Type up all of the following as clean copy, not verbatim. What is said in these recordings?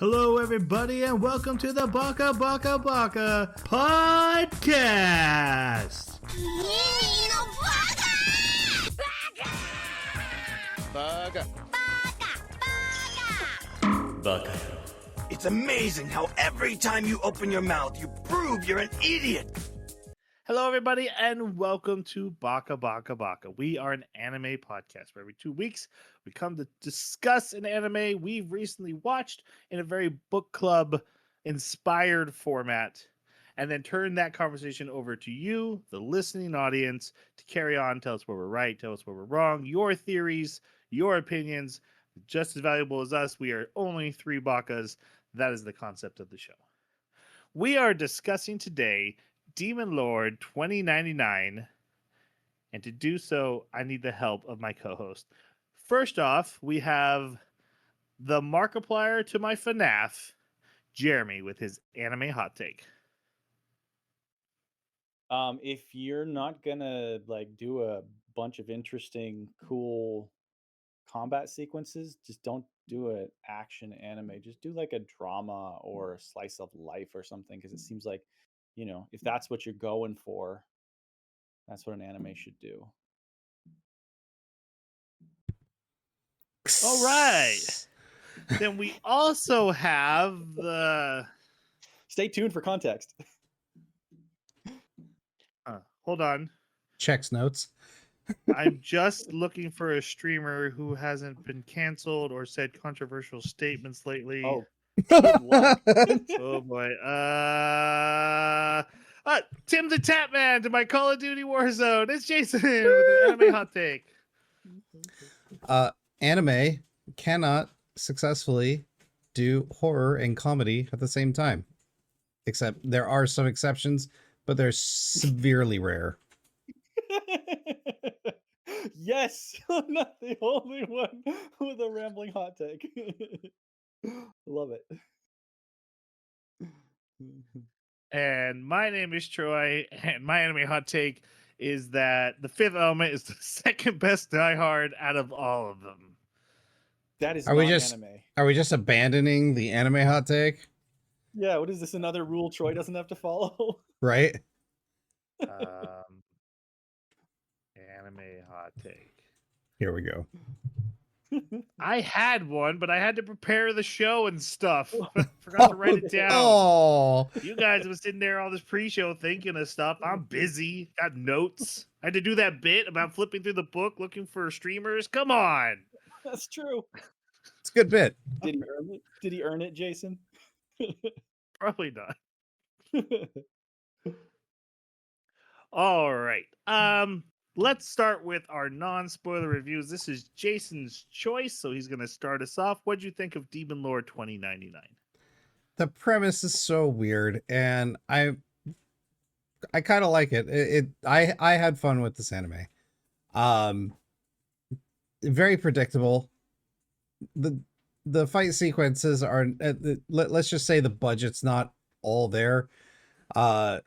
Hello, everybody, and welcome to the Baka podcast. Baka. It's amazing how every time you open your mouth, you prove you're an idiot. Hello, everybody, and welcome to Baka. We are an anime podcast where every 2 weeks we come to discuss an anime we've recently watched in a very book club inspired format, and then turn that conversation over to you, the listening audience, to carry on, tell us where we're right, tell us where we're wrong, your theories, your opinions, just as valuable as us. We are only three Bakas. That is the concept of the show. We are discussing today Demon Lord 2099, and to do so, I need the help of my co-host. First off, we have the Markiplier to my FNAF, Jeremy, with his anime hot take. If you're not gonna do a bunch of interesting, cool combat sequences, just don't do an action anime. Just do like a drama or a slice of life or something, because it seems like, if that's what you're going for, that's what an anime should do. All right. Then we also have the... Stay tuned for context. Hold on. Checks notes. I'm just looking for a streamer who hasn't been canceled or said controversial statements lately. Oh, good luck. Oh boy. Tim the Tapman to my Call of Duty Warzone. It's Jason with an anime hot take. Anime cannot successfully do horror and comedy at the same time. Except there are some exceptions, but they're severely rare. Yes, I'm not the only one with a rambling hot take. Love it. And my name is Troy, and my anime hot take is that The Fifth Element is the second best Die Hard out of all of them. That is Are we just anime. Are we just abandoning the anime hot take? Yeah, what is this? Another rule Troy doesn't have to follow? Right? Anime hot take. Here we go. I had one, but I had to prepare the show and stuff. Forgot to write it down. Oh, You guys have sitting there all this pre-show thinking of stuff. I'm busy. Got notes. I had to do that bit about flipping through the book looking for streamers. Come on. That's true. it's a good bit. Did he earn it? Did he earn it, Jason? Probably not. All right. Let's start with our non-spoiler reviews. This is Jason's choice, so he's going to start us off. What'd you think of Demon Lord 2099? The premise is so weird, and I kind of like it. I had fun with this anime. Very predictable. The fight sequences are let's just say the budget's not all there, but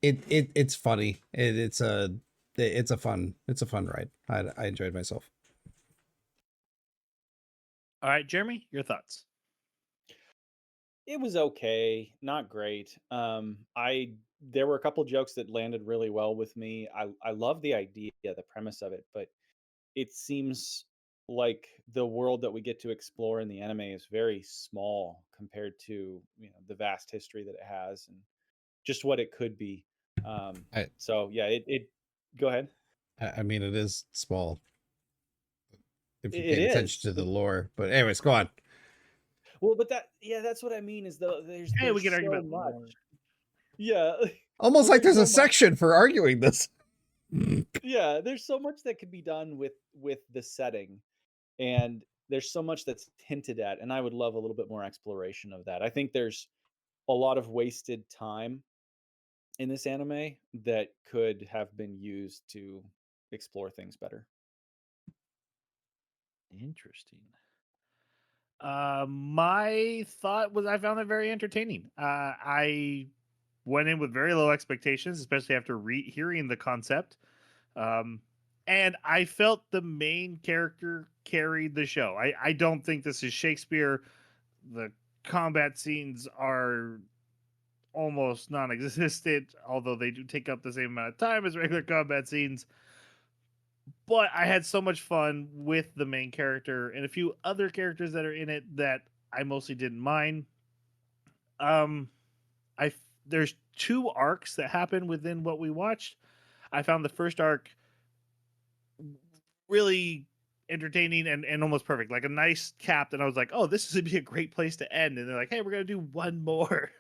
it's funny. It's a fun ride. I enjoyed myself. All right, Jeremy, your thoughts. It was okay, not great. There were a couple jokes that landed really well with me. I love the idea, the premise of it, but it seems like the world that we get to explore in the anime is very small compared to the vast history that it has and just what it could be. So yeah, it go ahead. I mean, it is small if you It pay attention is. to the lore. But anyways, go on. Well, but that's what I mean is there's We can so argue about much. more. Yeah. Almost like there's a so much. section for arguing this. Yeah, there's so much that could be done with the setting, and there's so much that's hinted at, and I would love a little bit more exploration of that. I think there's a lot of wasted time in this anime that could have been used to explore things better. Interesting. My thought was I found it very entertaining. I went in with very low expectations, especially after hearing the concept. And I felt the main character carried the show. I don't think this is Shakespeare the combat scenes are almost non-existent, although they do take up the same amount of time as regular combat scenes. But I had so much fun with the main character and a few other characters that are in it that I mostly didn't mind. Um, there's two arcs that happen within what we watched. I found the first arc really entertaining and almost perfect, like a nice cap. And I was like, oh, this would be a great place to end. And they're like, hey, we're gonna do one more,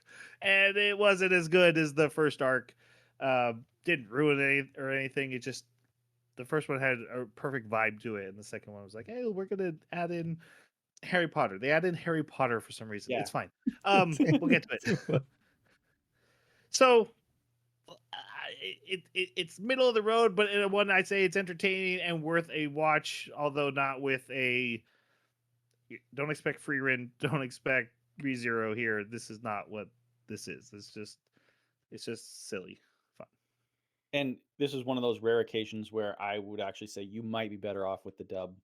and it wasn't as good as the first arc. Didn't ruin anything. It just the first one had a perfect vibe to it, and the second one was like, hey, we're gonna add in Harry Potter. They add in Harry Potter for some reason. Yeah. It's fine. We'll get to it. So it's middle of the road, but in one I'd say it's entertaining and worth a watch, although not with a. Don't expect free run. Don't expect ReZero here. This is not what this is. It's just silly fun. And this is one of those rare occasions where I would actually say you might be better off with the dub.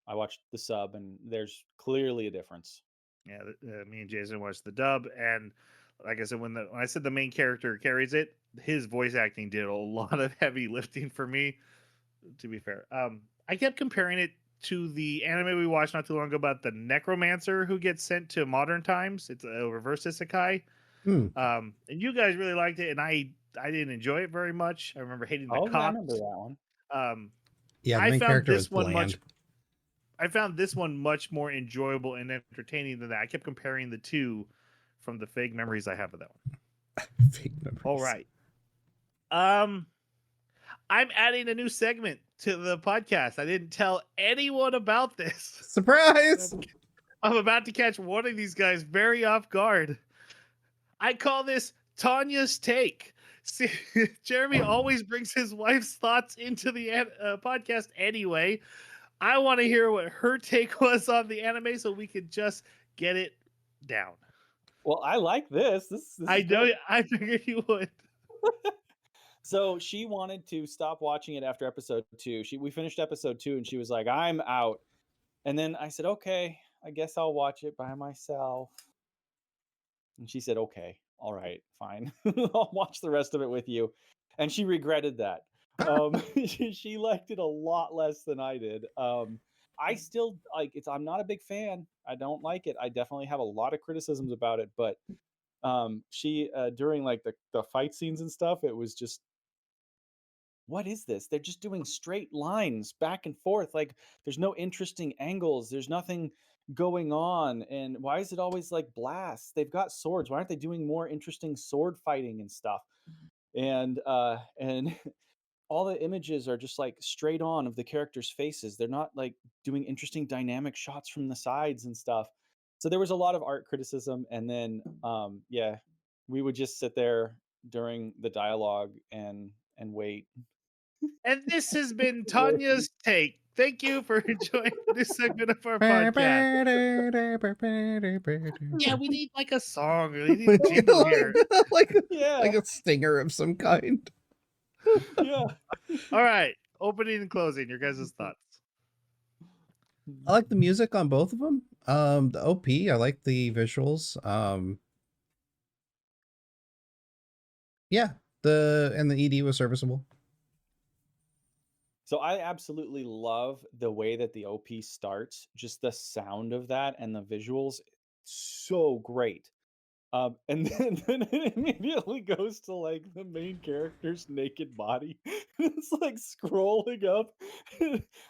I watched the sub, and there's clearly a difference. Yeah, me and Jason watched the dub, and like I said, when I said the main character carries it, his voice acting did a lot of heavy lifting for me. To be fair, I kept comparing it to the anime we watched not too long ago about the necromancer who gets sent to modern times. It's a reverse isekai. Hmm. And you guys really liked it, and I didn't enjoy it very much. I remember hating the Oh, yeah, I remember cops. that one. Yeah, the I main found character was this one bland. I found this one much more enjoyable and entertaining than that. I kept comparing the two from the vague memories I have of that one. Fake memories. All right. I'm adding a new segment to the podcast. I didn't tell anyone about this. Surprise! I'm about to catch one of these guys very off guard. I call this Tanya's Take. See, Jeremy always brings his wife's thoughts into the podcast anyway. I want to hear what her take was on the anime so we could just get it down. Well, I like this. This I is know. good. I figured you would. So she wanted to stop watching it after episode 2. We finished episode 2, and she was like, "I'm out." And then I said, "Okay, I guess I'll watch it by myself." And she said, "Okay, all right, fine. I'll watch the rest of it with you." And she regretted that. She liked it a lot less than I did. I still like it's. I'm not a big fan. I don't like it. I definitely have a lot of criticisms about it. But she during like the fight scenes and stuff, it was just, what is this? They're just doing straight lines back and forth. Like there's no interesting angles. There's nothing going on. And why is it always like blasts? They've got swords. Why aren't they doing more interesting sword fighting and stuff? And all the images are just like straight on of the characters' faces. They're not like doing interesting dynamic shots from the sides and stuff. So there was a lot of art criticism, and then yeah, we would just sit there during the dialogue and wait. And this has been Tanya's Take. Thank you for enjoying this segment of our podcast. Yeah, we need like a song. We need a jingle here. like Yeah, a stinger of some kind. yeah. All right. Opening and closing. Your guys' thoughts. I like the music on both of them. The OP, I like the visuals. Yeah, the ED was serviceable. So I absolutely love the way that the OP starts. Just the sound of that and the visuals, so great. And then it immediately goes to like the main character's naked body. It's like scrolling up.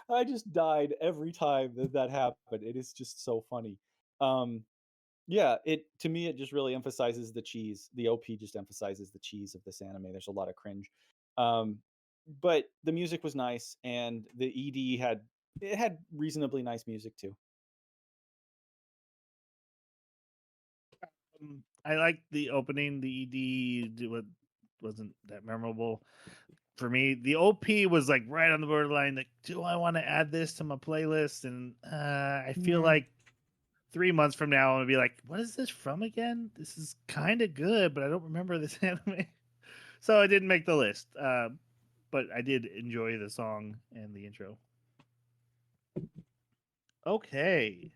I just died every time that happened. It is just so funny. Yeah, it to me it just really emphasizes the cheese. The OP just emphasizes the cheese of this anime. There's a lot of cringe. Um, but the music was nice, and the ED had reasonably nice music too. I like the opening. The wasn't that memorable for me. The OP was like right on the borderline. Like, do I want to add this to my playlist? And I feel like 3 months from now, I'm gonna be like, what is this from again? This is kind of good, but I don't remember this anime. So I didn't make the list. But I did enjoy the song and the intro. Okay.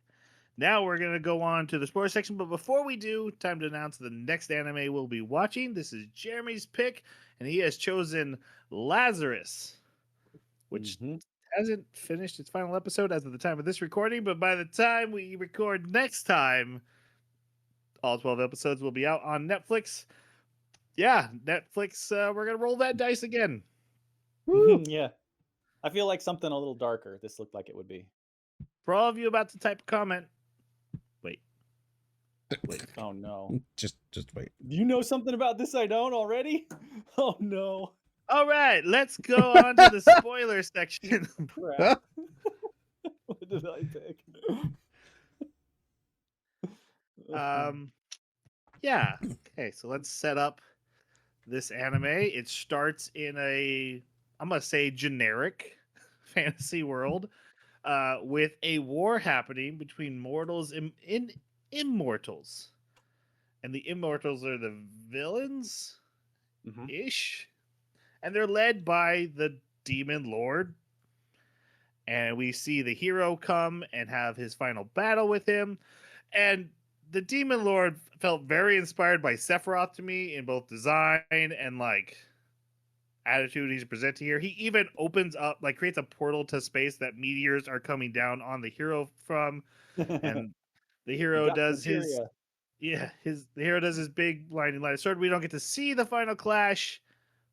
Now we're going to go on to the spoiler section. But before we do, time to announce the next anime we'll be watching. This is Jeremy's pick, and he has chosen Lazarus, which hasn't finished its final episode as of the time of this recording. But by the time we record next time, all 12 episodes will be out on Netflix. Yeah, Netflix, we're going to roll that dice again. Yeah. I feel like something a little darker. This looked like it would be. For all of you about to type a comment, wait. Oh no. Just wait. Do you know something about this I don't already? Oh no. All right, let's go on to the spoiler section. Crap. What did I pick? Yeah. Okay, so let's set up this anime. It starts in I'm gonna say generic fantasy world, with a war happening between mortals and immortals, and the immortals are the villains ish, and they're led by the demon lord. And we see the hero come and have his final battle with him, and the demon lord felt very inspired by Sephiroth to me in both design and like attitude he's presenting here. He even opens up, like creates a portal to space that meteors are coming down on the hero from, and the hero does his the hero does his big blinding light of sword. We don't get to see the final clash,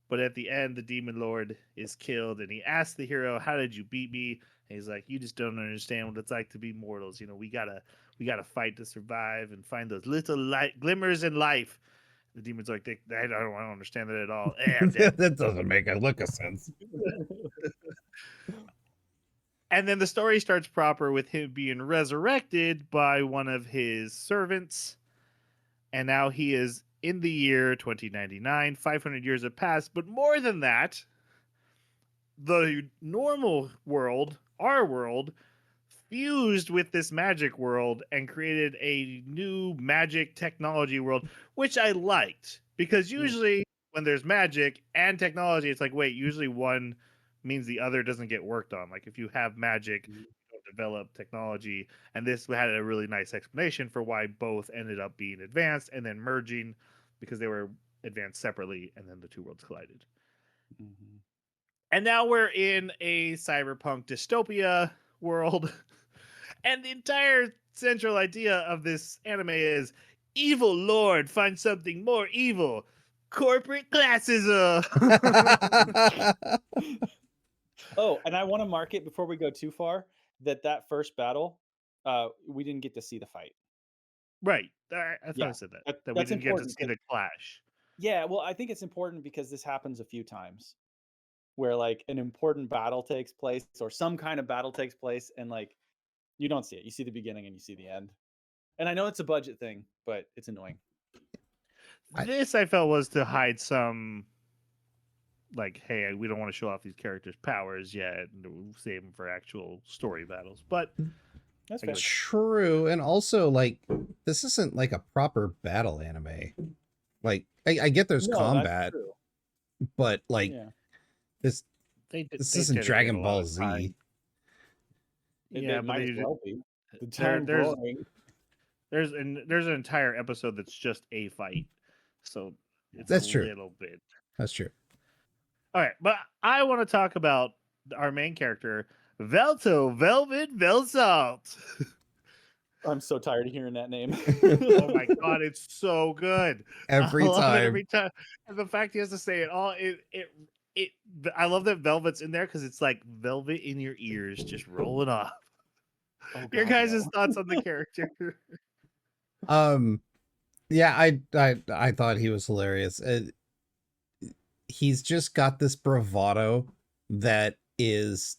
but at the end the demon lord is killed, and he asks the hero, "How did you beat me?" And he's like, "You just don't understand what it's like to be mortals. You know, we gotta fight to survive and find those little light glimmers in life." The demon's like, I don't understand that at all. That doesn't make a lick of sense. And then the story starts proper with him being resurrected by one of his servants. And now he is in the year 2099. 500 years have passed. But more than that, the normal world, our world, fused with this magic world and created a new magic technology world, which I liked, because usually when there's magic and technology, it's like, wait, usually one means the other doesn't get worked on. Like if you have magic, you don't develop technology. And this had a really nice explanation for why both ended up being advanced and then merging, because they were advanced separately and then the two worlds collided. And now we're in a cyberpunk dystopia world. And the entire central idea of this anime is evil lord finds something more evil. Corporate classism. Oh, and I want to mark it before we go too far that first battle, we didn't get to see the fight. Right. I thought I said that. That we didn't get to see the clash. Yeah, well, I think it's important because this happens a few times where like an important battle takes place or some kind of battle takes place and like you don't see it. You see the beginning and you see the end. And I know it's a budget thing, but it's annoying. This I felt was to hide some, like, hey, we don't want to show off these characters' powers yet, and we'll save them for actual story battles. But that's fair. True, and also like this isn't like a proper battle anime. Like I get there's combat, but like this isn't Dragon Ball Z. Yeah, but might as well be. There's an entire episode that's just a fight, so it's That's a true. little bit. That's true. All right, but I want to talk about our main character, Velto Velvet Velsalt. I'm so tired of hearing that name. Oh my god, it's so good every time. And the fact he has to say it all, I love that Velvet's in there because it's like velvet in your ears, just rolling off. Your guys' thoughts on the character? Yeah, I thought he was hilarious. He's just got this bravado that is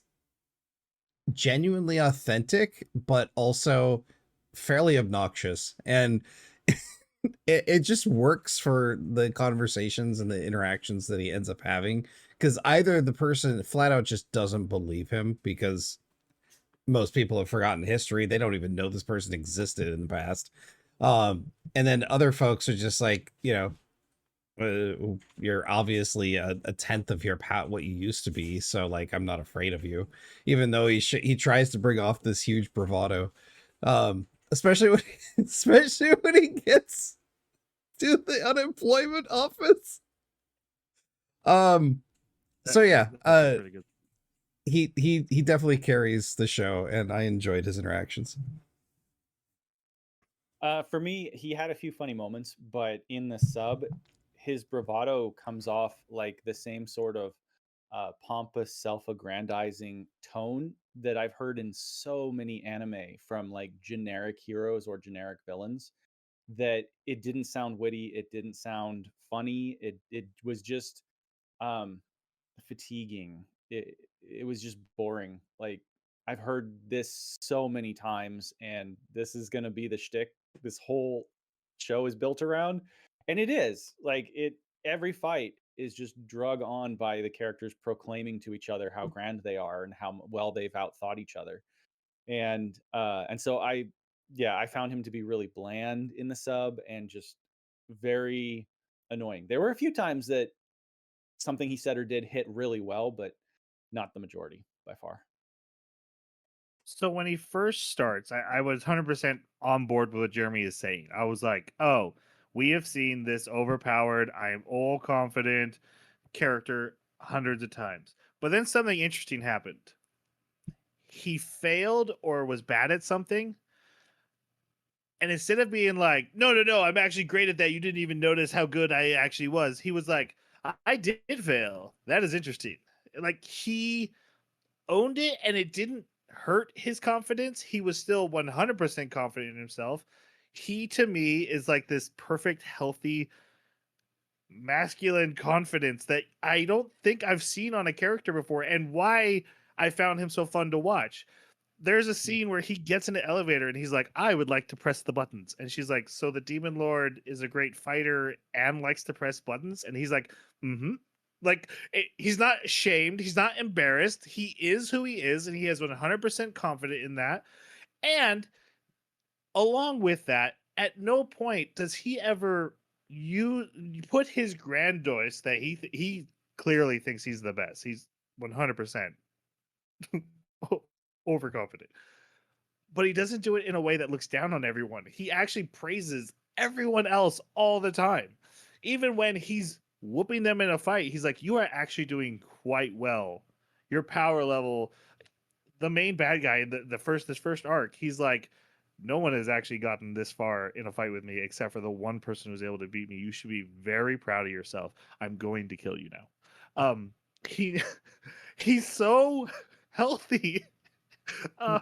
genuinely authentic, but also fairly obnoxious, and it just works for the conversations and the interactions that he ends up having, because either the person flat out just doesn't believe him because most people have forgotten history, they don't even know this person existed in the past, and then other folks are just like, you know, you're obviously a tenth of your what you used to be, so like I'm not afraid of you, even though he tries to bring off this huge bravado. especially when especially when he gets to the unemployment office. So yeah, That's pretty good. he definitely carries the show, and I enjoyed his interactions. For me, he had a few funny moments, but in the sub, his bravado comes off like the same sort of pompous, self-aggrandizing tone that I've heard in so many anime from like generic heroes or generic villains. That it didn't sound witty, it didn't sound funny. It was just um fatiguing. It was just boring. Like I've heard this so many times, and this is gonna be the shtick this whole show is built around, and it is. Like it, every fight is just drug on by the characters proclaiming to each other how grand they are and how well they've outthought each other. And so yeah, I found him to be really bland in the sub and just very annoying. There were a few times that something he said or did hit really well, but not the majority by far. So when he first starts, I was 100% on board with what Jeremy is saying. I was like, oh, we have seen this overpowered, I am all confident character hundreds of times. But then something interesting happened. He failed or was bad at something. And instead of being like, no, no, no, I'm actually great at that. You didn't even notice how good I actually was. He was like, I did fail. That is interesting. Like he owned it and it didn't hurt his confidence. He was still 100% confident in himself. He, to me, is like this perfect, healthy, masculine confidence that I don't think I've seen on a character before, and why I found him so fun to watch. There's a Mm. scene where he gets in an elevator and he's like, I would like to press the buttons. And she's like, so the Demon Lord is a great fighter and likes to press buttons? And he's like, mm hmm. Like, he's not ashamed. He's not embarrassed. He is who he is. And he has 100% confident in that. And along with that, at no point does he ever you put his grandiose that he clearly thinks he's the best. He's 100% overconfident, but he doesn't do it in a way that looks down on everyone. He actually praises everyone else all the time. Even when he's whooping them in a fight, he's like, you are actually doing quite well. Your power level, the main bad guy, this first arc, he's like, no one has actually gotten this far in a fight with me except for the one person who's able to beat me. You should be very proud of yourself. I'm going to kill you now. He he's so healthy. uh,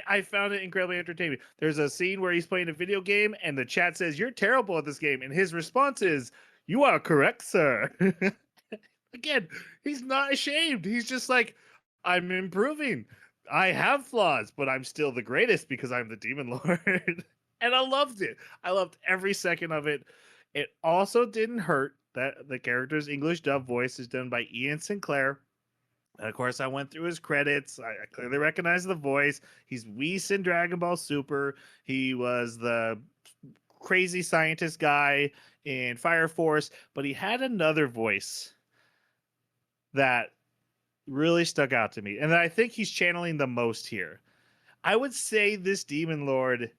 I found it incredibly entertaining. There's a scene where he's playing a video game, and the chat says, "You're terrible at this game," and his response is, "You are correct, sir." Again, he's not ashamed. He's just like, "I'm improving. I have flaws, but I'm still the greatest because I'm the Demon Lord." And I loved it. I loved every second of it. It also didn't hurt that the character's English dub voice is done by Ian Sinclair. And of course, I went through his credits. I clearly recognize the voice. He's Whis in Dragon Ball Super. He was the crazy scientist guy in Fire Force, but he had another voice that really stuck out to me, and I think he's channeling the most here. I would say this Demon Lord,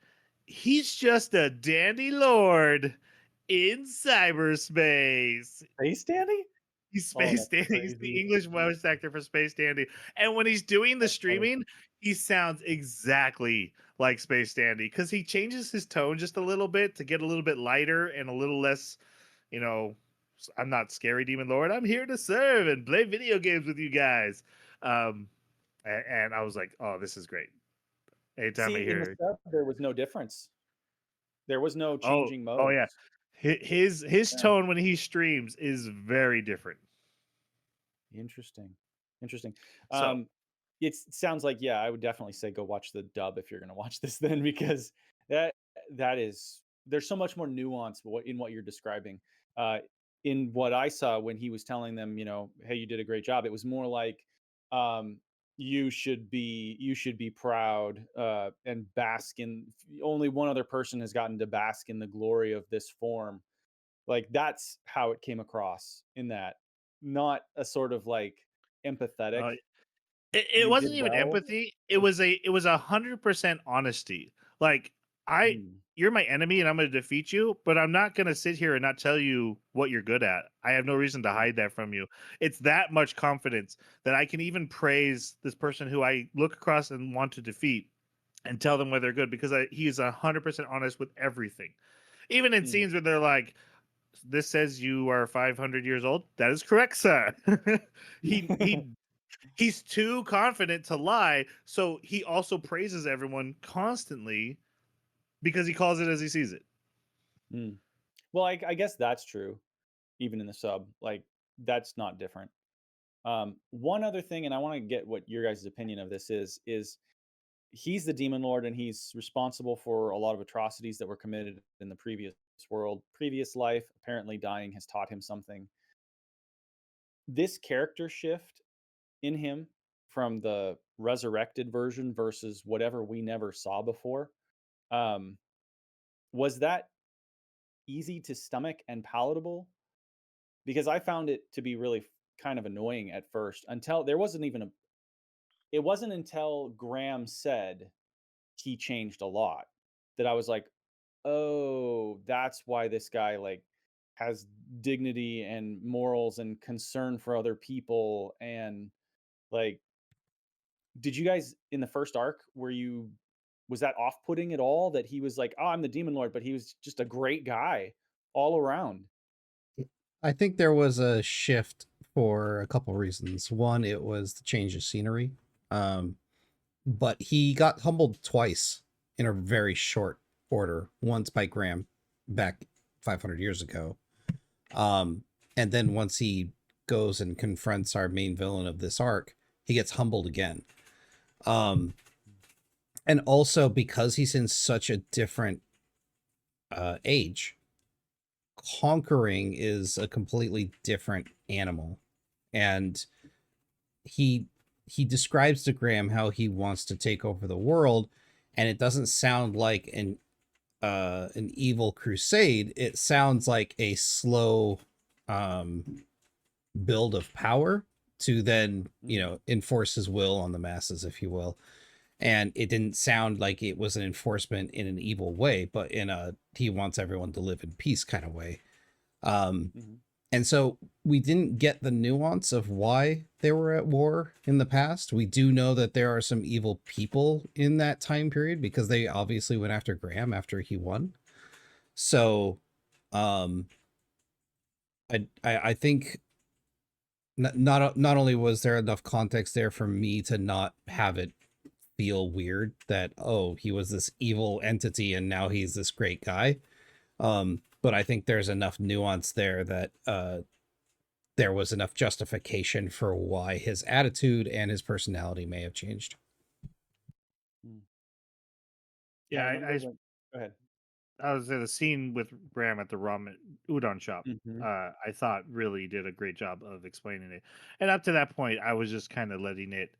he's just a dandy lord in cyberspace. Space Dandy? He's Oh, Space that's Dandy. He's the crazy. English voice actor for Space Dandy. And when he's doing the That's funny. streaming, he sounds exactly like Space Dandy because he changes his tone just a little bit to get a little bit lighter and a little less, you know, I'm not scary demon lord. I'm here to serve and play video games with you guys. Um, and I was like, oh, this is great. Anytime I See, in the hear, sub, there was no difference. There was no oh, changing oh yeah, modes. his Yeah. tone when he streams is very different. Interesting. Interesting. So, It sounds like, yeah, I would definitely say go watch the dub if you're gonna watch this then, because that that is there's so much more nuance in what you're describing. Uh, in what I saw when he was telling them, hey, you did a great job. It was more like, um, you should be proud and bask in. Only one other person has gotten to bask in the glory of this form. Like that's how it came across in that, not a sort of like empathetic. uh, it You wasn't did even well. empathy. It was 100% honesty. Like, I Mm. you're my enemy and I'm going to defeat you, but I'm not going to sit here and not tell you what you're good at. I have no reason to hide that from you. It's that much confidence that I can even praise this person who I look across and want to defeat and tell them why they're good because he is 100% honest with everything. Even in Mm. scenes where they're like, "This says you are 500 years old." That is correct, sir. he he's too confident to lie, so he also praises everyone constantly because he calls it as he sees it. Mm. Well, I guess that's true, even in the sub. Like, that's not different. One other thing, and I want to get what your guys' opinion of this is he's the demon lord and he's responsible for a lot of atrocities that were committed in the previous world, previous life. Apparently, dying has taught him something. This character shift in him from the resurrected version versus whatever we never saw before, um, was that easy to stomach and palatable? Because I found it to be really kind of annoying at first until there wasn't even a it wasn't until Graham said he changed a lot that I was like, "Oh, that's why this guy like has dignity and morals and concern for other people." And like, did you guys in the first arc was that off-putting at all that he was like, "Oh, I'm the demon lord," but he was just a great guy all around? I think there was a shift for a couple reasons. One, it was the change of scenery. Um, but he got humbled twice in a very short order. Once by Graham back 500 years ago. Um, and then once he goes and confronts our main villain of this arc, he gets humbled again. Um, and also because he's in such a different age, conquering is a completely different animal. And he he describes to Graham how he wants to take over the world, and it doesn't sound like an evil crusade. It sounds like a slow um build of power to then, Mm, enforce his will on the masses, if you will. And it didn't sound like it was an enforcement in an evil way, but in a he wants everyone to live in peace kind of way. Um, mhm, and so we didn't get the nuance of why they were at war in the past. We do know that there are some evil people in that time period because they obviously went after Graham after he won. So, um, I think not only was there enough context there for me to not have it feel weird that, oh, he was this evil entity and now he's this great guy. But I think there's enough nuance there that there was enough justification for why his attitude and his personality may have changed. mm. I Yeah, remember when Go ahead. I was in the scene with Graham at the ramen udon shop. Mhm, I thought really did a great job of explaining it, and up to that point, I was just kind of letting it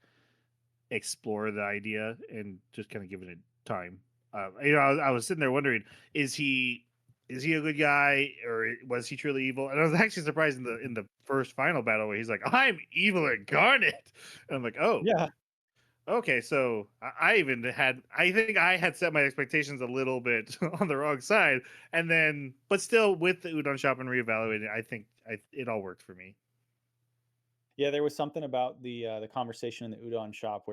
explore the idea and just kind of giving it time. I was sitting there wondering, is he is he a good guy or was he truly evil? And I was actually surprised in mhm. the first final battle where he's like, "I'm evil incarnate," and I'm like, "Oh, Yeah. okay." So I even had, I think I had set my expectations a little bit on the wrong side, and then, but still, with the udon shop and reevaluating, I think it all worked for me. Yeah, there was something about the conversation in the udon shop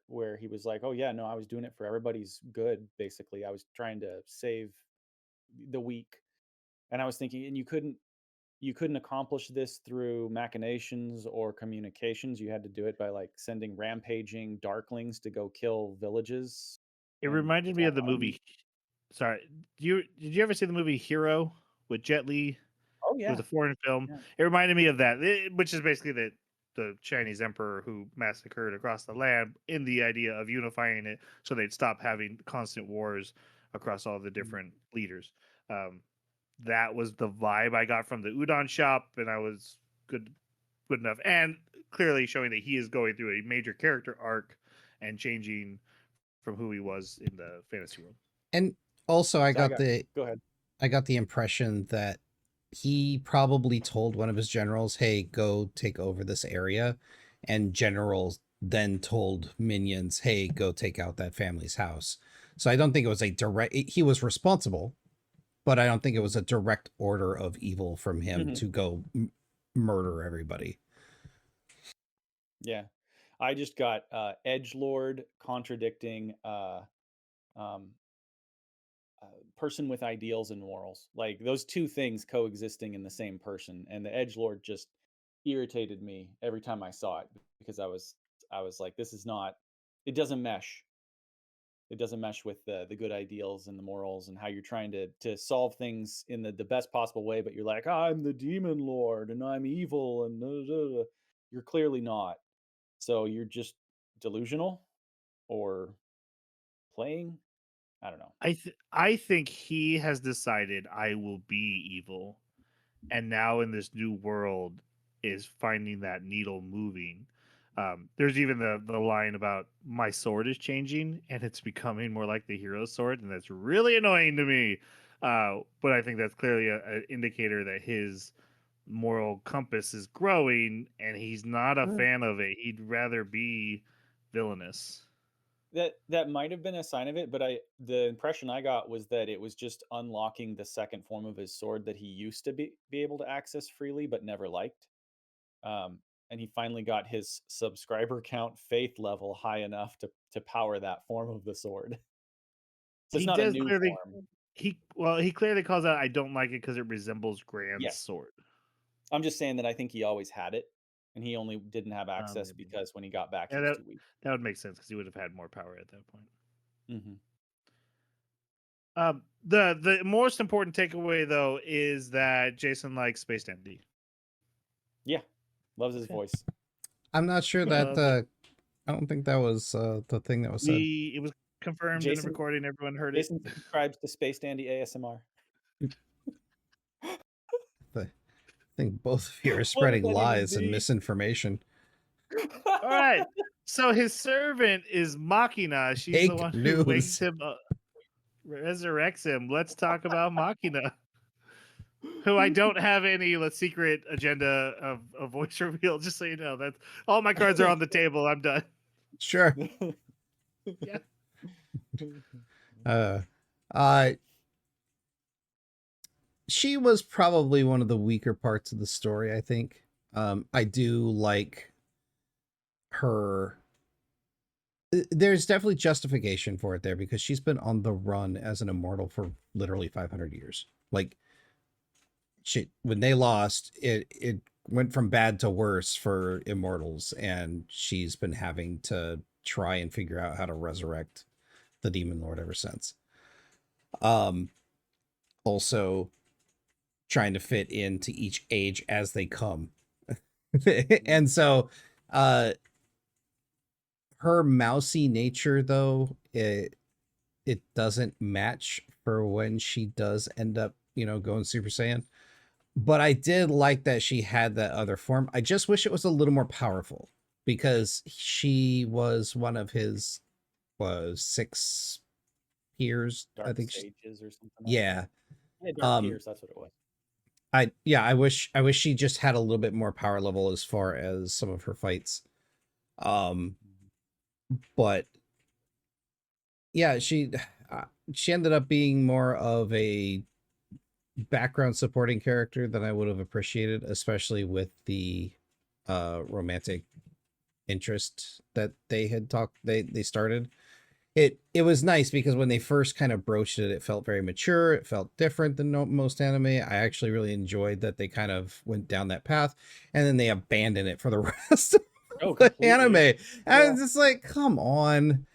where he was like, "Oh yeah, no, I was doing it for everybody's good, basically. I was trying to save the weak." And I was thinking, and you couldn't accomplish this through machinations or communications. You had to do it by like sending rampaging darklings to go kill villages It and reminded me attack of the armies. movie. Sorry, did you ever see the movie Hero with Jet Li? Oh It was yeah. a foreign film. Yeah. It reminded me of that, which is basically the Chinese emperor who massacred across the land in the idea of unifying it so they'd stop having constant wars across all the Mm. different leaders. Um, that was the vibe I got from the udon shop, and I was good enough, and clearly showing that he is going through a major character arc and changing from who he was in the fantasy world. And also So I got Go ahead. I got the impression that he probably told one of his generals, "Hey, go take over this area." And generals then told minions, "Hey, go take out that family's house." So I don't think it was a direct. He was responsible, but I don't think it was a direct order of evil from him Mhm. to go murder everybody. Yeah. I just got edge lord contradicting um, person with ideals and morals. Like those two things coexisting in the same person. And the edge lord just irritated me every time I saw it because I was like, this is not. It doesn't mesh. It doesn't mesh with the good ideals and the morals and how you're trying to solve things in the best possible way. But you're like, I'm the demon lord and I'm evil and you're clearly not. So you're just delusional or playing. I don't know. I think he has decided I will be evil, and now in this new world is finding that needle moving. There's even the line about my sword is changing and it's becoming more like the hero sword, and that's really annoying to me. But I think that's clearly an indicator that his moral compass is growing, and he's not a fan of it. He'd rather be villainous. That might have been a sign of it, but the impression I got was that it was just unlocking the second form of his sword that he used to be able to access freely but never liked. Um, and he finally got his subscriber count faith level high enough to power that form of the sword. So it's He not a does new clearly form. he clearly calls out I don't like it because it resembles Grand's Yes. sword. I'm just saying that I think he always had it and he only didn't have access Maybe. because when he got back Yeah, he was too weak. that would make sense because he would have had more power at that point. Hmm. The most important takeaway though is that Jason likes Space Dandy. Yeah. Loves his Okay. voice. I'm not sure that. Love it. I don't think that was the thing that was said. It was confirmed in a Jason recording. Everyone heard it. Jason subscribes to Space Dandy ASMR. I think both of you are What would spreading that even lies and be? misinformation. All right. So his servant is Machina. She's the Fake one who wakes news. him up, resurrects him. Let's talk about Machina, who I don't have any secret agenda of voice reveal. Just so you know, that's all my cards are on the table. I'm done. Sure. Yeah. Uh, uh, she was probably one of the weaker parts of the story, I think. I do like her. There's definitely justification for it there because she's been on the run as an immortal for literally 500 years. Like, when they lost, it went from bad to worse for immortals, and she's been having to try and figure out how to resurrect the demon lord ever since. Um, Also trying to fit into each age as they come. And so her mousy nature though, it doesn't match for when she does end up, going Super Saiyan. But I did like that she had that other form. I just wish it was a little more powerful because she was one of his was 6 peers. I Dark think Sages or something like that. yeah. Yeah, Dark Um Tears, that's what it was. I wish she just had a little bit more power level as far as some of her fights. Um but yeah, she ended up being more of a background supporting character than I would have appreciated, especially with the romantic interest that they started. It was nice because when they first kind of broached it, it felt very mature. It felt different than most anime. I actually really enjoyed that they kind of went down that path, and then they abandoned it for the rest of Oh, the anime. completely. And I Yeah. was just like, come on,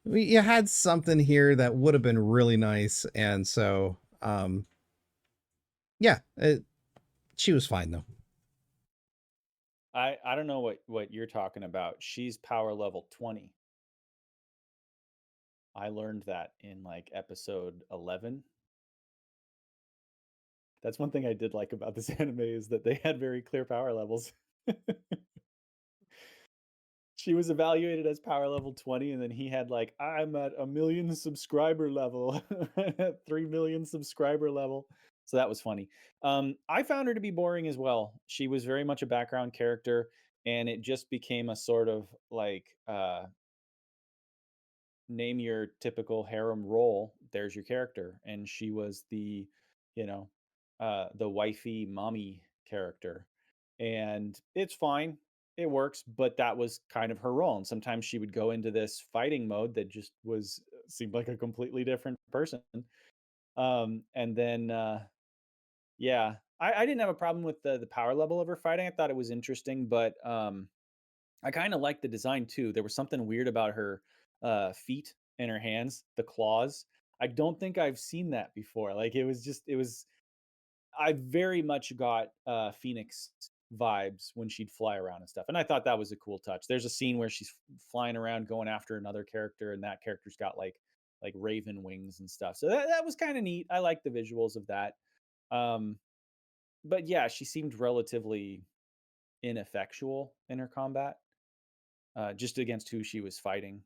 you had something here that would have been really nice. And so, yeah, she was fine though. I don't know what you're talking about. She's power level 20. I learned that in like episode 11. That's one thing I did like about this anime is that they had very clear power levels. She was evaluated as power level 20 and then he had like I'm at 1 million subscriber level at 3 million subscriber level. So that was funny. I found her to be boring as well. She was very much a background character and it just became a sort of like name your typical harem role, there's your character. And she was you know, the wifey mommy character. And it's fine. It works, but that was kind of her role. And sometimes she would go into this fighting mode that just seemed like a completely different person. And then yeah, I didn't have a problem with the power level of her fighting. I thought it was interesting, but I kind of liked the design too. There was something weird about her feet and her hands, the claws. I don't think I've seen that before. Like it was I very much got Phoenix vibes when she'd fly around and stuff. And I thought that was a cool touch. There's a scene where she's flying around going after another character and that character's got like raven wings and stuff. So that was kind of neat. I like the visuals of that. Um but yeah, she seemed relatively ineffectual in her combat, just against who she was fighting.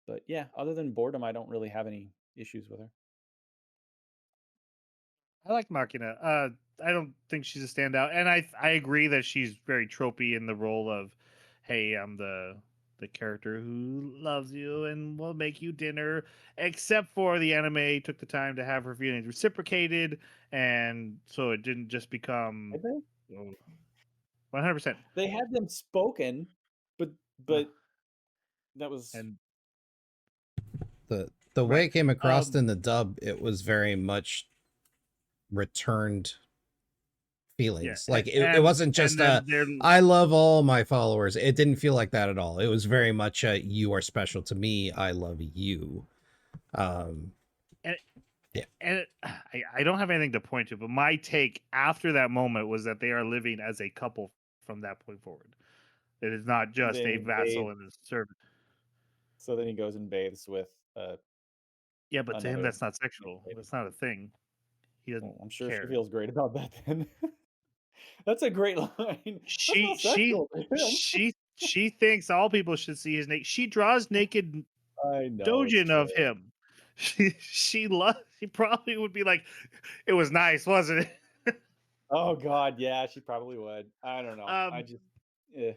But yeah, other than boredom, I don't really have any issues with her. I like Machina. I don't think she's a standout, and I agree that she's very tropey in the role of, hey, I'm the character who loves you and will make you dinner. Except for the anime took the time to have her feelings reciprocated, and so it didn't just become Did they? 100%. They had them spoken, but but that was And The way right, it came across um, in the dub, it was very much returned yeah, feelings. Like it and wasn't just then they're I love all my followers. It didn't feel like that at all. It was very much you are special to me. I love you. Um and yeah. I don't have anything to point to, but my take after that moment was that they are living as a couple from that point forward. It is not just then a he bathes. vassal and a servant. So then he goes and bathes with Yeah, but to him, another that's not sexual. lady. That's not a thing. He Well, doesn't I'm sure she care. feels great about that then. That's a great line. That's She not she sexual to him. she thinks all people should see his naked. She draws naked I know it's dojin true. of him. She loves. She probably would be like, "It was nice, wasn't it?" Oh God, yeah, she probably would. I don't know. I um, just, eh.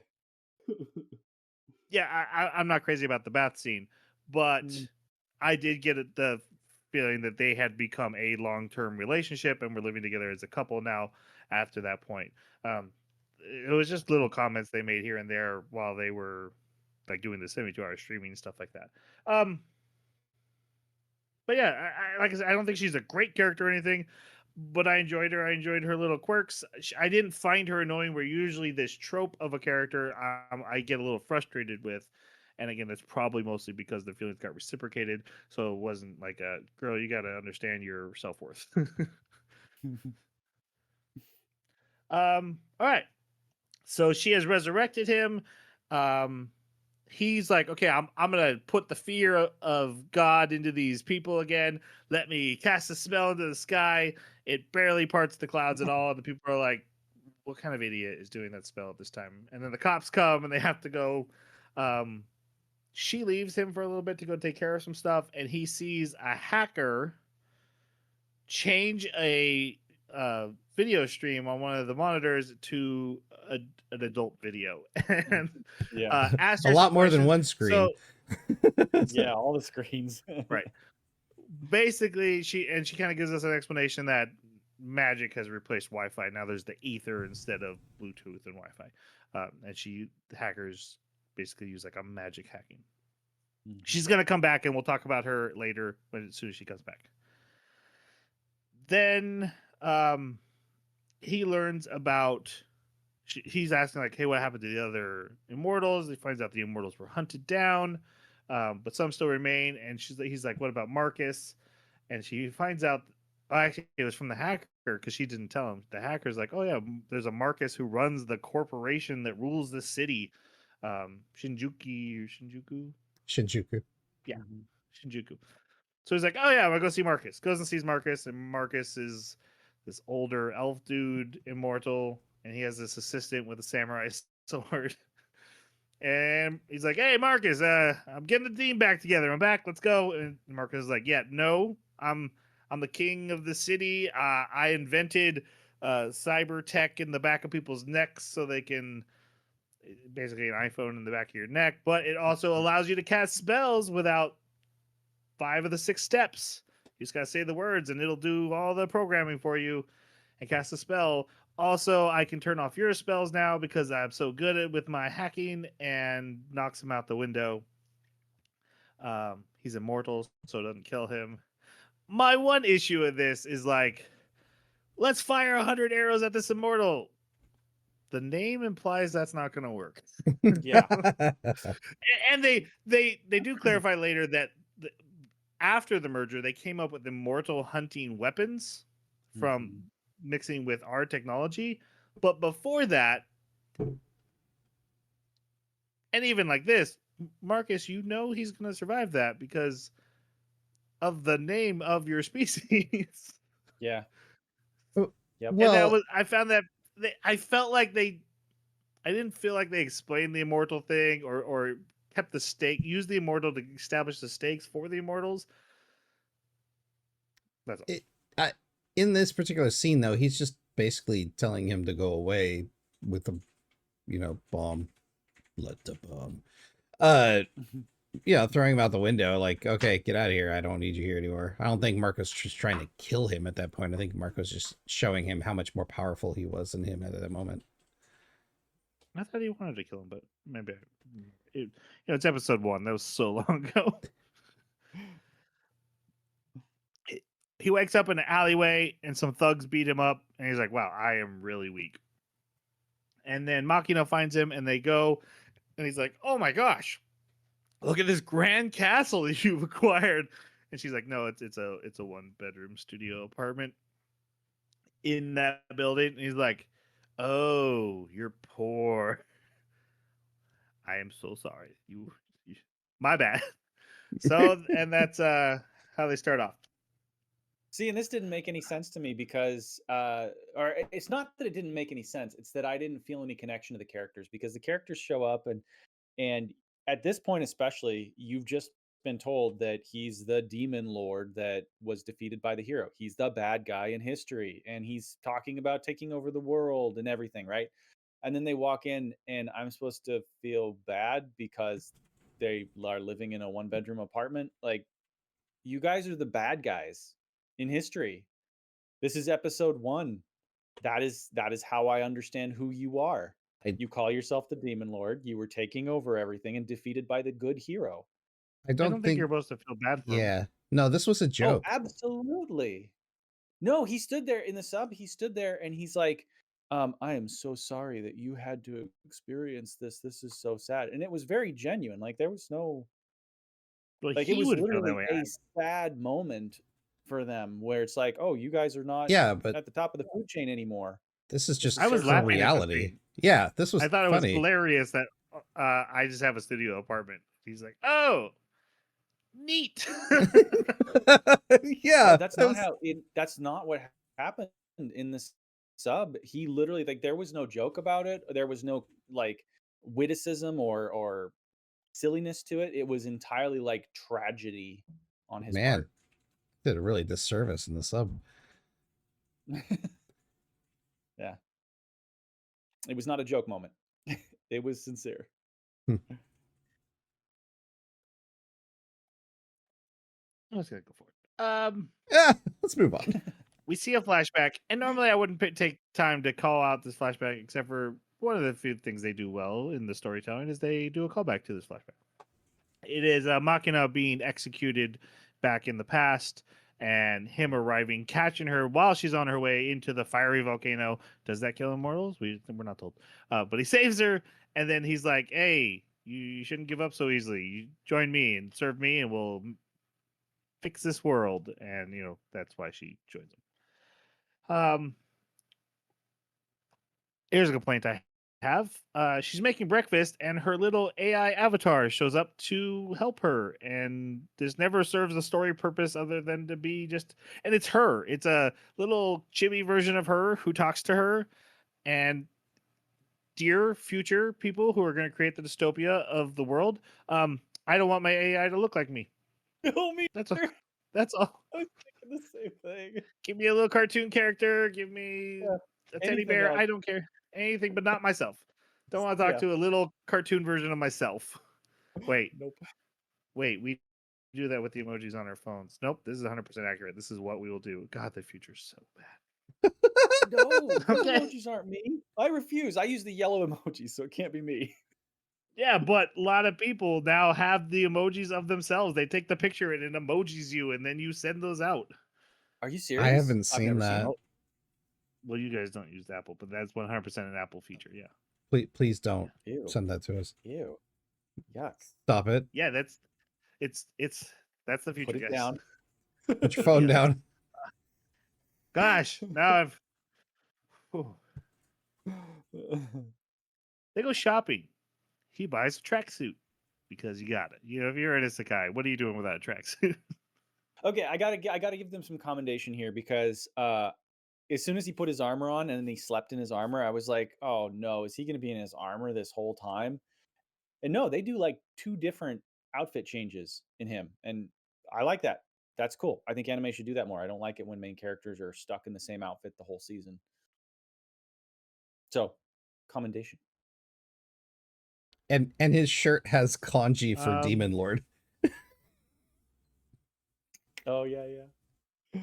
yeah, I'm not crazy about the bath scene, but Mm. I did get the feeling that they had become a long term relationship and were living together as a couple now. After that point, it was just little comments they made here and there while they were like doing the 72-hour streaming stuff like that. But yeah, like I said, I don't think she's a great character or anything, but I enjoyed her. I enjoyed her little quirks. I didn't find her annoying. Where usually this trope of a character I get a little frustrated with, and again, that's probably mostly because the feelings got reciprocated. So it wasn't like a girl. You got to understand your self worth. All right. So she has resurrected him. Um, he's like, okay, I'm gonna put the fear of God into these people again. Let me cast a spell into the sky. It barely parts the clouds at all. And the people are like, what kind of idiot is doing that spell at this time? And then the cops come and they have to go. Um, she leaves him for a little bit to go take care of some stuff, and he sees a hacker change a video stream on one of the monitors to an adult video and Yeah, asked A her some lot more than questions. one screen. So yeah, all the screens. right, basically she kind of gives us an explanation that magic has replaced Wi-Fi. Now there's the ether instead of Bluetooth and Wi-Fi, and the hackers basically use like a magic hacking. Mhm. She's gonna come back, and we'll talk about her later as soon as she comes back. Then um, he learns about. He's asking like, "Hey, what happened to the other immortals?" He finds out the immortals were hunted down, but some still remain. And he's like, "What about Marcus?" And she finds out. Actually, it was from the hacker because she didn't tell him. The hacker's like, "Oh yeah, there's a Marcus who runs the corporation that rules the city, Shinjuku. Shinjuku. Yeah, Mhm. Shinjuku." So he's like, "Oh yeah, I'm gonna go see Marcus." Goes and sees Marcus, and Marcus is this older elf dude, immortal, and he has this assistant with a samurai sword. And he's like, "Hey, Marcus, I'm getting the team back together. I'm back. Let's go." And Marcus is like, "Yeah, no, I'm the king of the city. I invented cyber tech in the back of people's necks so they can basically an iPhone in the back of your neck, but it also allows you to cast spells without 5 of the 6 steps. You just gotta say the words, and it'll do all the programming for you and cast a spell. Also, I can turn off your spells now because I'm so good at with my hacking, and knocks him out the window. He's immortal, so it doesn't kill him. My one issue with this is like, let's fire 100 arrows at this immortal. The name implies that's not going to work. Yeah. And they do clarify later that after the merger, they came up with immortal hunting weapons from mixing with our technology. But before that, and even like this, Marcus, you know he's going to survive that because of the name of your species. Yeah. Yep. And that Well, was, I found that I felt like I didn't feel like they explained the immortal thing or kept the stake, used the immortal to establish the stakes for the immortals. That's all. in this particular scene, though, he's just basically telling him to go away with the, bomb. Let the bomb. Throwing him out the window, like, okay, get out of here. I don't need you here anymore. I don't think Marco's just trying to kill him at that point. I think Marco's just showing him how much more powerful he was than him at that moment. I thought he wanted to kill him, but maybe it's episode 1. That was so long ago. He wakes up in an alleyway and some thugs beat him up, and he's like, wow, I am really weak. And then Machina finds him, and they go, and he's like, oh my gosh, look at this grand castle that you've acquired. And she's like, no, it's a 1-bedroom studio apartment in that building. And he's like, oh, you're poor. I am so sorry. You my bad. So, and that's how they start off. See, and this didn't make any sense to me because, or it's not that it didn't make any sense. It's that I didn't feel any connection to the characters because the characters show up and at this point, especially, you've just been told that he's the demon lord that was defeated by the hero. He's the bad guy in history, and he's talking about taking over the world and everything, right? And then they walk in, and I'm supposed to feel bad because they are living in a 1-bedroom apartment. Like, you guys are the bad guys in history. This is episode 1. That is how I understand who you are. You call yourself the Demon Lord. You were taking over everything and defeated by the good hero. I I don't don't think think. you're supposed to feel bad for him. Yeah. No, this was a Oh, joke. absolutely. No, he stood there in the sub. He stood there and he's like, I am so sorry that you had to experience this. This is so sad. And it was very genuine. Like there was no, Well, like it he was would feel that literally way. a sad moment for them where it's like, oh, you guys are not Yeah, but at the top of the food chain anymore. this is just I was for laughing at the reality. scene. Yeah, this was I thought it was funny. hilarious that I just have a studio apartment. He's like, oh, neat. Yeah, But that's not how it. That's not what happened in this sub. He literally like there was no joke about it. There was no like witticism or silliness to it. It was entirely like tragedy on his man, part. did a really disservice in the sub. Yeah, it was not a joke moment. It was sincere. I was gonna go for it. Yeah, let's move on. We see a flashback, and normally I wouldn't take time to call out this flashback, except for one of the few things they do well in the storytelling is they do a callback to this flashback. It is Machina being executed back in the past, and him arriving, catching her while she's on her way into the fiery volcano. Does that kill immortals? We're not told. But he saves her, and then he's like, "Hey, you shouldn't give up so easily. You join me and serve me, and we'll fix this world." And that's why she joins him. Here's a complaint I have. She's making breakfast, and her little AI avatar shows up to help her, and this never serves a story purpose other than to be just. And it's her. It's a little chibi version of her who talks to her. And dear future people who are going to create the dystopia of the world, I don't want my AI to look like me. Oh, me. That's all. That's all. I was thinking the same thing. Give me a little cartoon character. Give me a teddy anything bear. else. I don't care anything, but not myself. Don't want to talk Yeah. to a little cartoon version of myself. Wait, Nope. we do that with the emojis on our phones. Nope, this is 100% accurate. This is what we will do. God, the future's so bad. No, those Okay. emojis aren't me. I refuse. I use the yellow emoji, so it can't be me. Yeah, but a lot of people now have the emojis of themselves. They take the picture and it emojis you, and then you send those out. Are you I serious? haven't I've seen never seen that. it. Well, you guys don't use Apple, but that's 100% an Apple feature. Yeah. Please don't Ew. send that to us. Ew. Yuck. Stop it. Yeah, that's that's the future, Put it guys. down. Put your phone Yeah. down. Gosh, now I've. Whew. They go shopping. He buys a tracksuit because you got it. You know, if you're an isekai, what are you doing without a tracksuit? Okay, I gotta give them some commendation here because as soon as he put his armor on and then he slept in his armor, I was like, oh no, is he gonna be in his armor this whole time? And no, they do like 2 different outfit changes in him, and I like that. That's cool. I think anime should do that more. I don't like it when main characters are stuck in the same outfit the whole season. So, commendation. And his shirt has kanji for Um, Demon Lord. Oh yeah, yeah.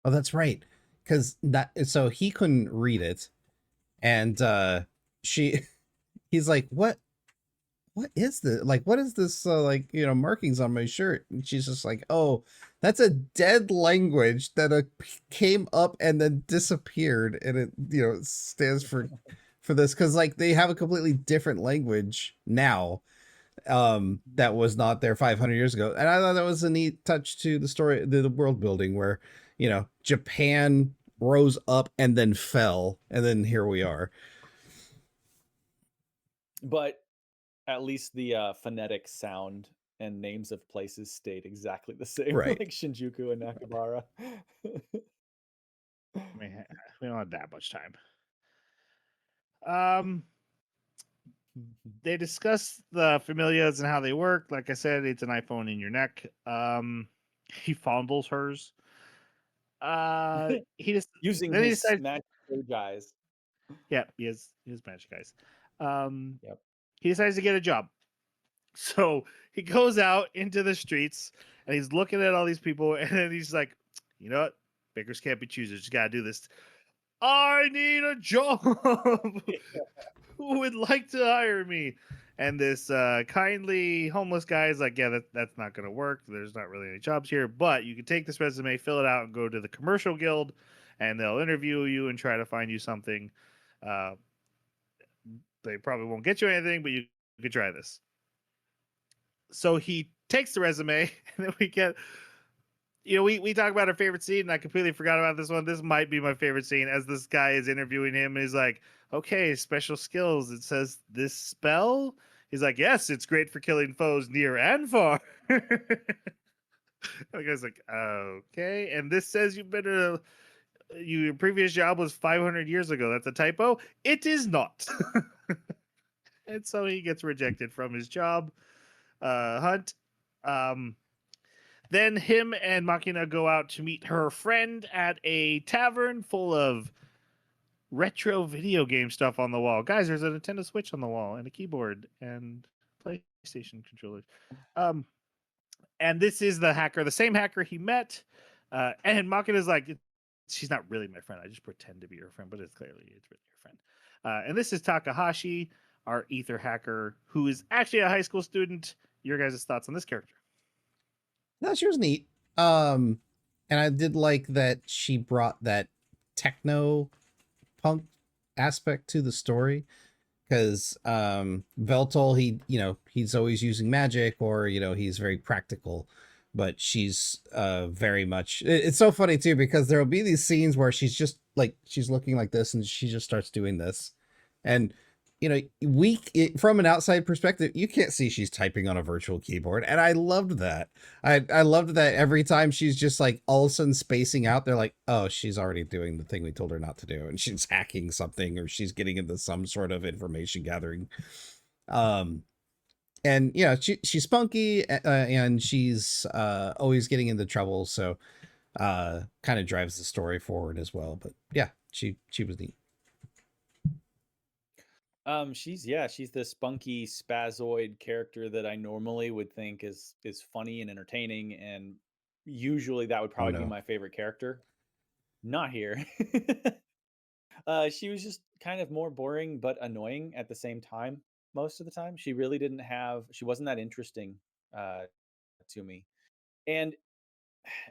Oh, that's right. Because that so he couldn't read it, and she he's like, what is this? Like, what is this? Like, markings on my shirt. And she's just like, oh, that's a dead language that came up and then disappeared, and it stands for this because like they have a completely different language now that was not there 500 years ago. And I thought that was a neat touch to the story, the world building, where Japan rose up and then fell, and then here we are. But at least the phonetic sound and names of places stayed exactly the same, Right. like Shinjuku and Nakabara. I mean, we don't have that much time. Um, they discuss the familias and how they work. Like I said, it's an iPhone in your neck. He fondles hers. He just Using then he his decides. magic sage eyes. Yeah, he has magic eyes. Yep. He decides to get a job. So he goes out into the streets and he's looking at all these people, and then he's like, you know what? Beggars can't be choosers. Just gotta do this. I need a job. Who would like to hire me? And this kindly homeless guy is like, yeah, that's not gonna work. There's not really any jobs here, but you can take this resume, fill it out, and go to the commercial guild, and they'll interview you and try to find you something. Uh, they probably won't get you anything, but you could try this. So he takes the resume, and then we get, we talk about our favorite scene, and I completely forgot about this one. This might be my favorite scene as this guy is interviewing him, and he's like, okay, special skills. It says this spell. He's like, yes, it's great for killing foes near and far. The guy's like, okay. And this says you've been your previous job was 500 years ago. That's a typo. It is not. And so he gets rejected from his job hunt. Then him and Makina go out to meet her friend at a tavern full of retro video game stuff on the wall. Guys, there's a Nintendo Switch on the wall and a keyboard and PlayStation controllers. And this is the hacker, the same hacker he met. And Makina's like, she's not really my friend. I just pretend to be her friend, but it's really your friend. And this is Takahashi, our ether hacker, who is actually a high school student. Your guys' thoughts on this character? No, she was neat. And I did like that she brought that techno punk aspect to the story, because Veltol, he's always using magic, or he's very practical, but she's very much. It's so funny too, because there'll be these scenes where she's looking like this and she just starts doing this, and from an outside perspective, you can't see she's typing on a virtual keyboard, and I loved that. I loved that every time she's just like all of a sudden spacing out, they're like, oh, she's already doing the thing we told her not to do, and she's hacking something, or she's getting into some sort of information gathering. And she's spunky, and she's always getting into trouble, so kind of drives the story forward as well. But yeah, she was neat. She's the spunky spazoid character that I normally would think is funny and entertaining, and usually that would Oh probably be no. my favorite character. Not here. She was just kind of more boring but annoying at the same time. Most of the time, she wasn't that interesting uh, to me, and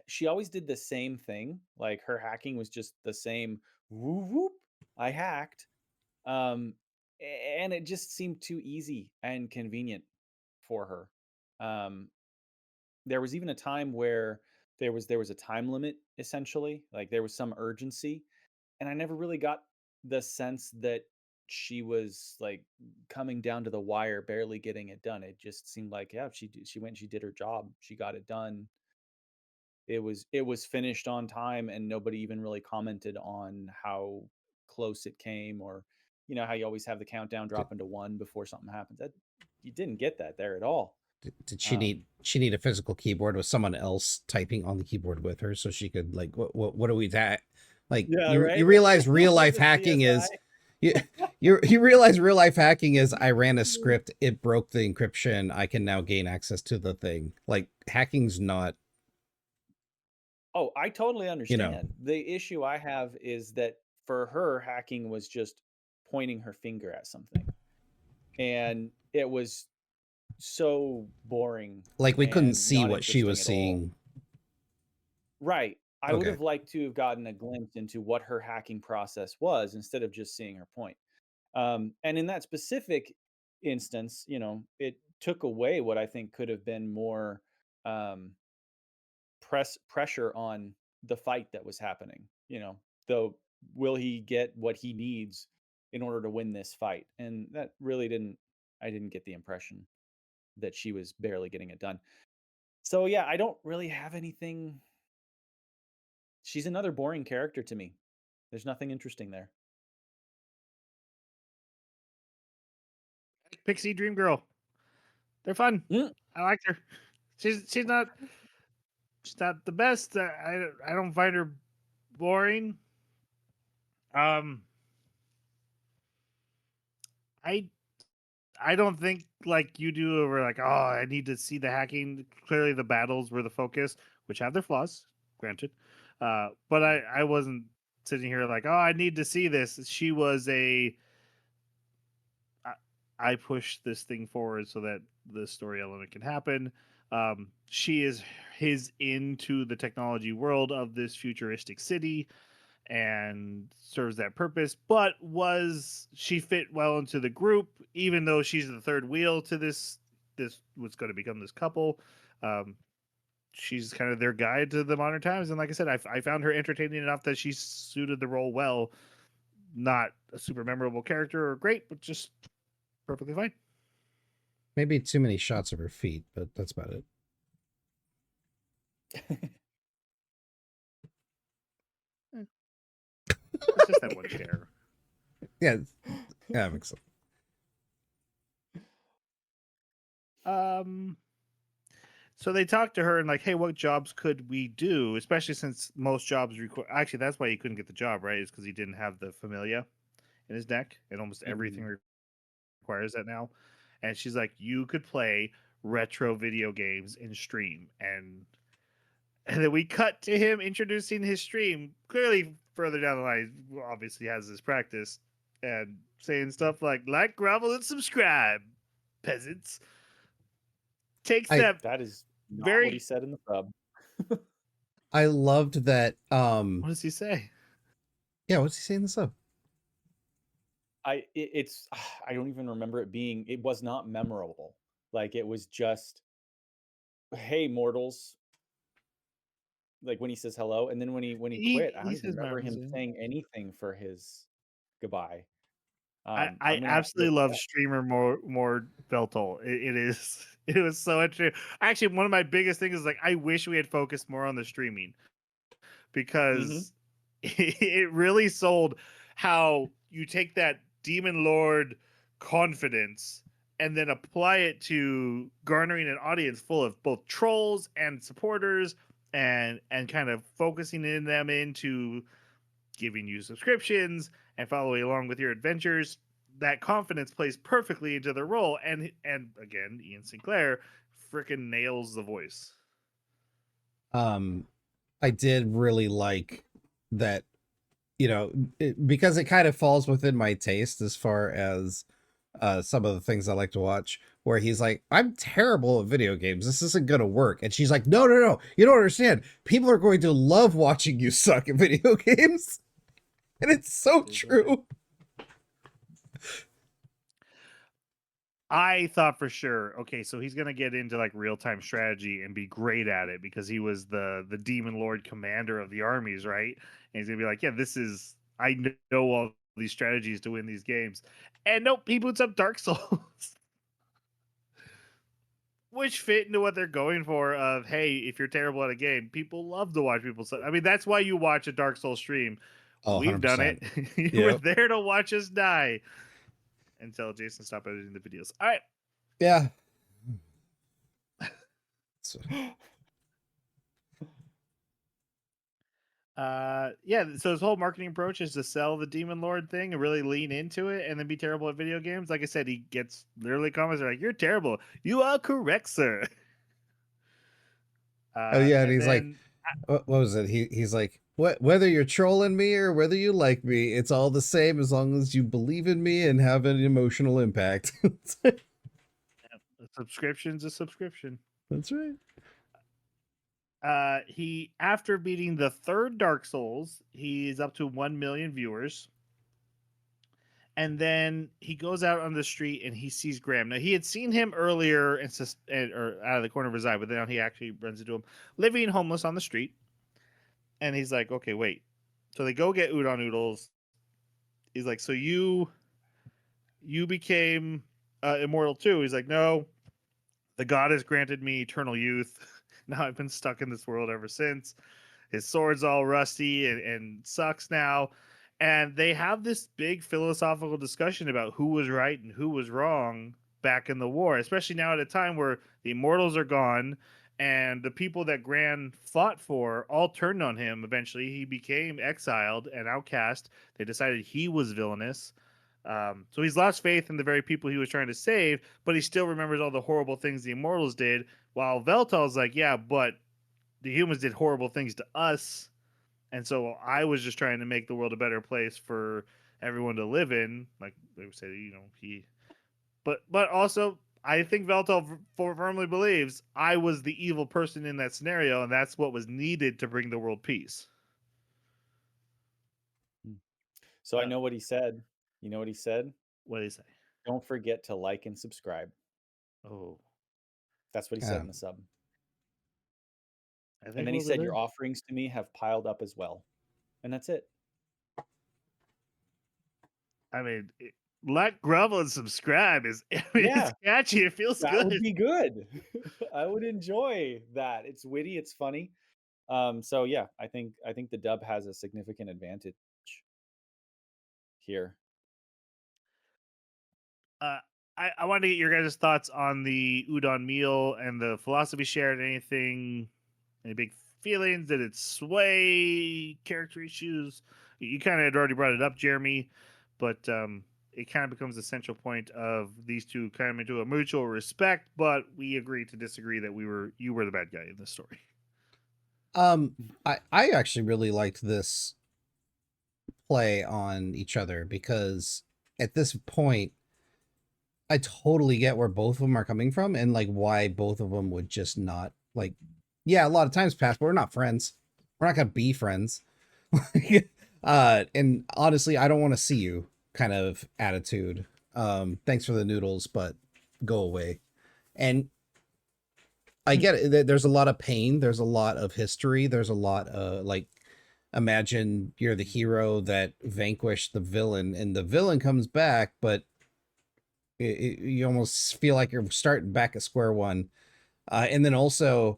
she always did the same thing. Like her hacking was just the same. Whoop whoop! I hacked. Um, and it just seemed too easy and convenient for her. There was even a time where there was a time limit essentially, like there was some urgency, and I never really got the sense that she was like coming down to the wire, barely getting it done. It just seemed like, yeah, she went, she did her job, she got it done. It was finished on time, and nobody even really commented on how close it came, or how you always have the countdown Did, drop into one before something happens. That you didn't get that there at all. did Um, she need a physical keyboard with someone else typing on the keyboard with her so she could like what are we that like yeah, you right. realize real Like life the hacking CSI. is you you realize real life hacking is I ran a script, it broke the encryption, I can now gain access to the thing. Like hacking's not, Oh, I totally you know, understand. The issue I have is that for her, hacking was just pointing her finger at something, and it was so boring like we couldn't and see not what she was interesting at all. seeing. Right. I would Okay. have liked to have gotten a glimpse into what her hacking process was instead of just seeing her point. And in that specific instance, it took away what I think could have been more um, pressure on the fight that was happening. Though, will he get what he needs in order to win this fight? And that really didn't. I didn't get the impression that she was barely getting it done. So yeah, I don't really have anything. She's another boring character to me. There's nothing interesting there. Pixie Dream Girl. They're fun. Mm. I liked her. She's not the best. I don't find her boring. Um, I I don't think like you do over like, oh, I need to see the hacking. Clearly the battles were the focus, which have their flaws, granted. But I wasn't sitting here like, oh, I need to see this. She was I, I push this thing forward so that the story element can happen. She is his into the technology world of this futuristic city and serves that purpose, but was she fit well into the group, even though she's the third wheel to this was going to become this couple. um she's kind of their guide to the modern times, and like I said, I found her entertaining enough that she suited the role well. Not a super memorable character or great, but just perfectly fine. Maybe too many shots of her feet, but that's about it. Eh, it's just that one chair. Yeah, yeah, that makes sense. um So they talked to her and like, hey, what jobs could we do? Especially since most jobs require. Actually, that's why he couldn't get the job, right? Is because he didn't have the familia in his deck, and almost everything Mhm. requires that now. And she's like, you could play retro video games and stream, and then we cut to him introducing his stream. Clearly, further down the line, he obviously has this practice and saying stuff like, gravel and subscribe, peasants. Takes I that That is not what he very. said in the sub. I loved that. What does he say? Yeah, what's he saying in the sub? It's I don't even remember it being. It was not memorable. Like it was just, hey mortals. Like when he says hello, and then when he quit, I don't He even says remember Marvin's him in. saying anything for his goodbye. I I'm gonna have to look absolutely at love that. streamer more Beltol. It is it was so interesting. Actually, one of my biggest things is like I wish we had focused more on the streaming Hmm. because it really sold how you take that demon lord confidence and then apply it to garnering an audience full of both trolls and supporters and kind of focusing in them into giving you subscriptions and following along with your adventures. that confidence plays perfectly into the role, and again, Ian Sinclair freaking nails the voice. I did really like that, because it kind of falls within my taste as far as some of the things I like to watch, where he's like, I'm terrible at video games. This isn't going to work. And she's like, no, no, no. You don't understand. People are going to love watching you suck at video games. And it's so true. I thought for sure, okay, so he's gonna get into like real time strategy and be great at it because he was the demon lord commander of the armies, right? And he's gonna be like, yeah, this is I know all these strategies to win these games, and nope, he boots up Dark Souls, which fit into what they're going for. Of hey, if you're terrible at a game, people love to watch people. I mean, that's why you watch a Dark Souls stream. Oh, We've done it. 100%. You were Yep. there to watch us die until Jason stopped editing the videos. All right. Yeah. Yeah, so his whole marketing approach is to sell the demon lord thing and really lean into it and then be terrible at video games. Like I said, he gets literally comments are like, you're terrible. You are correct, sir. Oh yeah, and And he's like, then what was it? He's like, whether you're trolling me or whether you like me, it's all the same as long as you believe in me and have an emotional impact. a subscription's a subscription. That's right. He after beating the third Dark Souls, he's up to 1 million viewers. And then he goes out on the street and he sees Graham. Now he had seen him earlier or out of the corner of his eye, but then he actually runs into him living homeless on the street. And he's like, okay, wait. So they go get udon noodles. He's like, so you became immortal too? He's like, no, the god has granted me eternal youth. Now I've been stuck in this world ever since. His sword's all rusty and sucks now. And they have this big philosophical discussion about who was right and who was wrong back in the war, especially now at a time where the immortals are gone and the people that Gran fought for all turned on him. Eventually, he became exiled and outcast. They decided he was villainous. So he's lost faith in the very people he was trying to save, but he still remembers all the horrible things the immortals did. While Veltal's like, yeah, but the humans did horrible things to us. And so I was just trying to make the world a better place for everyone to live in. Like they would say, but also I think Veltal firmly believes I was the evil person in that scenario, and that's what was needed to bring the world peace. So I know what he said. You know what he said? What do you say? Don't forget to like and subscribe. Oh, That's what he said in the sub. I think. And then he said, your offerings to me have piled up as well. And that's it. I mean, like, grovel, and subscribe is. I mean, Yeah. it's catchy. It feels That good. would be good. I would enjoy that. It's witty. It's funny. So yeah, I think the dub has a significant advantage here. I wanted to get your guys' thoughts on the udon meal and the philosophy shared. Anything, any big feelings? Did it sway character issues? You kind of had already brought it up, Jeremy, but it kind of becomes the central point of these two coming into a mutual respect, but we agree to disagree that you were the bad guy in this story. I actually really liked this play on each other because at this point I totally get where both of them are coming from and like why both of them would just not like, yeah, a lot of times pass, but we're not friends. We're not gonna be friends. And honestly, I don't want to see you kind of attitude. Thanks for the noodles, but go away. And I get it. There's a lot of pain. There's a lot of history. There's a lot of like, imagine you're the hero that vanquished the villain and the villain comes back, but you almost feel like you're starting back at square one. And then also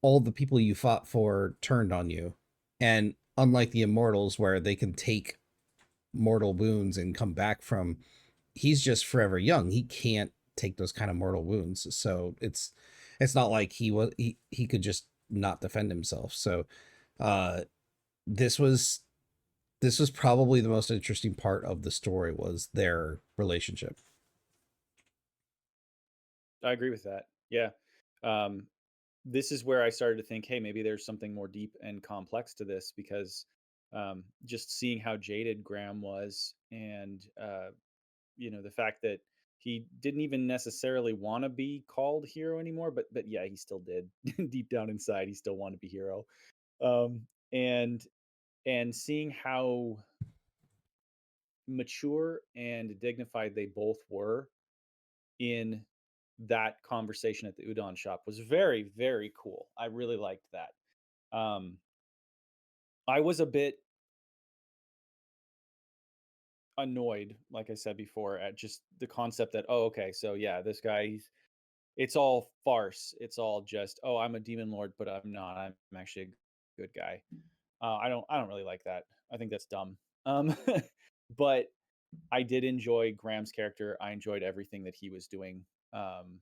all the people you fought for turned on you. And unlike the immortals where they can take mortal wounds and come back from, he's just forever young. He can't take those kind of mortal wounds. So it's not like he could just not defend himself. So this was this was probably the most interesting part of the story, was their relationship. I agree with that. Yeah. Um, this is where I started to think, hey, maybe there's something more deep and complex to this, because just seeing how jaded Graham was, and the fact that he didn't even necessarily want to be called hero anymore, but yeah, he still did. Deep down inside, he still wanted to be hero. Um, and and seeing how mature and dignified they both were in that conversation at the udon shop was very, very cool. I really liked that. I was a bit annoyed, like I said before, at just the concept that, oh, okay, so yeah, this guy, it's all farce. It's all just, oh, I'm a demon lord, but I'm not. I'm actually a good guy. I don't really like that. I think that's dumb. Um, but I did enjoy Graham's character. I enjoyed everything that he was doing. Um,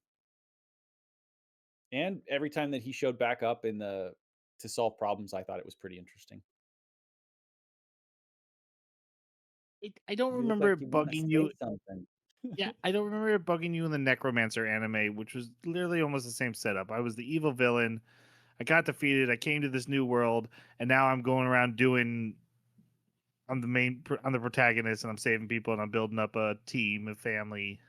and every time that he showed back up in the to solve problems, I thought it was pretty interesting. I don't You look remember like it you want to bugging say you. something. Yeah, I don't remember it bugging you in the Necromancer anime, which was literally almost the same setup. I was the evil villain. I got defeated. I came to this new world, and now I'm going around doing. I'm the protagonist, and I'm saving people, and I'm building up a team, a family.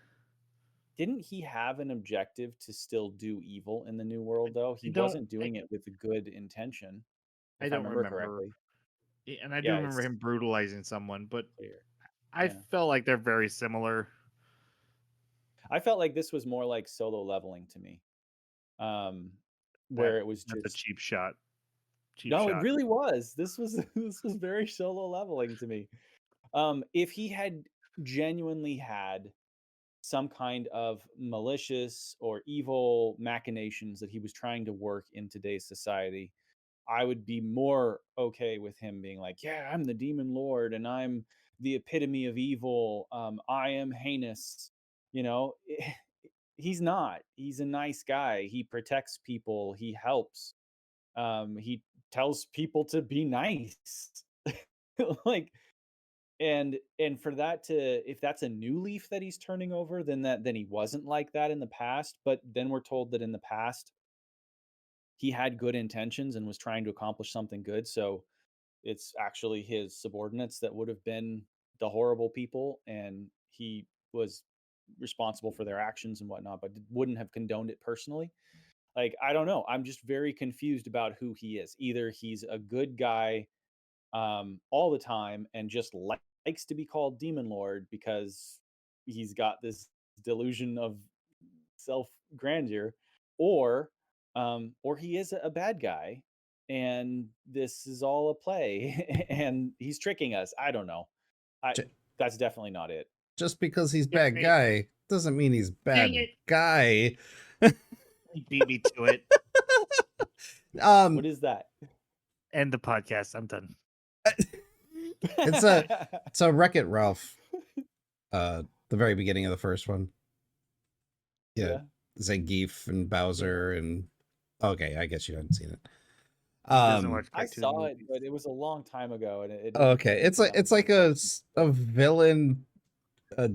Didn't he have an objective to still do evil in the new world, though? I He don't. wasn't doing it with a good intention, I if I don't remember remember, correctly. and I do Yeah, remember it's him brutalizing someone, but clear. I Yeah. felt like they're very similar. I felt like this was more like solo leveling to me. Um, That where it was that's a just cheap shot. Cheap no, it shot. really was. This was this was very solo leveling to me. If he had genuinely had some kind of malicious or evil machinations that he was trying to work in today's society, I would be more okay with him being like, "Yeah, I'm the demon lord and I'm the epitome of evil. I am heinous." You know, he's not. He's a nice guy. He protects people. He helps. He tells people to be nice. Like, and for that to, if that's a new leaf that he's turning over, then he wasn't like that in the past. But then we're told that in the past he had good intentions and was trying to accomplish something good. So it's actually his subordinates that would have been the horrible people, and he was responsible for their actions and whatnot, but wouldn't have condoned it personally. Like, I don't know. I'm just very confused about who he is. Either he's a good guy all the time and just likes to be called Demon Lord because he's got this delusion of self grandeur, or he is a bad guy and this is all a play and he's tricking us. I don't know. I J- That's definitely not it. just because he's Yeah, bad guy doesn't mean he's dang bad it! guy. He beat me to it. What um is that? End the podcast. I'm done. it's a Wreck-It Ralph, the very beginning of the first one. Yeah, Yeah. Zangief and Bowser and okay, I guess you haven't seen it. He doesn't Um watch I cartoon saw it, movies. but it was a long time ago, and it didn't okay, stick around it's with like me. a villain a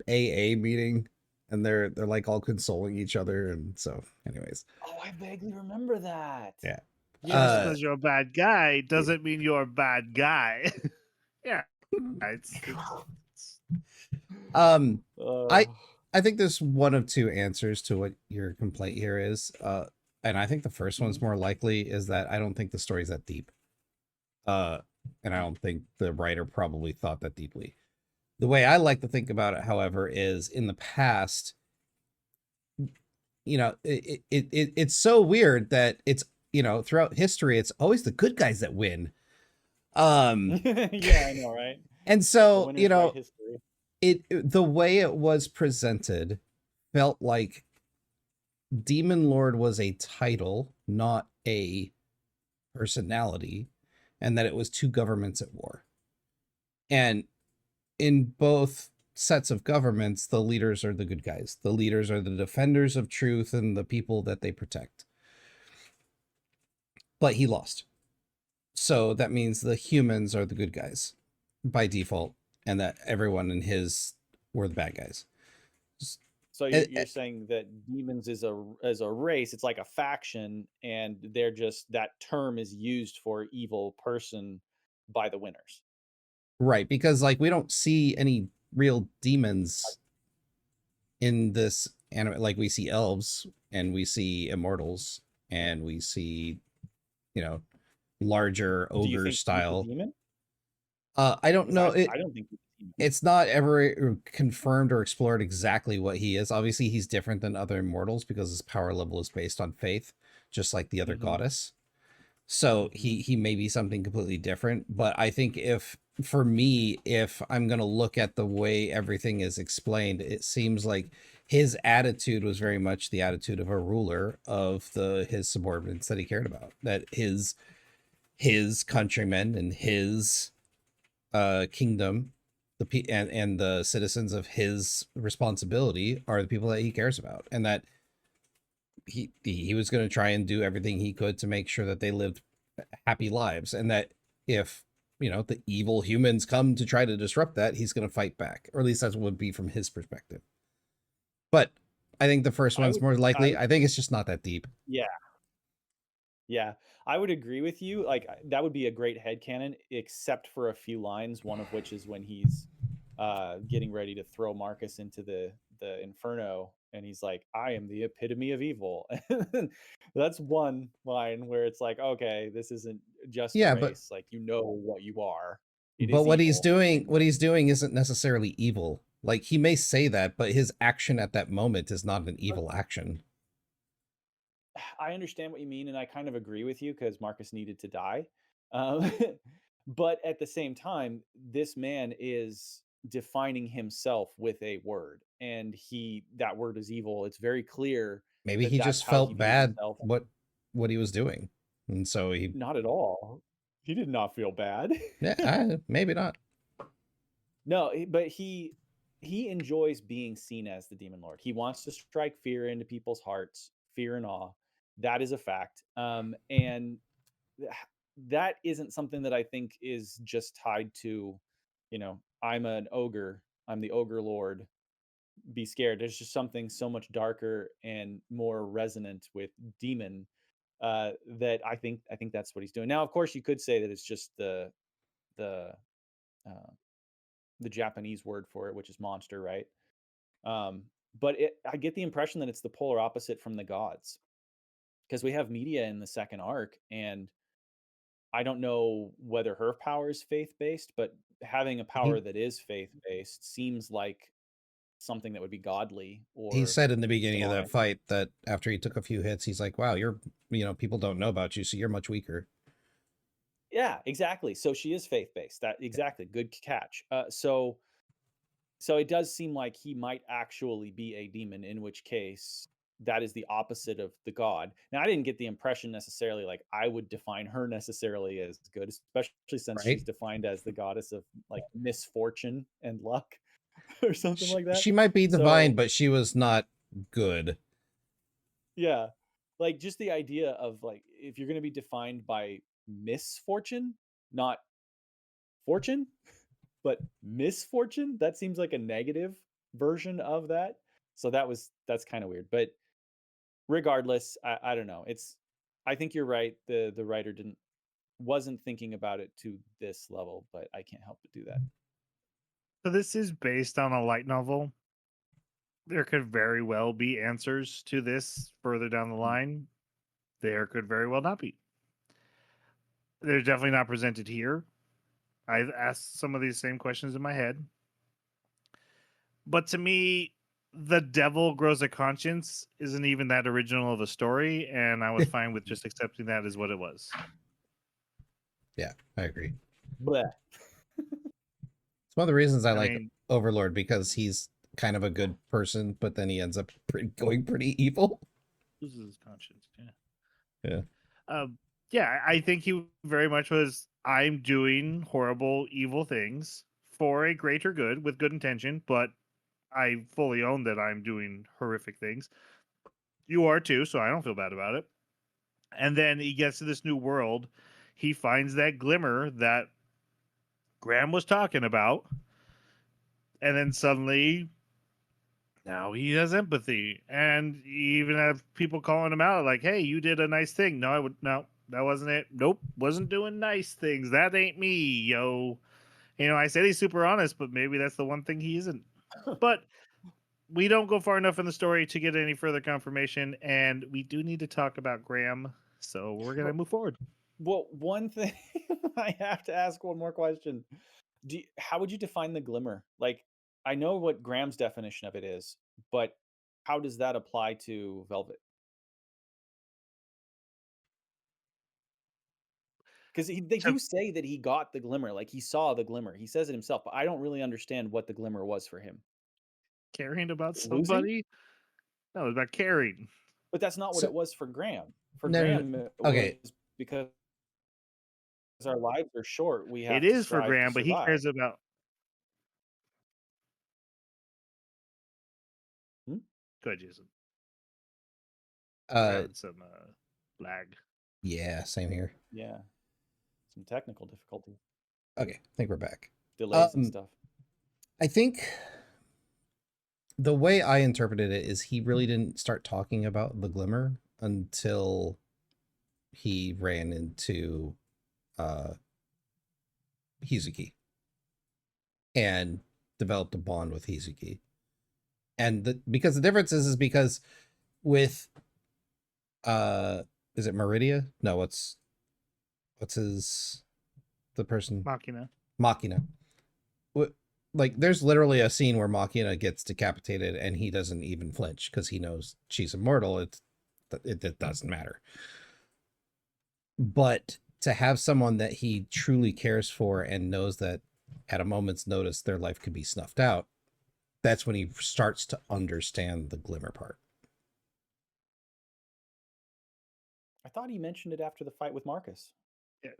AA meeting, and they're like all consoling each other, and so anyways, Oh, I vaguely remember that. yeah. Just Yes. because you're a bad guy doesn't mean you're a bad guy. Yeah, it's um I Uh, I think there's one of two answers to what your complaint here is. And I think the first one's mhm. more likely, is that I don't think the story's that deep. Uh and I don't think the writer probably thought that deeply. The way I like to think about it, however, is in the past, it's so weird that it's, throughout history, it's always the good guys that win. Um Yeah, I know, right? and The so, winners write history. the way it was presented felt like Demon Lord was a title, not a personality, and that it was two governments at war. And in both sets of governments, the leaders are the good guys. The leaders are the defenders of truth and the people that they protect. But he lost. So that means the humans are the good guys. by default, and that everyone in his were the bad guys. So Eh, you're saying that demons is a race, it's like a faction, and they're just that term is used for evil person by the winners. right, because like we don't see any real demons in this anime. Like we see elves and we see immortals and we see, you know, larger Do you ogre think he's a style. demon? I don't Because know. I don't think he's a demon. It's not ever confirmed or explored exactly what he is. Obviously, he's different than other immortals because his power level is based on faith, just like the other Mhm, goddess. So mhm. he may be something completely different. But I think if for me, if I'm gonna look at the way everything is explained, it seems like his attitude was very much the attitude of a ruler of his subordinates that he cared about. That his countrymen and his kingdom, and the citizens of his responsibility are the people that he cares about, and that he was going to try and do everything he could to make sure that they lived happy lives, and that if the evil humans come to try to disrupt that, he's going to fight back, or at least that would be from his perspective. But I think the first I one's would more I likely. would I think it's just not that deep. Yeah. Yeah, I would agree with you. Like that would be a great headcanon, except for a few lines. One of which is when he's getting ready to throw Marcus into the inferno, and he's like, "I am the epitome of evil." That's one line where it's like, okay, this isn't just a Yeah, but race. Like you know what you are. It but is what he's evil, doing, and what he's doing isn't necessarily evil. Like he may say that, but his action at that moment is not an evil action. I understand what you mean, and I kind of agree with you because Marcus needed to die. Um, but at the same time, this man is defining himself with a word, and that word is evil. It's very clear Maybe that he that's just how he felt views bad himself. what he was doing, and so he, Not at all. He did not feel bad. yeah, maybe not. No, but he enjoys being seen as the demon lord. He wants to strike fear into people's hearts, fear and awe. That is a fact. And th- that isn't something that I think is just tied to, I'm an ogre, I'm the ogre lord, be scared. There's just something so much darker and more resonant with demon, that I think that's what he's doing. Now, of course, you could say that it's just the uh, the Japanese word for it, which is monster, right? Um, but I get the impression that it's the polar opposite from the gods, because we have media in the second arc, and I don't know whether her power is faith based, but having a power He that is faith based seems like something that would be godly he or said in the beginning of that divine. fight that after he took a few hits, he's like, "Wow, people don't know about you, so you're much weaker." Yeah, exactly. So she is faith based. That exactly. Good catch. So it does seem like he might actually be a demon, in which case that is the opposite of the god. Now, I didn't get the impression necessarily like I would define her necessarily as good, especially since she's Right? defined as the goddess of like misfortune and luck or something like that. She might be divine, So, but she was not good. yeah, like just the idea of like if you're going to be defined by misfortune, not fortune, but misfortune, that seems like a negative version of that. So that's kind of weird. But regardless, I don't know. I think you're right. The writer wasn't thinking about it to this level, but I can't help but do that. So this is based on a light novel. There could very well be answers to this further down the Mm. line. There could very well not be. They're definitely not presented here. I've asked some of these same questions in my head. But to me, the devil grows a conscience isn't even that original of a story, and I was fine with just accepting that as what it was. Yeah, I agree. Bleh. It's one of the reasons I I like mean, Overlord, because he's kind of a good person, but then he ends up going pretty evil. loses his conscience. Yeah. Yeah. Yeah, I think he very much was. I'm doing horrible, evil things for a greater good with good intention, but I fully own that I'm doing horrific things. You are too, so I don't feel bad about it. And then he gets to this new world. He finds that glimmer that Graham was talking about, and then suddenly now he has empathy, and you even have people calling him out like, "Hey, you did a nice thing." No, that wasn't it. Nope, wasn't doing nice things. That ain't me, yo. I said he's super honest, but maybe that's the one thing he isn't. But we don't go far enough in the story to get any further confirmation, and we do need to talk about Graham. So we're gonna move forward. Well, one thing I have to ask one more question. How would you define the glimmer? Like, I know what Graham's definition of it is, but how does that apply to Velvet? Because he they So do say that he got the glimmer, like he saw the glimmer. He says it himself, but I don't really understand what the glimmer was for him. caring about Losing? somebody? No, it's about caring. But that's not what So it was for Graham. For no, no, no. Graham, it was Okay, because our lives are short, we It have to is for strive to Graham, but he survive. cares about. Hmm? Go ahead, Jason. We're uh, having some lag. yeah, same here. Yeah, some technical difficulty, Okay, I think we're back. delays and stuff. I think the way I interpreted it is he really didn't start talking about the glimmer until he ran into uh Hizuki and developed a bond with Hizuki. And because the difference is because with is it Meridia? No, what's his the person Machina. Like there's literally a scene where Machina gets decapitated and he doesn't even flinch because he knows she's immortal. It doesn't matter. But to have someone that he truly cares for and knows that at a moment's notice their life could be snuffed out, that's when he starts to understand the glimmer part. I thought he mentioned it after the fight with Marcus. Yeah.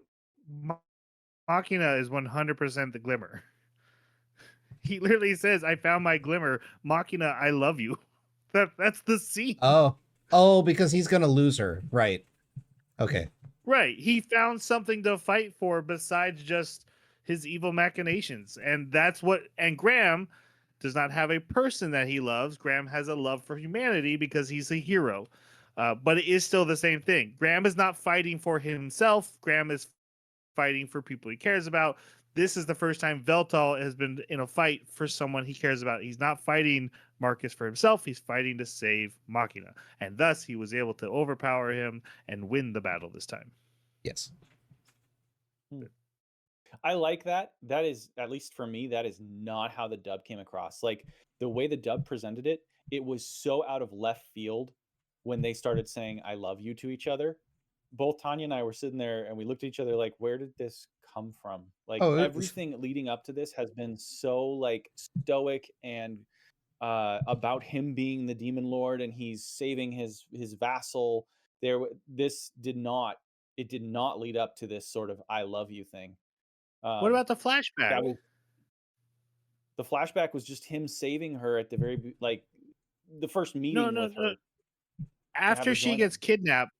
Machina is 100% the glimmer. He literally says, "I found my glimmer, Machina. I love you." That's the scene. Oh, because he's gonna lose her, right? Okay. Right. He found something to fight for besides just his evil machinations. And that's what. And Graham does not have a person that he loves. Graham has a love for humanity because he's a hero. But it is still the same thing. Graham is not fighting for himself. Graham is fighting for people he cares about. This is the first time Veltal has been in a fight for someone he cares about. He's not fighting Marcus for himself. He's fighting to save Machina. And thus he was able to overpower him and win the battle this time. Yes. I like that. That is, at least for me, that is not how the dub came across. Like the way the dub presented it, it was so out of left field when they started saying "I love you" to each other. Both Tanya and I were sitting there and we looked at each other like, where did this come from? Like Oh, it was, everything leading up to this has been so like stoic and about him being the demon lord and he's saving his vassal. This did not, it did not lead up to this sort of "I love you" thing. What Um, about the flashback? that was the flashback was just him saving her at the like the first meeting No, with no. her to have After her she join him. gets kidnapped,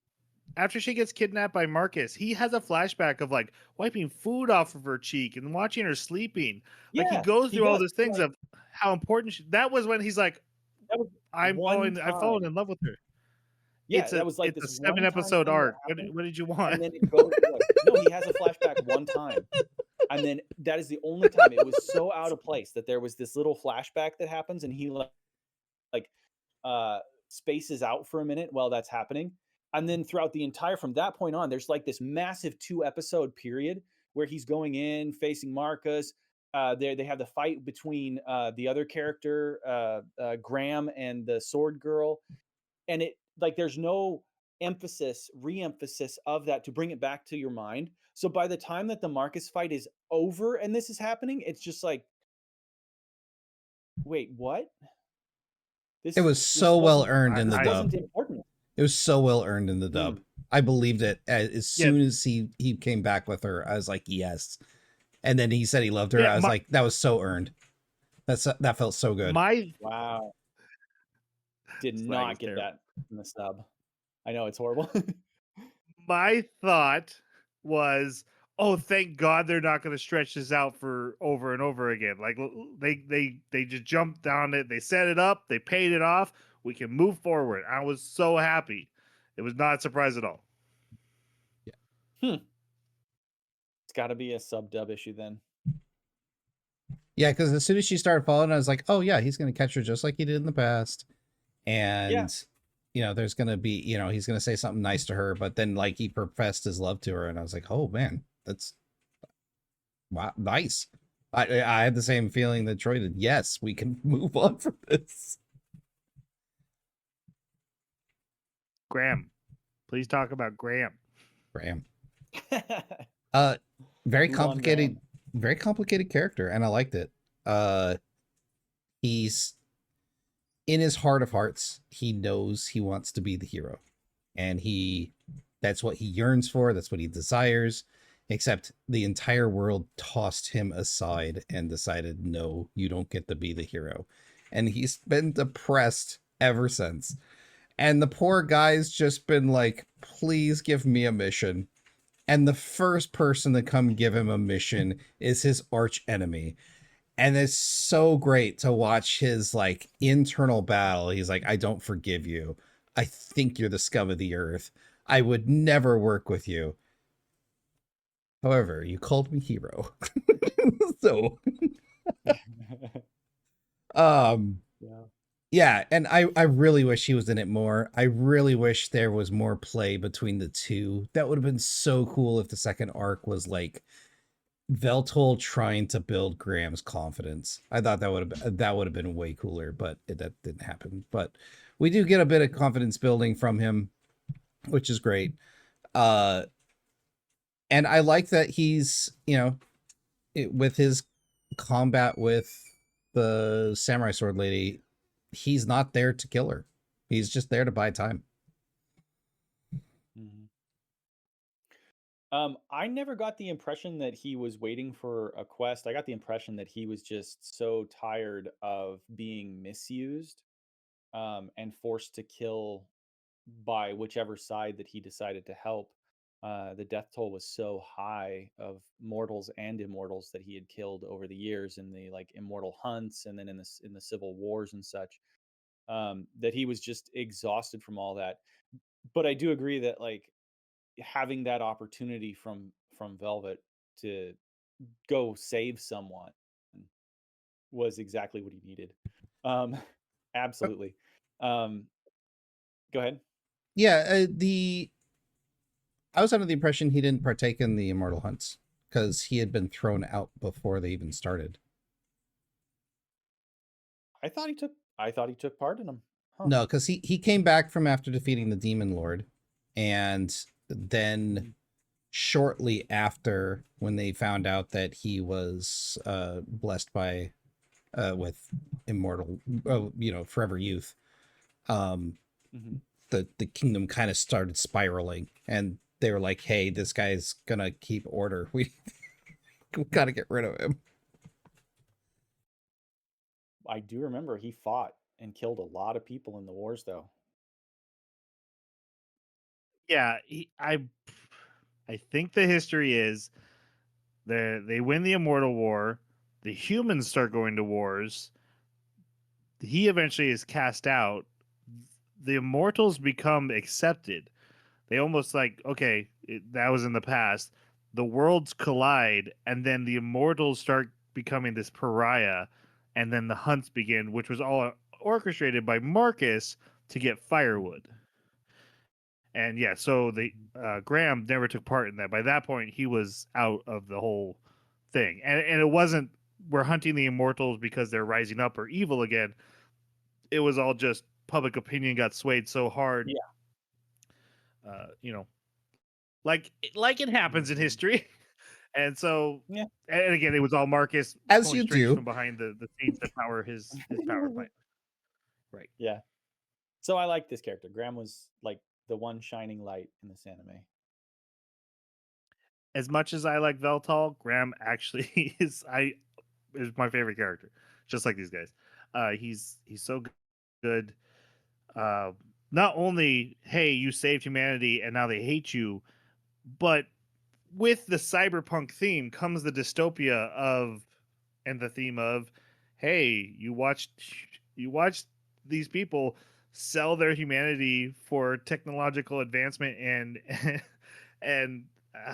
by Marcus, he has a flashback of like wiping food off of her cheek and watching her sleeping. Like he Yeah, goes he through all does. these things of how important that was when he's like, That was I've one fallen time. in love with her. Yeah, that was like It's a this seven one time episode thing that arc. happened, What did you want? and then it goes away. No, he has a flashback one time, and then that is the only time. It was so out of place that there was this little flashback that happens, and he like uh spaces out for a minute while that's happening, and then throughout the entire from that point on there's like this massive 2 episode period where he's going in facing Marcus. They have the fight between the other character, Graham, and the sword girl, and it like there's no re-emphasis of that to bring it back to your mind. So by the time that the Marcus fight is over and this is happening, it's just like, wait, what? it was This so well wasn't earned in the this wasn't dub. important. It was so well earned in the dub. Mm. I believed it as Yeah, soon as he came back with her. I was like, yes. And then he said he loved her. yeah. I was like, that was so earned. That felt so good. My Wow. Did slag not is get terrible. that in the sub. I know it's horrible. My thought was, oh, thank God they're not going to stretch this out for over and over again. Like they just jumped on it, they set it up, they paid it off. We can move forward. I was so happy. It was not a surprise at all. Hmm. It's got to be a sub dub issue then. Yeah, because as soon as she started falling, I was like, oh yeah, he's gonna catch her just like he did in the past. And there's gonna be, he's gonna say something nice to her, but then like he professed his love to her, and I was like, oh man, that's wow, nice. I had the same feeling that Troy did. Yes, we can move on from this. Graham, please talk about Graham. Graham. Move Very on, complicated, Graham. very complicated character, and I liked it. He's in his heart of hearts, he knows he wants to be the hero, and that's what he yearns for, that's what he desires, except the entire world tossed him aside and decided, no, you don't get to be the hero. And he's been depressed ever since. And the poor guy's just been like, please give me a mission. And the first person to come give him a mission is his arch enemy. And it's so great to watch his like internal battle. He's like, I don't forgive you. I think you're the scum of the earth. I would never work with you. However, you called me hero. So Yeah. yeah, and I really wish he was in it more. I really wish there was more play between the two. That would have been so cool if the second arc was like Veltol trying to build Graham's confidence. I thought that would have been way cooler, but that didn't happen. But we do get a bit of confidence building from him, which is great. And I like that he's, with his combat with the samurai sword lady, he's not there to kill her. He's just there to buy time. Mhm. I never got the impression that he was waiting for a quest. I got the impression that he was just so tired of being misused, and forced to kill by whichever side that he decided to help. The death toll was so high of mortals and immortals that he had killed over the years in the like immortal hunts and then in the civil wars and such, that he was just exhausted from all that. But I do agree that like having that opportunity from Velvet to go save someone was exactly what he needed. Um, absolutely. Um, go ahead. Yeah, I was under the impression he didn't partake in the immortal hunts because he had been thrown out before they even started. I thought he took part in them. Huh. No, because he came back from after defeating the demon lord, and then Mhm. shortly after, when they found out that he was blessed by with immortal, forever youth, um, Mhm. the kingdom kind of started spiraling, and they were like, "Hey, this guy's gonna keep order. We gotta get rid of him." I do remember he fought and killed a lot of people in the wars, though. Yeah, I think the history is they win the Immortal War. The humans start going to wars. He eventually is cast out. The immortals become accepted. They almost like, okay, that was in the past. The worlds collide, and then the immortals start becoming this pariah, and then the hunts begin, which was all orchestrated by Marcus to get firewood. And yeah, so the Graham never took part in that. By that point, he was out of the whole thing, and it wasn't we're hunting the immortals because they're rising up or evil again. It was all just public opinion got swayed so hard, Yeah. you know, like it happens in Mhm. history. And so, Yeah. and again, it was all Marcus As pulling you strings do. from behind the scenes to power his power plant. Right. Yeah. So I like this character. Graham was like the one shining light in this anime. As much as I like Veltal, Graham actually is my favorite character, just like these guys. He's so good. Uh, Not only hey, you saved humanity and now they hate you, but with the cyberpunk theme comes the dystopia of and the theme of, hey, you watched these people sell their humanity for technological advancement and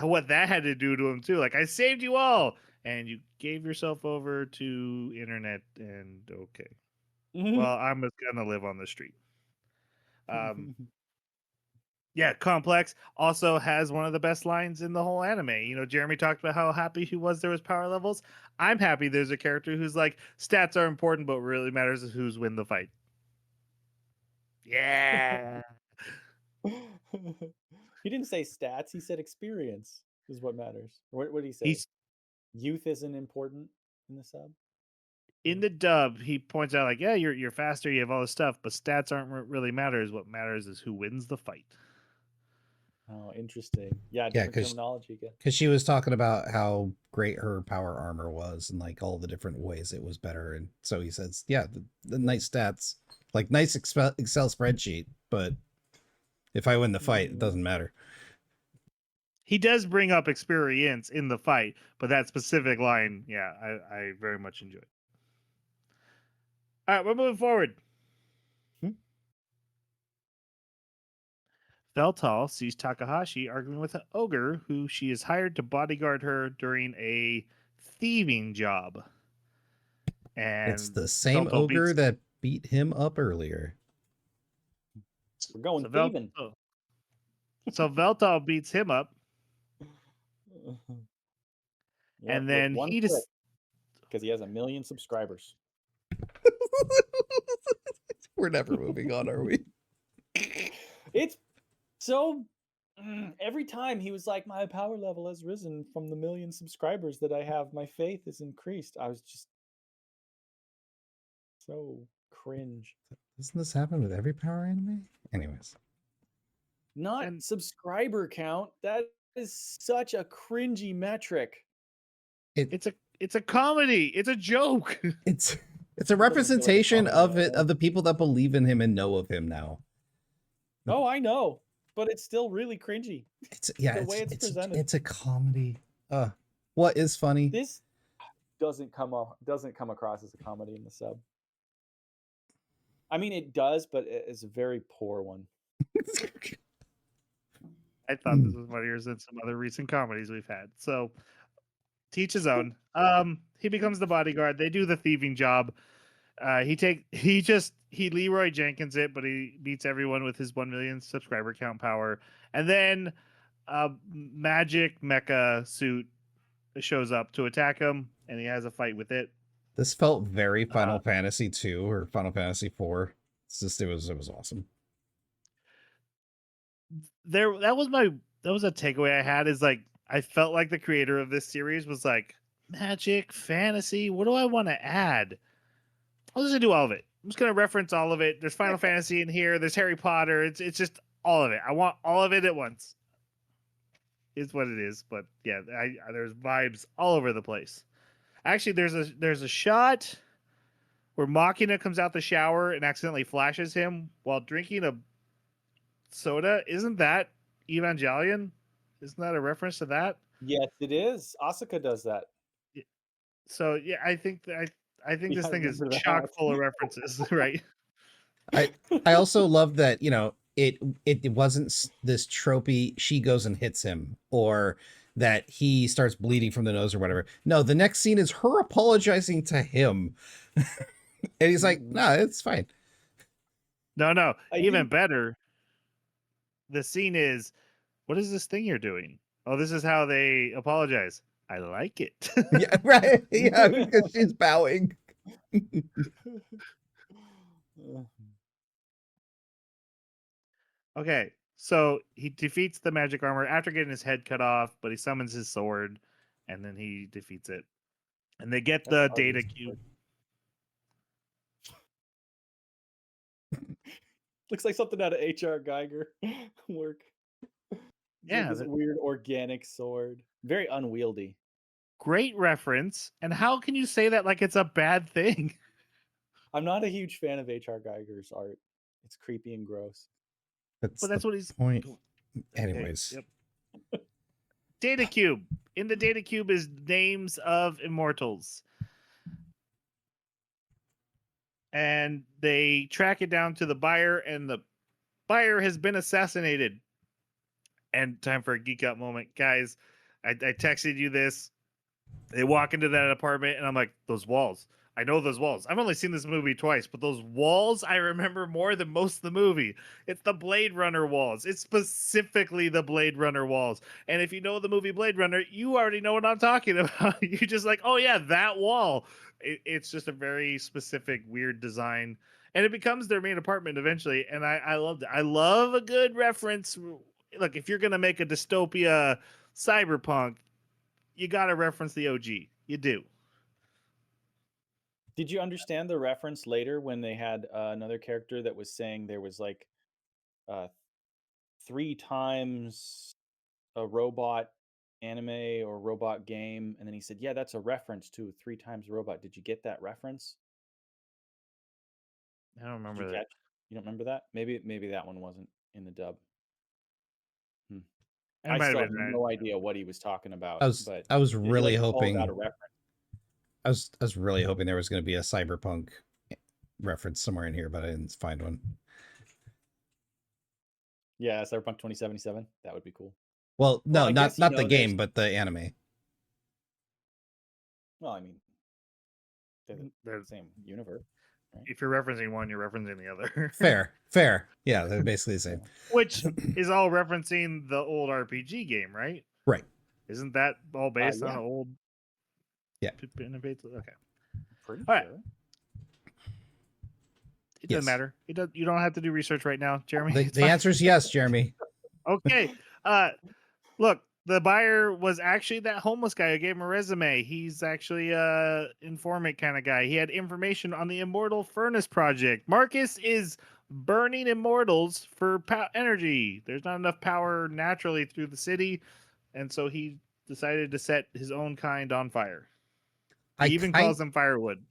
what that had to do to them too. Like, I saved you all and you gave yourself over to internet, and okay, well, I'm just gonna live on the street. um Yeah, Complex also has one of the best lines in the whole anime. Jeremy talked about how happy he was there was power levels. I'm happy there's a character who's like, stats are important, but what really matters is who's win the fight. Yeah. He didn't say stats. He said experience is what matters. What did he say? He's Youth isn't important in the sub. in the dub, he points out like, yeah, you're faster, you have all this stuff, but stats aren't what really matters. What matters is who wins the fight. Oh, interesting. Yeah, Yeah, different terminology again. because she was talking about how great her power armor was and like all the different ways it was better. And so he says, yeah, the nice stats, like nice Excel spreadsheet, but if I win the fight, it doesn't matter. He does bring up experience in the fight, but that specific line, yeah, I very much enjoy. All right, we're moving forward. Feltal sees Takahashi arguing with an ogre who she is hired to bodyguard her during a thieving job. And It's the same Feltal ogre beats, that beat him up earlier. We're going so thieving. So Veltal beats him up, Yep, and with then one he click, just because he has 1 million subscribers. We're never moving on, are we? It's so every time he was like, my power level has risen from the 1 million subscribers that I have. My faith is increased. I was just so cringe. Doesn't this happen with every power anime? Anyways. Not And- subscriber count. That is such a cringy metric. it's a comedy. It's a joke. It's a doesn't feel like a representation comedy of at it all. of the people that believe in him and know of him now. Oh, I know, but it's still really cringy. It's The way it's presented. it's a comedy. What is funny? This doesn't come across as a comedy in the sub. I mean, it does, but it's a very poor one. I thought this was funnier than some other recent comedies we've had. So, teach his own. He becomes the bodyguard. They do the thieving job. He Leroy Jenkins it, but he beats everyone with his 1 million subscriber count power. And then a magic mecha suit shows up to attack him, and he has a fight with it. This felt very Final Fantasy 2 or Final Fantasy 4. It's just it was awesome. That was a takeaway I had, is like, I felt like the creator of this series was like, magic, fantasy, what do I want to add? I'm just gonna do all of it. I'm just gonna reference all of it. There's Final Fantasy in here, there's Harry Potter, it's just all of it. I want all of it at once. Is what it is. But yeah, there's vibes all over the place. Actually, there's a shot where Machina comes out the shower and accidentally flashes him while drinking a soda. Isn't that Evangelion? Isn't that a reference to that? Yes, it is. Asuka does that. So yeah, I think this I thing is remember chock that. full of references, right? I also love that, it wasn't this tropey she goes and hits him or that he starts bleeding from the nose or whatever. No, the next scene is her apologizing to him. And he's like, "No, it's fine." No, I even think- better. The scene is, what is this thing you're doing? Oh, this is how they apologize. I like it. Yeah, right. Yeah, because she's bowing. Okay, so he defeats the magic armor after getting his head cut off, but he summons his sword, and then he defeats it. And they get the That's data obvious. cube. Looks like something out of HR Geiger work. It's Yeah, like this weird organic sword. Very unwieldy. Great reference. And how can you say that like it's a bad thing? I'm not a huge fan of HR Geiger's art. It's creepy and gross. That's But that's the what he's point. Okay, Anyways, yep. Data cube. In the data cube is names of immortals. And they track it down to the buyer, and the buyer has been assassinated. And time for a geek out moment. Guys, I texted you this. They walk into that apartment, and I'm like, those walls. I know those walls. I've only seen this movie twice, but those walls I remember more than most of the movie. It's the Blade Runner walls. It's specifically the Blade Runner walls. And if you know the movie Blade Runner, you already know what I'm talking about. You're just like, oh yeah, that wall. It's just a very specific, weird design. And it becomes their main apartment eventually. And I loved it. I love a good reference. Look, if you're going to make a dystopia cyberpunk, you got to reference the OG. You do. Did you understand the reference later when they had another character that was saying there was like uh, 3 times a robot anime or robot game, and then he said, "Yeah, that's a reference to 3 times a robot." Did you get that reference? I don't Did remember you that. catch? You don't remember that? Maybe that one wasn't in the dub. Hmm. It I might have still have been. no idea what he was talking about, but I was he really like called out a hoping reference. I was really hoping there was going to be a cyberpunk reference somewhere in here, but I didn't find one. Yeah, Cyberpunk 2077. That would be cool. Well, Well, no, I guess, not the there's game, but the anime. well, I mean, they're the They're- same universe, right? If you're referencing one, you're referencing the other. Fair. Yeah, they're basically the same. Which is all referencing the old RPG game, right? Right. Isn't that all based on Yeah. an old? Yeah. Okay. Pretty All right. sure. It doesn't Yes. matter. It does. You don't have to do research right now, Jeremy. The, It's the fine. answer is yes, Jeremy. Okay. Look, the buyer was actually that homeless guy who gave him a resume. He's actually a informant kind of guy. He had information on the Immortal Furnace project. Marcus is burning immortals for energy. There's not enough power naturally through the city, and so he decided to set his own kind on fire. He I even kind, calls them firewood.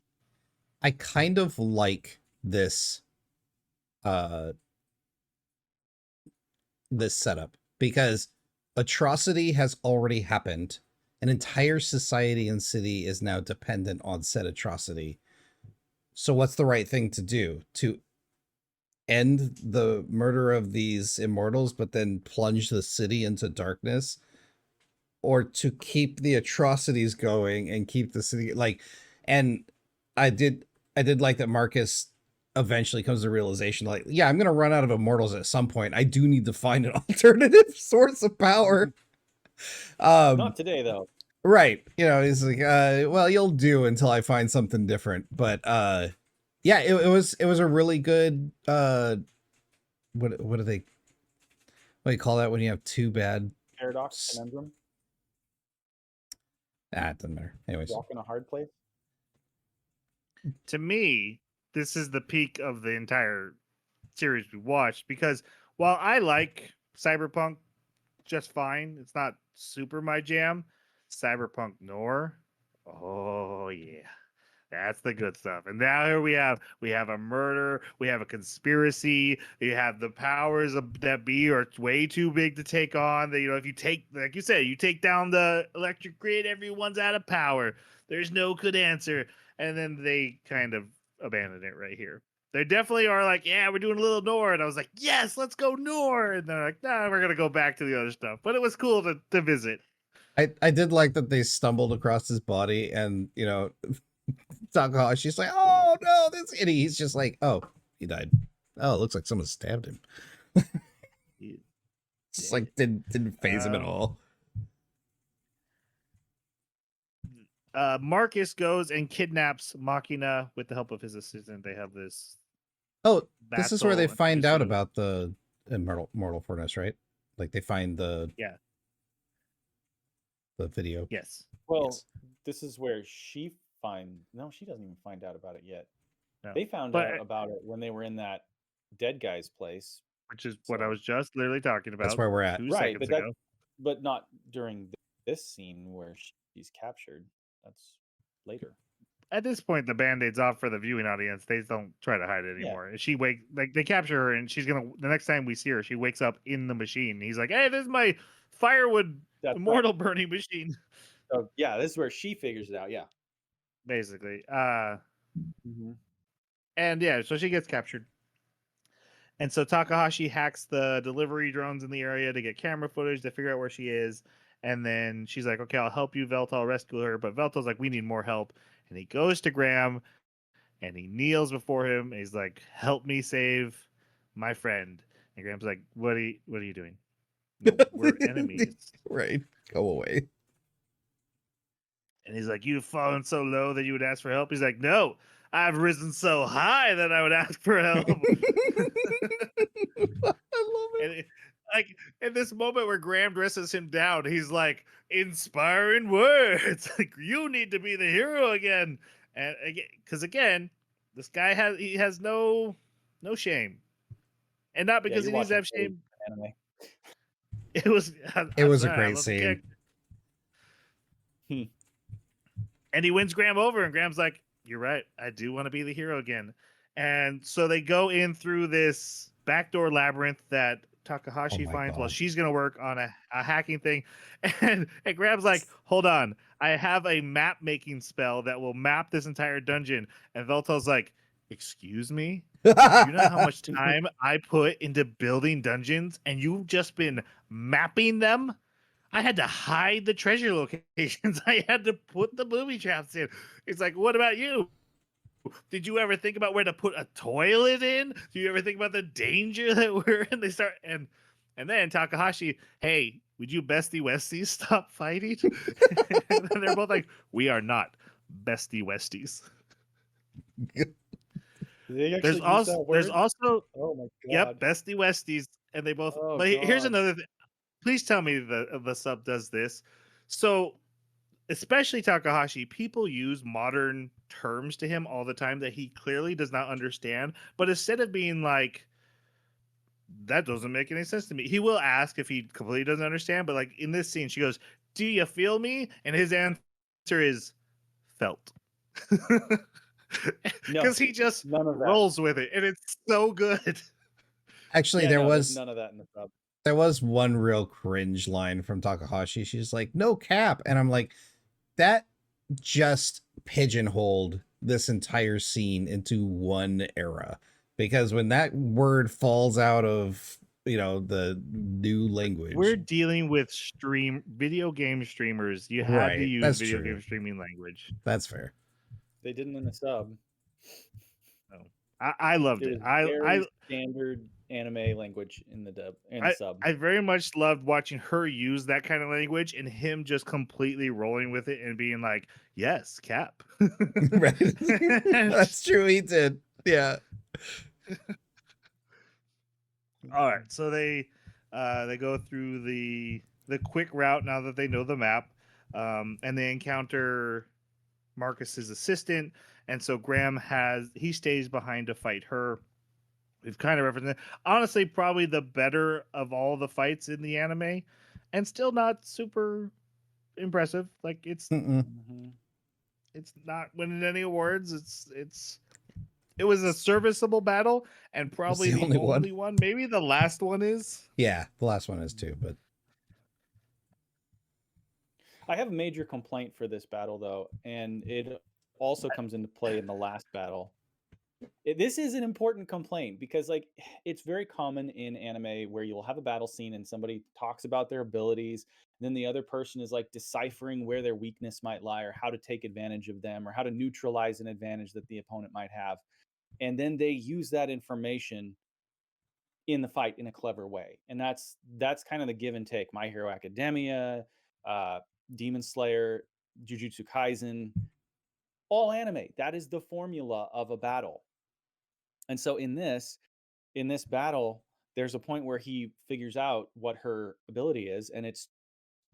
I kind of like this this setup because atrocity has already happened. An entire society and city is now dependent on said atrocity. So what's the right thing to do? To end the murder of these immortals, but then plunge the city into darkness? Or to keep the atrocities going and keep the city like, and I did like that Marcus eventually comes to the realization like, yeah, I'm gonna run out of immortals at some point. I do need to find an alternative source of power. Not today, though. Right. You know, he's like, well, you'll do until I find something different. But yeah, it was a really good what do they what do you call that when you have two bad Paradox, conundrum, it doesn't matter. Anyways. walk in a hard place. To me, this is the peak of the entire series we watched because while I like Cyberpunk just fine, it's not super my jam. Cyberpunk Noir, oh yeah, that's the good stuff. And now here we have a murder, we have a conspiracy, you have the powers of that be are way too big to take on. That, you know, if you take, like you said, you take down the electric grid, everyone's out of power. There's no good answer, and then they kind of abandon it right here. They definitely are like, yeah, we're doing a little Nor, and I was like, yes, let's go Nor, and they're like, nah, we're gonna go back to the other stuff. But it was cool to visit. I did like that they stumbled across his body and, you know, Takahashi's like, oh no, this idiot. He's just like, oh, he died. Oh, it looks like someone stabbed him. Just like didn't phase him at all. Marcus goes and kidnaps Machina with the help of his assistant. They have this. Oh, this is where they battle find out ensues. about the immortal furnace, right? Like they find the video. Yes. Well, Yes. this is where she no, she doesn't even find out about it yet. No. They found But- out about it when they were in that dead guy's place. Which is what I So- was just literally talking about. That's where we're at. 2 Right, seconds but ago. but not during this scene where she's captured. That's later. At this point, the band-aid's off for the viewing audience. They don't try to hide it Yeah. anymore. She they capture her, and she's gonna. The next time we see her, she wakes up in the machine. He's like, "Hey, this is my firewood That's right. Immortal burning machine, So yeah, this is where she figures it out. Yeah. basically. Hmm. And yeah, so she gets captured. And so Takahashi hacks the delivery drones in the area to get camera footage to figure out where she is. And then she's like, okay, I'll help you, Velta. I'll rescue her. But Velta's like, we need more help. And he goes to Graham and he kneels before him. And he's like, help me save my friend. And Graham's like, what are you doing? No, we're enemies. Right. Go away. And he's like, you've fallen so low that you would ask for help. He's like, no, I've risen so high that I would ask for help. I love it. And like in this moment where Graham dresses him down, he's like, inspiring words. Like, you need to be the hero again. And again, because again, this guy has no shame. And not Yeah, because you're he needs to watching have shame. anime. It was It I'm was a sorry, I great love the scene. character. Hmm. And he wins Graham over, and Graham's like, you're right, I do want to be the hero again. And so they go in through this backdoor labyrinth that Oh Takahashi my finds while god. she's going to work on a hacking thing. And Graham's like, hold on, I have a map making spell that will map this entire dungeon. And Veltal's like, excuse me? Do you know how much time I put into building dungeons and you've just been mapping them? I had to hide the treasure locations. I had to put the booby traps in. It's like, what about you? Did you ever think about where to put a toilet in? Do you ever think about the danger that we're in? They start and then Takahashi, hey, would you bestie Westies stop fighting? And then they're both like, we are not bestie Westies. Did they actually use that There's word? also Oh my yep, god. bestie Westies, and they both. Oh But here's god. another thing. Please tell me the sub does this. So especially Takahashi, people use modern terms to him all the time that he clearly does not understand. But instead of being like, that doesn't make any sense to me, he will ask if he completely doesn't understand. But like in this scene, she goes, do you feel me? And his answer is felt. No, Because he just none of that. rolls with it. And it's so good. Actually, Yeah, there no, there's was none of that in the sub. there was one real cringe line from Takahashi. She's like, "No cap," and I'm like, that just pigeonholed this entire scene into one era, because when that word falls out of the new language, We're dealing with video game streamers. You had to right? use That's video true. game streaming language. That's fair. They didn't in the sub. So I loved It it. was very standard anime language in the sub. I very much loved watching her use that kind of language and him just completely rolling with it and being like, "Yes, Cap." Right. That's true. He did. Yeah. All right, so they go through the quick route now that they know the map, and they encounter Marcus's assistant, and so Graham he stays behind to fight her. We've kind of referenced it. Honestly, probably the better of all the fights in the anime, and still not super impressive. Like Mm-mm. Mhm. it's not winning any awards. It was a serviceable battle, and probably the the only only one. one. Maybe the last one is. Yeah, the last one is too, but I have a major complaint for this battle though, and it also comes into play in the last battle. This is an important complaint because like it's very common in anime where you'll have a battle scene and somebody talks about their abilities, and then the other person is like deciphering where their weakness might lie or how to take advantage of them or how to neutralize an advantage that the opponent might have. And then they use that information in the fight in a clever way. And that's kind of the give and take. My Hero Academia, uh, Demon Slayer, Jujutsu Kaisen, all anime. That is the formula of a battle. And so in this battle, there's a point where he figures out what her ability is, and it's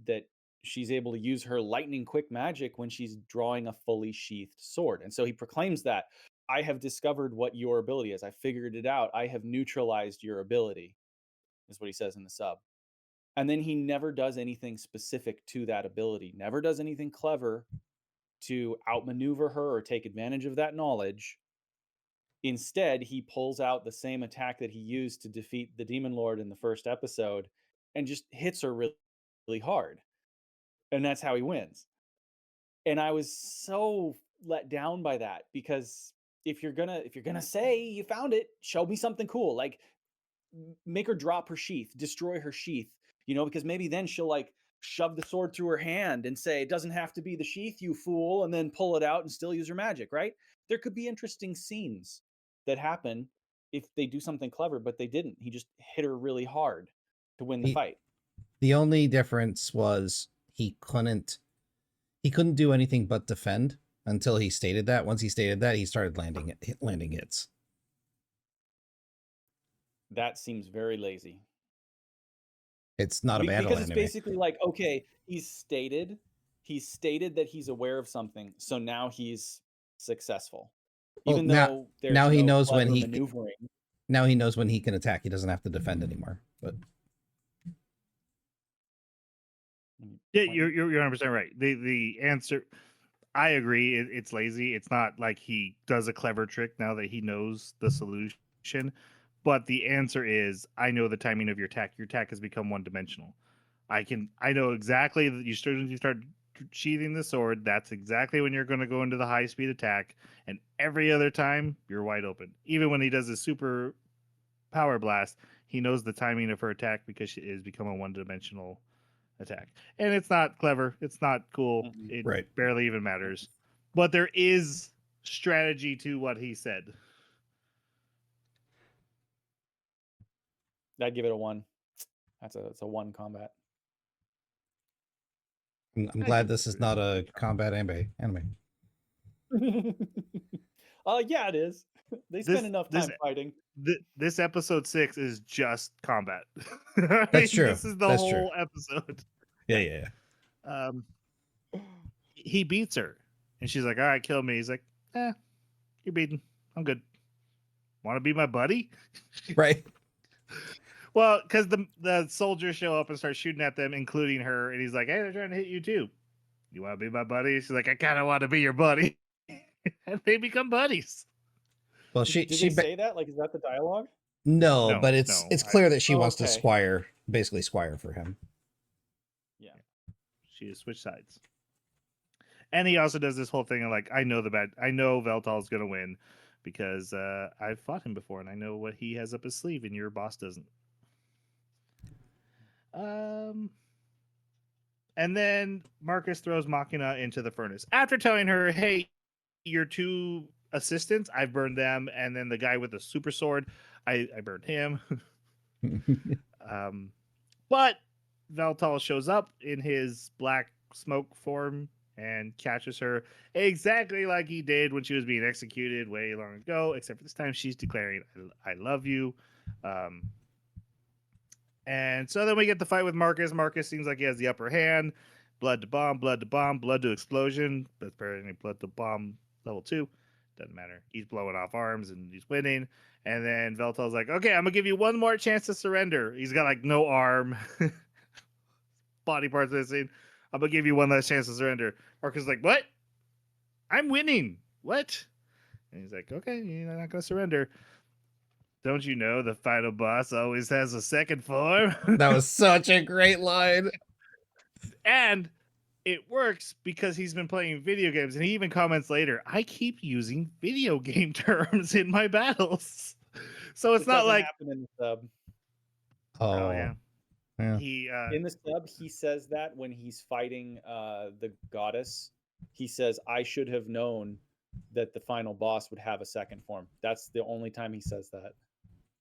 that she's able to use her lightning quick magic when she's drawing a fully sheathed sword. And so he proclaims that I have discovered what your ability is. I figured it out. I have neutralized your ability, is what he says in the sub. And then he never does anything specific to that ability, never does anything clever to outmaneuver her or take advantage of that knowledge. Instead, he pulls out the same attack that he used to defeat the Demon Lord in the first episode and just hits her really, really hard. and that's how he wins. And I was so let down by that, because if you're gonna say you found it, show me something cool. Like, make her drop her sheath, destroy her sheath, because maybe then she'll like shove the sword through her hand and say, it doesn't have to be the sheath, you fool, and then pull it out and still use her magic, right? There could be interesting scenes that happen if they do something clever, but they didn't. He just hit her really hard to win the The fight. the only difference was he couldn't do anything but defend until he stated that. Once he stated that, he started landing hits. That seems very lazy. It's not a battle Because it's anime. basically like, okay, he's stated that he's aware of something, so now he's successful. Well, Even now though there's now he no knows when clever he maneuvering. now he knows when he can attack. He doesn't have to defend anymore. But Yeah, you're 100% right. The answer, I agree. It's lazy. It's not like he does a clever trick now that he knows the solution. But the answer is, I know the timing of your attack. Your attack has become one dimensional. I know exactly that you start sheathing the sword. That's exactly when you're going to go into the high speed attack, and every other time you're wide open. Even when he does his super power blast, he knows the timing of her attack because she has become a one dimensional attack. And it's not clever. It's not cool. Mhm. It right. barely even matters. But there is strategy to what he said. I'd give it a 1. That's a 1 combat. I'm I glad can this is agree not with a that. combat anime. Yeah, it is. They spend This enough this time fighting. this episode 6 is just combat. I That's mean, true. this is the That's true. whole episode. Yeah. Um, he beats her, and she's like, "All right, kill me." He's like, "You're beaten. I'm good. Want to be my buddy?" Right. Well, because the soldiers show up and start shooting at them, including her, and he's like, "Hey, they're trying to hit you too. You want to be my buddy?" She's like, "I kind of want to be your buddy," and they become buddies. Well, Did they say that? Like, is that the dialogue? no, No, but no, it's clear that she Oh, wants to okay. basically squire for him. Yeah. she has switched sides. And he also does this whole thing of like, I know Veltal's gonna win because I've fought him before and I know what he has up his sleeve and your boss doesn't. And then Marcus throws Machina into the furnace after telling her, "Hey, your two assistants, I've burned them, and then the guy with the super sword, I burned him." But Veltal shows up in his black smoke form and catches her exactly like he did when she was being executed way long ago, except for this time she's declaring, "I love you." Um, and so then we get the fight with Marcus. Marcus seems like he has the upper hand. Blood to bomb, blood to bomb, blood to explosion. That's apparently blood to bomb level 2. Doesn't matter. He's blowing off arms and he's winning. And then Veltal's like, "Okay, I'm gonna give you one more chance to surrender." He's got like no arm, body parts missing. "I'm gonna give you one last chance to surrender." Marcus is like, "What? I'm winning. What?" And he's like, "Okay, you're not gonna surrender. Don't you know the final boss always has a second form?" That was such a great line. And it works because he's been playing video games, and he even comments later, "I keep using video game terms in my battles." So it's This not doesn't like, happen in the sub. oh Oh, yeah, yeah. he In the sub, he says that when he's fighting the goddess, he says, "I should have known that the final boss would have a second form." That's the only time he says that.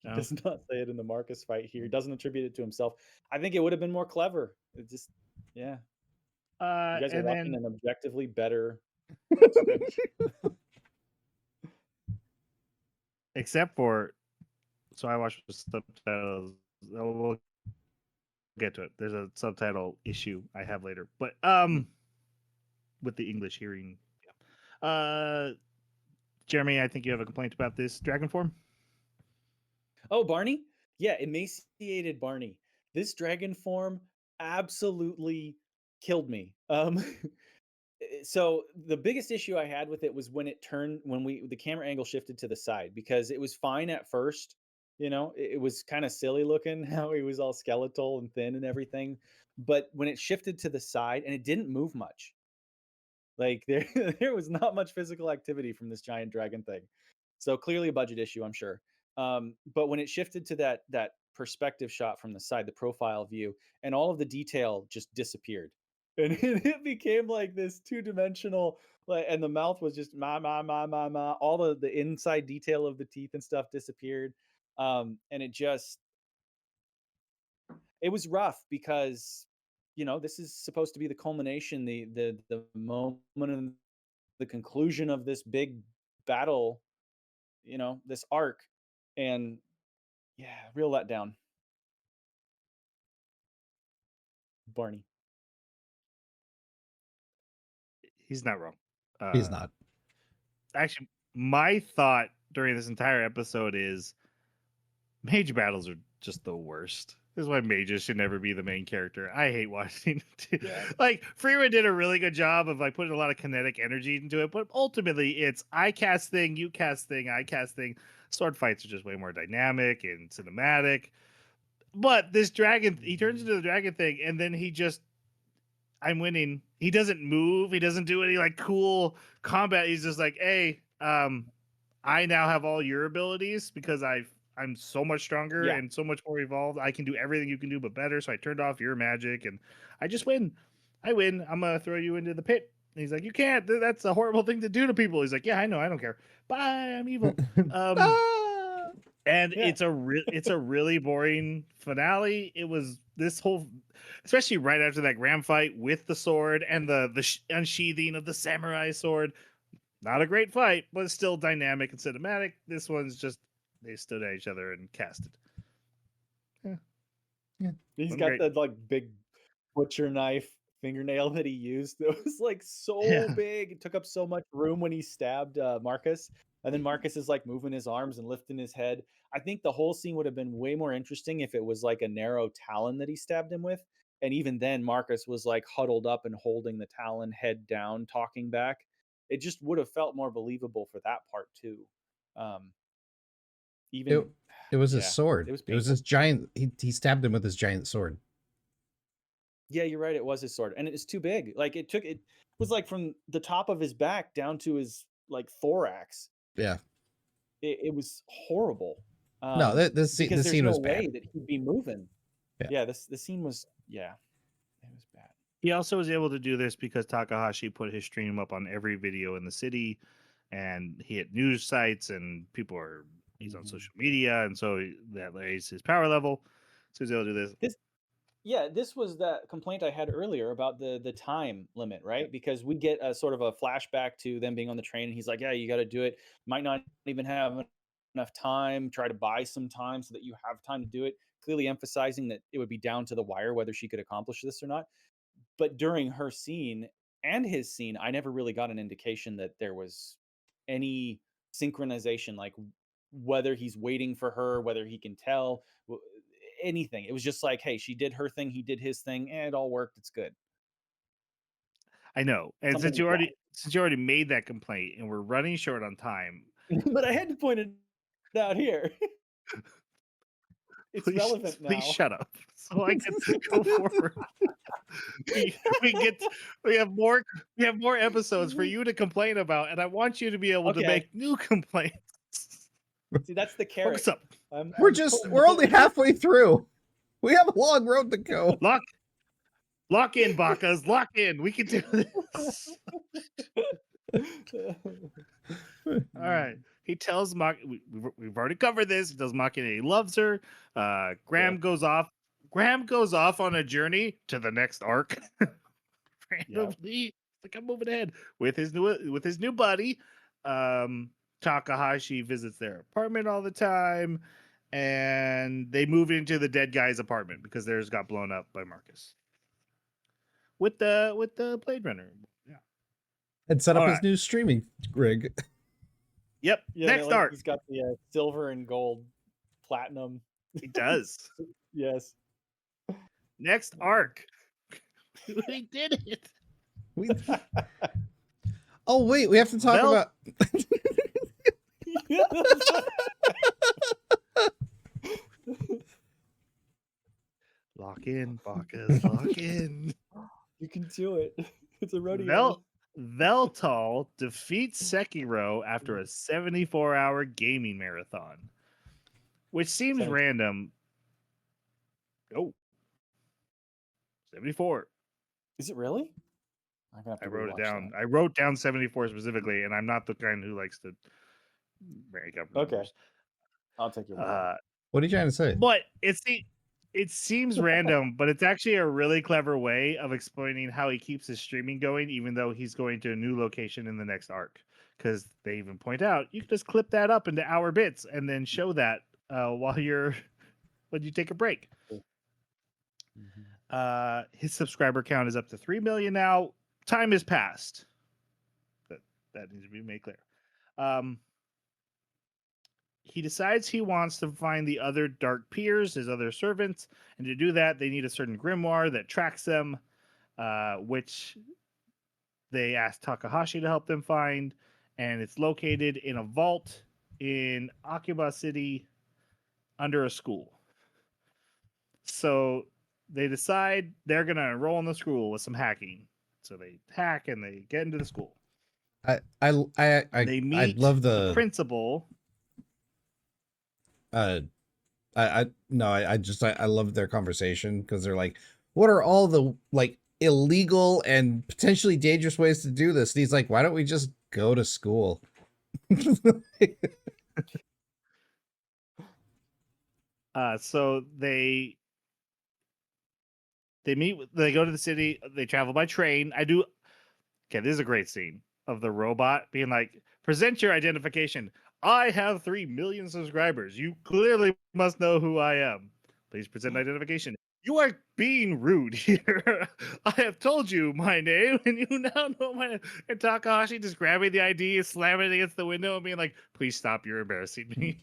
He Oh. does not say it in the Marcus fight here. He doesn't attribute it to himself. I think it would have been more clever. It just, yeah. You guys are and watching then an objectively better script. except for, so I watched the subtitles. We'll get to it. There's a subtitle issue I have later, but with the English hearing. Yeah. Jeremy, I think you have a complaint about this dragon form. Oh, Barney? Yeah, emaciated Barney. This dragon form absolutely killed me. So the biggest issue I had with it was when the camera angle shifted to the side, because it was fine at first. It was kind of silly looking how he was all skeletal and thin and everything. but when it shifted to the side and it didn't move much, like there there was not much physical activity from this giant dragon thing. So clearly a budget issue, I'm sure. But when it shifted to that perspective shot from the side, the profile view, and all of the detail just disappeared. And it became like this two-dimensional, like, and the mouth was just ma. All the inside detail of the teeth and stuff disappeared. And it was rough because this is supposed to be the culmination, the moment and the conclusion of this big battle, this arc. And yeah, real letdown. Barney. He's not wrong. He's not. Actually, my thought during this entire episode is mage battles are just the worst. This is why mages should never be the main character. I hate watching it. Yeah. Like Freeman did a really good job of like putting a lot of kinetic energy into it, but ultimately it's I cast thing, you cast thing, I cast thing. Sword fights are just way more dynamic and cinematic. But this dragon, he turns into the dragon thing, and then I'm winning. He doesn't move. He doesn't do any like cool combat. He's just like, hey, I now have all your abilities because I'm so much stronger Yeah. and so much more evolved. I can do everything you can do, but better. So I turned off your magic, and I just win. I win. I'm gonna throw you into the pit. And he's like, you can't. That's a horrible thing to do to people. He's like, yeah, I know. I don't care. Bye. I'm evil. Ah! And Yeah. it's a really boring finale. It was this whole, especially right after that grand fight with the sword and the unsheathing of the samurai sword. Not a great fight, but it's still dynamic and cinematic. This one's just they stood at each other and casted. He's Wasn't got great. that like big butcher knife fingernail that he used. It was like so Yeah. big. It took up so much room when he stabbed Marcus. And then Marcus is like moving his arms and lifting his head. I think the whole scene would have been way more interesting if it was like a narrow talon that he stabbed him with. And even then, Marcus was like huddled up and holding the talon, head down, talking back. It just would have felt more believable for that part too. Um, even It was his yeah, sword. it was It was painful. his giant. He stabbed him with his giant sword. Yeah, you're right. It was his sword, and it's too big. Like it was like from the top of his back down to his like thorax. Yeah. It was horrible. No, this Because there's scene no was way bad. that he'd be moving. Yeah. Yeah, the scene was it was bad. He also was able to do this because Takahashi put his stream up on every video in the city, and he hit news sites, and he's on Mhm. social media, and so that raised his power level. So he's able to do this. This was that complaint I had earlier about the time limit, right? Because we get a sort of a flashback to them being on the train, and he's like, "Yeah, you got to do it. Might not even have enough time. Try to buy some time so that you have time to do it." Clearly emphasizing that it would be down to the wire whether she could accomplish this or not. But during her scene and his scene, I never really got an indication that there was any synchronization, like whether he's waiting for her, whether he can tell, anything. It was just like, hey, she did her thing, he did his thing, and it all worked. It's good. I know, and Something was wrong. since you already made that complaint, and we're running short on time, But I had to point it out here. It's relevant now. please shut up, so I can go forward. we get we have more episodes for you to complain about, and I want you to be able to Okay. make new complaints. See, that's the carrot. Focus up. We're only halfway through. We have a long road to go. Lock in, Bakas. Lock in. We can do this. All right. He tells we've already covered this. He tells Makina he loves her. Graham goes off. Graham goes off on a journey to the next arc. Randomly, like I'm moving ahead with his new buddy. Takahashi visits their apartment all the time, and they move into the dead guy's apartment because theirs got blown up by Marcus. With the Blade Runner. Yeah. And set up All his right. new streaming rig. Yep. Yeah, Next like, arc. he's got the silver and gold, platinum. He does. Yes. Next arc. We did it. Oh wait, we have to talk Well- about. Lock Lock in, Baka's lock in. You can do it. It's a rodeo. Veltal defeats Sekiro after a 74-hour gaming marathon, which seems 72. random. Oh, 74. Is it really? I'm gonna have I to wrote it rewatch down. that. I wrote down 74 specifically, and I'm not the kind who likes to make up Okay, numbers. I'll take your word. Uh, What are you trying to say? but it seems random, but it's actually a really clever way of explaining how he keeps his streaming going, even though he's going to a new location in the next arc. Because they even point out you can just clip that up into hour bits and then show that while when you take a break. Mhm. His subscriber count is up to 3 million now. Time has passed. That needs to be made clear. He decides he wants to find the other dark peers, his other servants, and to do that, they need a certain grimoire that tracks them, which they ask Takahashi to help them find, and it's located in a vault in Akiba City under a school. So they decide they're going to enroll in the school with some hacking. So they hack and they get into the school. I They meet love the the principal. I love their conversation because they're like, what are all the like illegal and potentially dangerous ways to do this? And he's like, why don't we just go to school? So they they go to the city, they travel by train. Okay, this is a great scene of the robot being like, present your identification. I have 3 million subscribers. You clearly must know who I am. Please present identification. You are being rude here. I have told you my name, and you now know my name. And Takahashi just grabbing the ID, slamming it against the window, and being like, please stop, you're embarrassing me.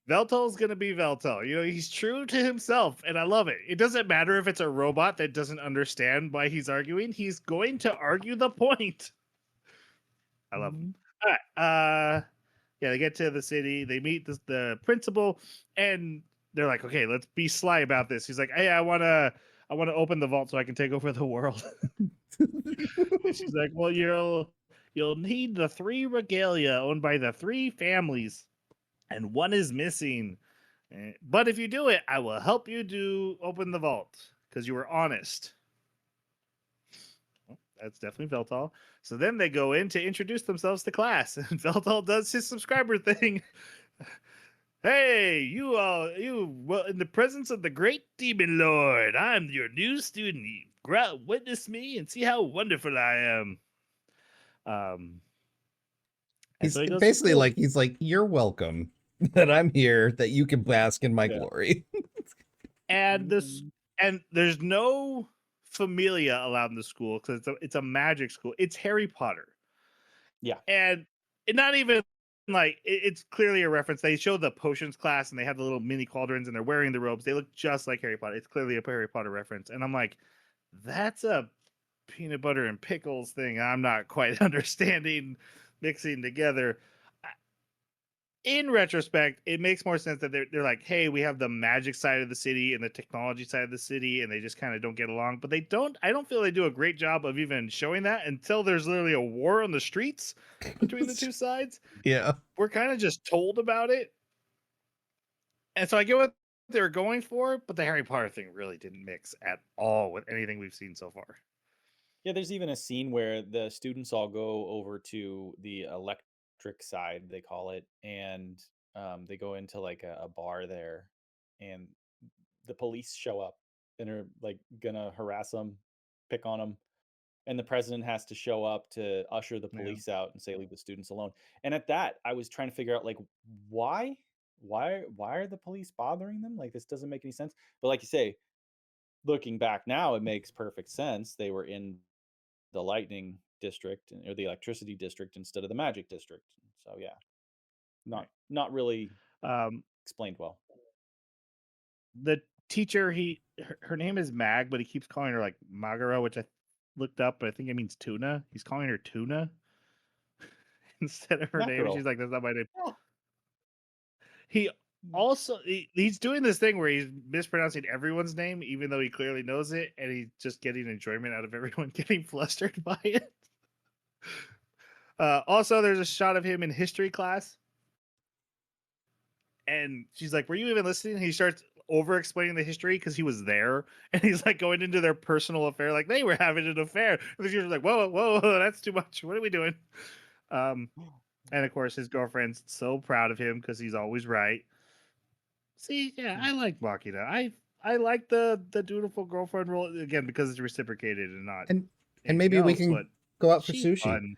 Veltal's gonna be Veltal. He's true to himself, and I love it. It doesn't matter if it's a robot that doesn't understand why he's arguing. He's going to argue the point. I love him. All right. Yeah, they get to the city. They meet the principal, and they're like, "Okay, let's be sly about this." He's like, "Hey, I wanna open the vault so I can take over the world." And she's like, "Well, you'll need the 3 regalia owned by the 3 families, and one is missing. But if you do it, I will help you open the vault because you were honest." Well, that's definitely Veltal. So then they go in to introduce themselves to class, and Veltal does his subscriber thing. Hey, well, in the presence of the great demon lord, I'm your new student. Witness me and see how wonderful I am. And He's so he goes to basically school. like, he's like, you're welcome that I'm here, that you can bask in my Yeah. glory. And there's no familia allowed in the school because it's a magic school. It's Harry Potter. Yeah. And not even like it's clearly a reference. They show the potions class and they have the little mini cauldrons and they're wearing the robes. They look just like Harry Potter. It's clearly a Harry Potter reference. And I'm like, that's a peanut butter and pickles thing I'm not quite understanding mixing together. In retrospect, it makes more sense that they're like, hey, we have the magic side of the city and the technology side of the city, and they just kind of don't get along. But I don't feel they do a great job of even showing that until there's literally a war on the streets between the two sides. Yeah. We're kind of just told about it. And so I get what they're going for, but the Harry Potter thing really didn't mix at all with anything we've seen so far. Yeah, there's even a scene where the students all go over to the electric side, they call it, and they go into like a bar there, and the police show up and are like gonna harass them, pick on them, and the president has to show up to usher the Yeah. police out and say leave the students alone. And at that, I was trying to figure out like why, why are the police bothering them? Like this doesn't make any sense. But like you say, looking back now, it makes perfect sense. They were in the lightning district or the electricity district instead of the magic district. So yeah, Right. not really Um, explained well. the teacher, her name is Mag, but he keeps calling her like Magara, which I looked up, but I think it means tuna. He's calling her Tuna instead of her name. Mackerel. She's like, that's not my name. Yeah. He Also, he's doing this thing where he's mispronouncing everyone's name, even though he clearly knows it, and he's just getting enjoyment out of everyone getting flustered by it. Also, there's a shot of him in history class, and she's like, "Were you even listening?" He starts over explaining the history because he was there, and he's like going into their personal affair, like they were having an affair. And she's like, "Whoa, whoa, whoa, that's too much. What are we doing?" Um, and of course, his girlfriend's so proud of him because he's always right. See, yeah, I like Makina. I like the dutiful girlfriend role again because it's reciprocated and not And anything maybe we else. can But go out for she's sushi. fun.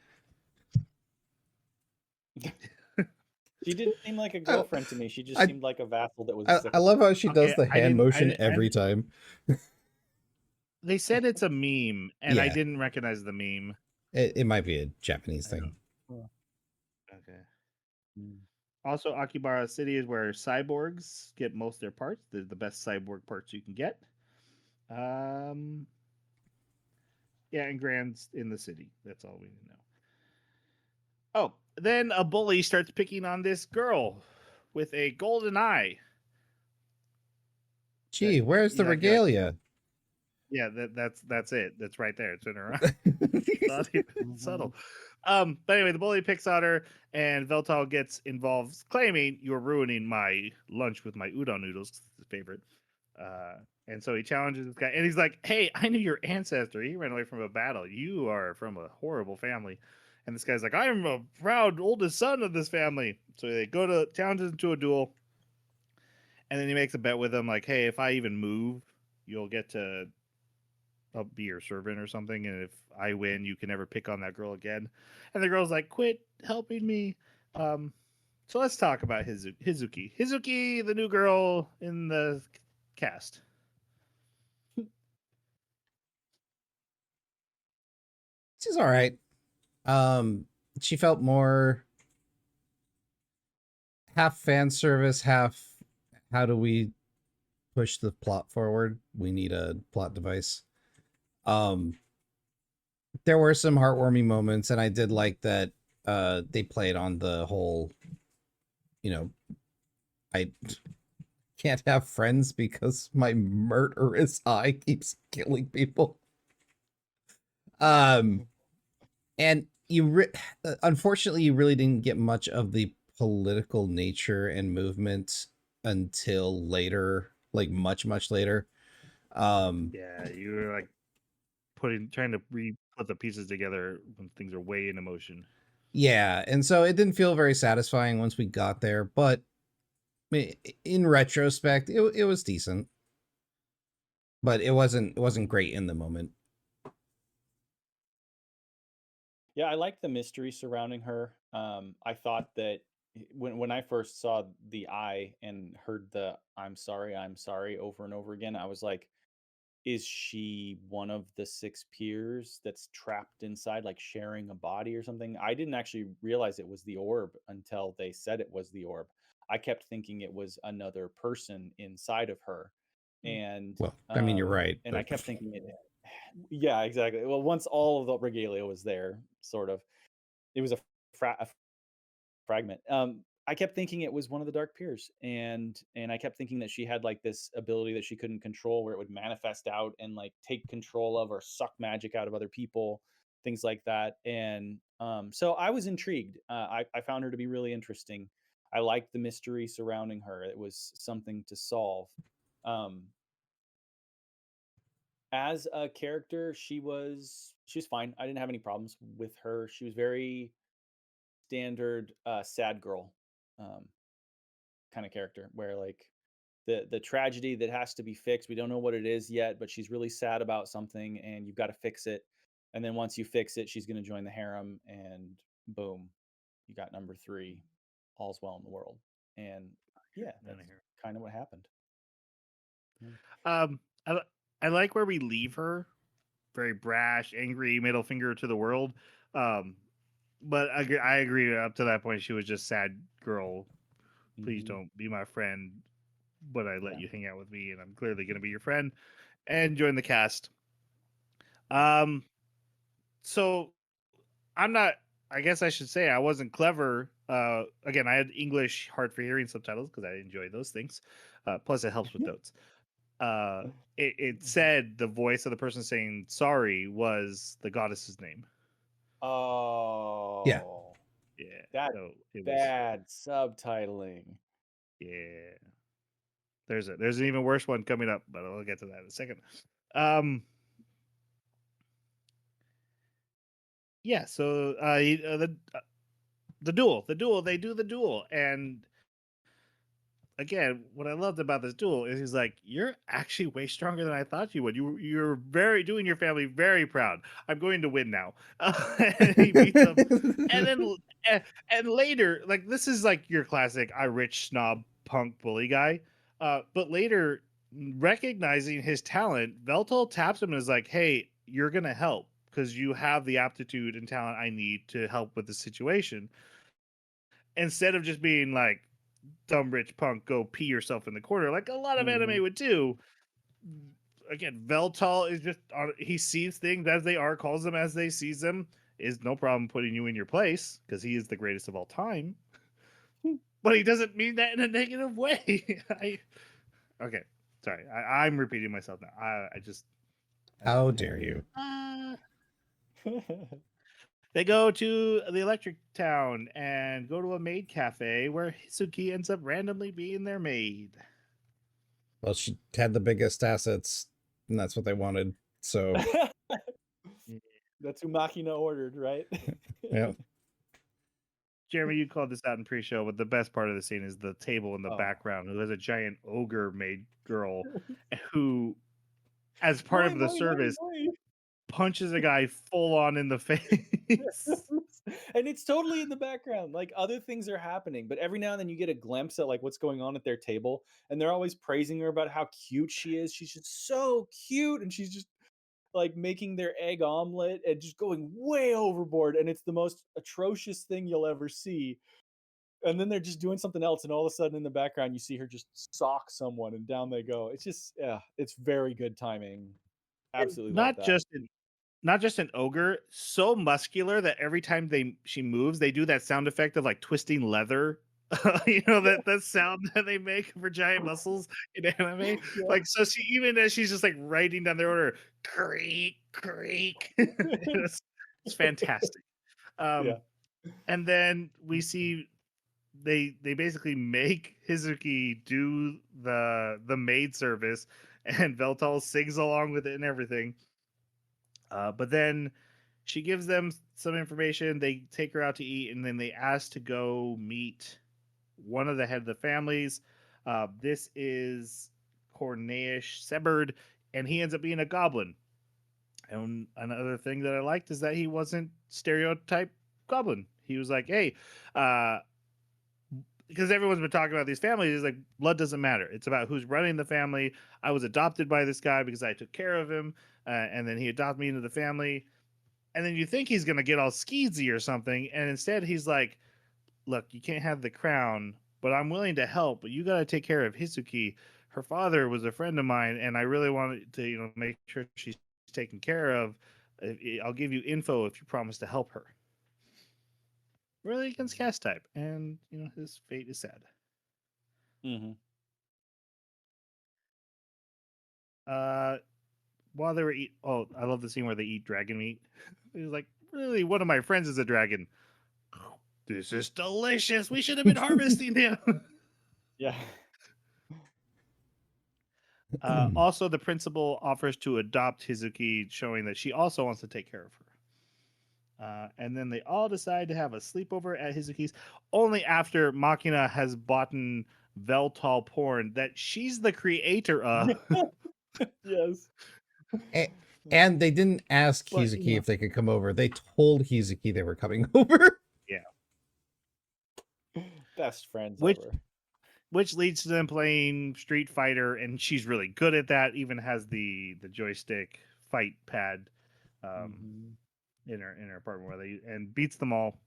She didn't seem like a I, girlfriend to me. She just I, seemed like a vassal that was I accepted. love how she does Okay, the hand motion I every didn't. time. They said it's a meme, and I Yeah, didn't recognize the meme. it might be a Japanese I thing. don't. Okay. Mm. Also, Akibara City is where cyborgs get most of their parts. They're the best cyborg parts you can get. Um, yeah, and Grand's in the city. That's all we need to know. Oh, then a bully starts picking on this girl with a golden eye. That Gee, where's the you're like, regalia? yeah, that's it. That's right there. It's in her eye. Not even subtle. But anyway, the bully picks on her, and Veltal gets involved, claiming you're ruining my lunch with my udon noodles, his favorite. Uh, and so he challenges this guy, and he's like, "Hey, I knew your ancestor. He ran away from a battle. You are from a horrible family." And this guy's like, "I'm a proud oldest son of this family." So they go to challenges him to a duel, and then he makes a bet with him, like, "Hey, if I even move, you'll get to I'll be your servant or something, and if I win, you can never pick on that girl again." And the girl's like, "Quit helping me." Um, so let's talk about Hizuki. Hizuki, the new girl in the cast. She's all right. She felt more half fan service, half how do we push the plot forward? We need a plot device. Um, there were some heartwarming moments, and I did like that they played on the whole, you know, I can't have friends because my murderous eye keeps killing people. Um, and unfortunately, you really didn't get much of the political nature and movement until later, like much later. Yeah, you were like trying to put the pieces together when things are way in emotion. Yeah, and so it didn't feel very satisfying once we got there, but in retrospect, it was decent, but it wasn't great in the moment. Yeah, I like the mystery surrounding her. I thought that when I first saw the eye and heard the I'm sorry" over and over again, I was like, is she one of the six peers that's trapped inside, like sharing a body or something? I didn't actually realize it was the orb until they said it was the orb. I kept thinking it was another person inside of her. And Well, I mean, you're right, and I but kept thinking it yeah, exactly. Well, once all of the regalia was there, sort of, it was a fragment. I kept thinking it was one of the dark peers, and I kept thinking that she had like this ability that she couldn't control, where it would manifest out and like take control of or suck magic out of other people, things like that. And so I was intrigued. I found her to be really interesting. I liked the mystery surrounding her. It was something to solve. Um, as a character, she was fine. I didn't have any problems with her. She was very standard sad girl um, kind of character, where like the tragedy that has to be fixed. We don't know what it is yet, but she's really sad about something, and you've got to fix it. And then once you fix it, she's going to join the harem, and boom, you got number three. All's well in the world, and yeah, None of that's here. kind of what happened. Yeah. Um, I I like where we leave her, very brash, angry, middle finger to the world. Um, but I agree. Up to that point, she was just sad girl. Please Hmm. don't be my friend, but I let Yeah. you hang out with me, and I'm clearly going to be your friend and join the cast. Um, so I'm not. I guess I should say I wasn't clever Again, I had English hard for hearing subtitles because I enjoy those things. Plus, it helps with notes. Uh, it said the voice of the person saying sorry was the goddess's name. Yeah. Oh, Yeah, that's so it was bad subtitling. yeah. There's an even worse one coming up, but I'll get to that in a second. Um, yeah. So the duel, they do the duel, and again, what I loved about this duel is he's like, "You're actually way stronger than I thought you would. You're very doing your family very proud. I'm going to win now." And he beats him, and then and later, like this is like your classic, I rich snob punk bully guy. But later, recognizing his talent, Veltol taps him and is like, "Hey, you're gonna help because you have the aptitude and talent I need to help with the situation." Instead of just being like dumb rich punk, go pee yourself in the corner like a lot of Mhm. anime would do. Again, Veltal is just he sees things as they are, calls them as they sees them, is no problem putting you in your place because he is the greatest of all time. But he doesn't mean that in a negative way. Okay, sorry, I'm repeating myself now. I just How dare you? they go to the electric town and go to a maid cafe where Hisuki ends up randomly being their maid. Well, she had the biggest assets, and that's what they wanted. So, That's who Machina ordered, right? yeah. Jeremy, you called this out in pre-show, but the best part of the scene is the table in the Oh. background who has a giant ogre made girl who, as part Moi, of the moi, moi, service, moi. punches a guy full on in the face. And it's totally in the background. Like other things are happening, but every now and then you get a glimpse at like what's going on at their table, and they're always praising her about how cute she is. She's just so cute, and she's just like making their egg omelet and just going way overboard. And it's the most atrocious thing you'll ever see. And then they're just doing something else, and all of a sudden in the background you see her just sock someone, and down they go. It's just yeah, it's very good timing. And Absolutely love that. not just an ogre, so muscular that every time she moves, they do that sound effect of like twisting leather. You know that sound that they make for giant muscles in anime. Yeah. Like so, she even as she's just like writing down their order, creak creak. It's fantastic. Yeah. Um, and then we see they basically make Hizuki do the maid service, and Veltal sings along with it and everything. But then she gives them some information. They take her out to eat, and then they ask to go meet one of the head of the families. This is Corneish Seberd, and he ends up being a goblin. And another thing that I liked is that he wasn't stereotype goblin. He was like, "Hey, uh, because everyone's been talking about these families, it's like blood doesn't matter. It's about who's running the family. I was adopted by this guy because I took care of him, and then he adopted me into the family. And then you think he's gonna get all skeezy or something, and instead he's like, "Look, you can't have the crown, but I'm willing to help. But you got to take care of Hisuki. Her father was a friend of mine, and I really wanted to, make sure she's taken care of. I'll give you info if you promise to help her." Really against cast type, and his fate is sad. Hmm. Uh, while they were I love the scene where they eat dragon meat. He's like, "Really, one of my friends is a dragon. This is delicious. We should have been harvesting him." Yeah. Also, the principal offers to adopt Hizuki, showing that she also wants to take care of her. And then they all decide to have a sleepover at Hizuki's, only after Machina has bought Veltal porn that she's the creator of. Yes. And they didn't ask But, Hizuki if they could come over. They told Hizuki they were coming over. yeah. Best friends Which ever. which leads to them playing Street Fighter, and she's really good at that. Even has the joystick fight pad Hmm. in her apartment where they and beats them all.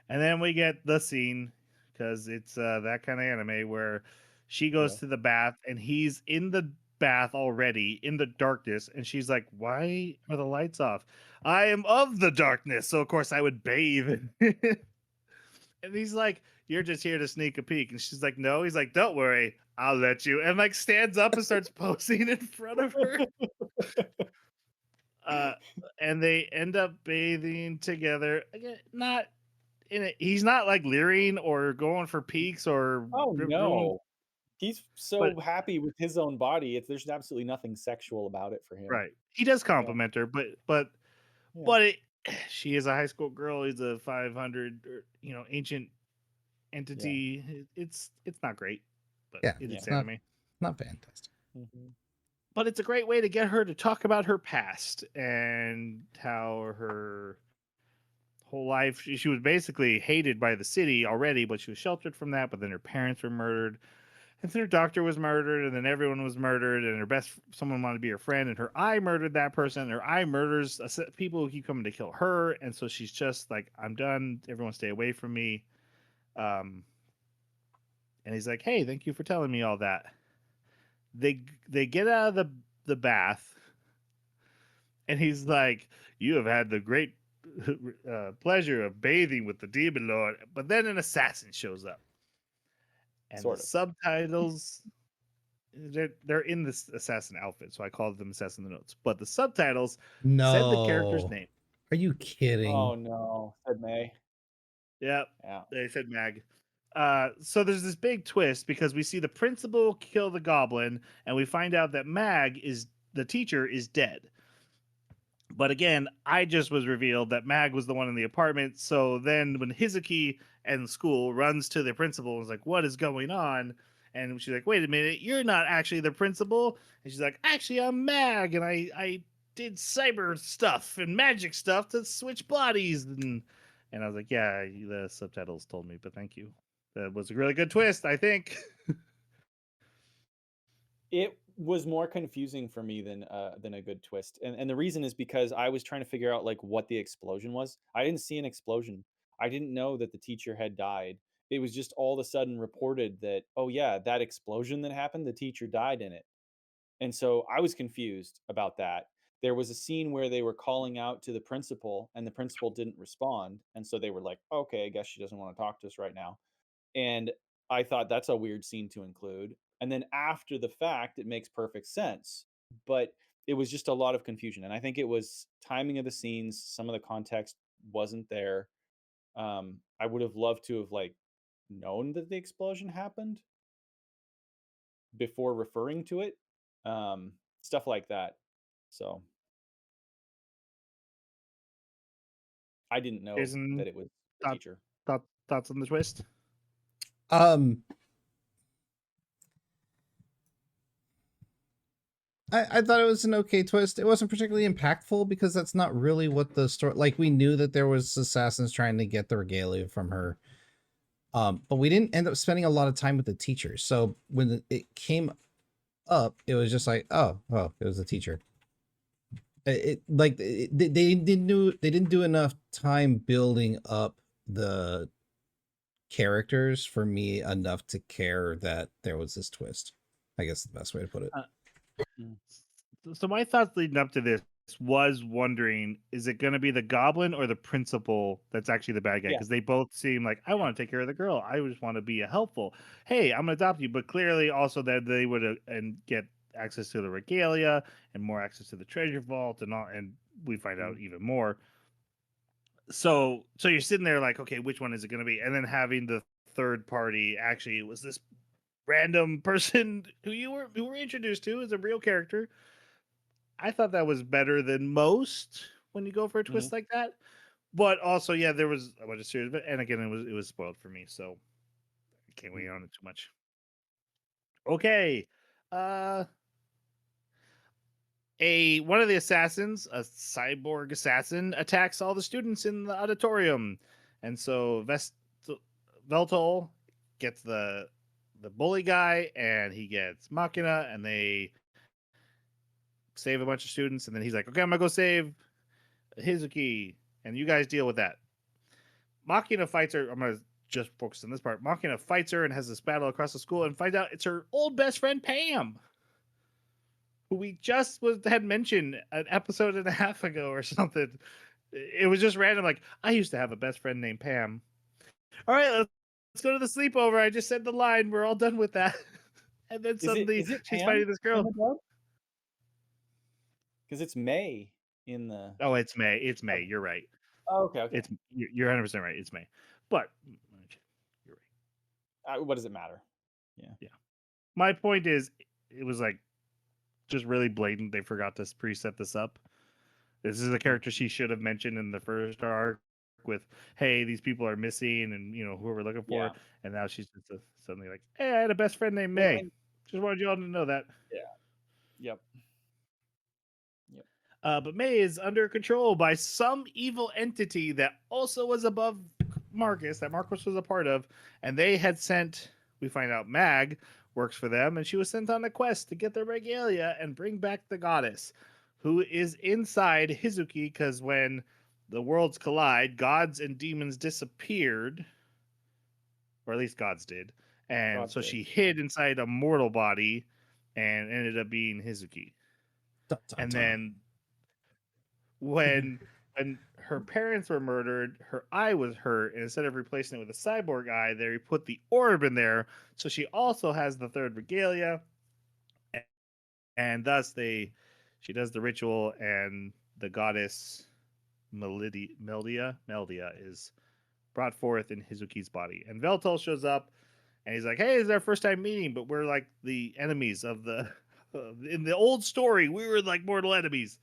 And then we get the scene because it's that kind of anime where she goes Yeah. to the bath and he's in the bath already in the darkness, and she's like, "Why are the lights off? I am of the darkness, so of course I would bathe." And he's like, "You're just here to sneak a peek." And she's like, "No." He's like, "Don't worry, I'll let you." And like stands up and starts posing in front of her. Uh, and they end up bathing together. Again, not in it. He's not like leering or going for peaks or Oh, doing, no. He's but so happy with his own body, there's absolutely nothing sexual about it for him. right. He does Yeah, compliment her, yeah, but it, she is a high school girl. He's a 500, ancient yeah, entity. It's not great, but Yeah, it yeah. is it's anime. not fantastic. Mhm. But it's a great way to get her to talk about her past and how her whole life she was basically hated by the city already, but she was sheltered from that. But then her parents were murdered, and then her doctor was murdered, and then everyone was murdered, and her best someone wanted to be her friend, and her eye murdered that person. And her eye murders people who keep coming to kill her, and so she's just like, I'm done. Everyone stay away from me. Um, and he's like, hey, thank you for telling me all that. They get out of the bath, and he's like, you have had the great pleasure of bathing with the demon lord. But then an assassin shows up, and the Sort of. subtitles, they're in this assassin outfit, so I called them assassin in the notes. But the subtitles said the character's No. name. Are you kidding? Oh, no, said May. Yep, Yeah, they said Mag. So there's this big twist because we see the principal kill the goblin, and we find out that Mag is the teacher is dead. But again, I just was revealed that Mag was the one in the apartment. So then when Hizuki and school runs to the principal and is like, what is going on? And she's like, wait a minute, you're not actually the principal. And she's like, actually, I'm Mag, and I did cyber stuff and magic stuff to switch bodies. And I was like, yeah, the subtitles told me, but thank you. That was a really good twist, I think. it was more confusing for me than a good twist, and the reason is because I was trying to figure out like what the explosion was. I didn't see an explosion. I didn't know that the teacher had died. It was just all of a sudden reported that, oh yeah, that explosion that happened, the teacher died in it. And so I was confused about that. There was a scene where they were calling out to the principal and the principal didn't respond. And so they were like, okay, I guess she doesn't want to talk to us right now. And I thought that's a weird scene to include. And then after the fact, it makes perfect sense. But it was just a lot of confusion. And I think it was timing of the scenes, some of the context wasn't there. I would have loved to have like known that the explosion happened before referring to it. Stuff like that. So I didn't know Jason, that it was the thought, teacher. thoughts on the twist? Um, I thought it was an okay twist. It wasn't particularly impactful because that's not really what the story. Like we knew that there was assassins trying to get the regalia from her, but we didn't end up spending a lot of time with the teacher. So when it came up, it was just like, oh, it was the teacher. They didn't do enough time building up the characters for me enough to care that there was this twist. I guess the best way to put it. Uh, Mm. so my thoughts leading up to this was wondering, is it going to be the goblin or the principal that's actually the bad guy? Yeah. Because they both seem like, I want to take care of the girl, I just want to be a helpful, hey, I'm gonna adopt you. But clearly also that they would and get access to the regalia and more access to the treasure vault and all, and we find out Mm. even more. So you're sitting there like, okay, which one is it going to be? And then having the third party actually was this random person who were introduced to as a real character. I thought that was better than most when you go for a Mhm. twist like that. But also, yeah, there was a bunch of serious, but and again, it was spoiled for me, so I can't wait Mm. on it too much. Okay, uh, a one of the assassins, a cyborg assassin, attacks all the students in the auditorium, and so Veltol gets the bully guy, and he gets Machina, and they save a bunch of students, and then he's like, okay, I'm gonna go save Hizuki, and you guys deal with that. Machina fights her. I'm gonna just focus on this part. Machina fights her and has this battle across the school, and finds out it's her old best friend Pam, who we just had mentioned an episode and a half ago or something. It was just random. Like, I used to have a best friend named Pam. All right, let's go to the sleepover. I just said the line. We're all done with that. And then suddenly Is it she's Pam fighting this in girl. the dub? Because it's May in the. Oh, it's May. It's May. You're right. Oh, okay, okay. You're 100% right. It's May. But you're right. What does it matter? Yeah. Yeah. My point is, it was like just really blatant. They forgot to preset this up. This is a character she should have mentioned in the first arc with, "Hey, these people are missing, and who we're looking Yeah. for." And now she's just suddenly like, "Hey, I had a best friend named Well, May. and Just wanted you all to know that." yeah. Yep. Yep. But May is under control by some evil entity that also was above Marcus, that Marcus was a part of, and they had sent. We find out Mag works for them, and she was sent on a quest to get the regalia and bring back the goddess, who is inside Hizuki. Because when the worlds collide, gods and demons disappeared, or at least gods did, and God so did. she hid inside a mortal body, and ended up being Hizuki. Dun, dun, And dun. then when her parents were murdered, her eye was hurt, and instead of replacing it with a cyborg eye, they put the orb in there. So she also has the third regalia, and thus she does the ritual, and the goddess Meldia is brought forth in Hizuki's body. And Veltal shows up, and he's like, "Hey, it's our first time meeting, but we're like the enemies of the." In the old story, we were like mortal enemies.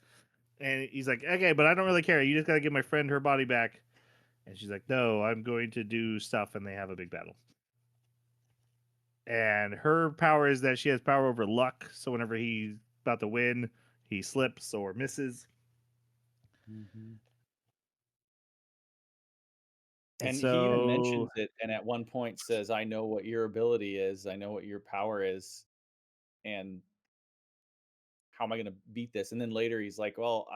And he's like, "Okay, but I don't really care. You just gotta give my friend her body back." And she's like, "No, I'm going to do stuff." And they have a big battle. And her power is that she has power over luck. So whenever he's about to win, he slips or misses. Mm-hmm. And And he even so, mentions it, and at one point says, "I know what your ability is. I know what your power is, and how am I going to beat this?" And then later he's like, "Well,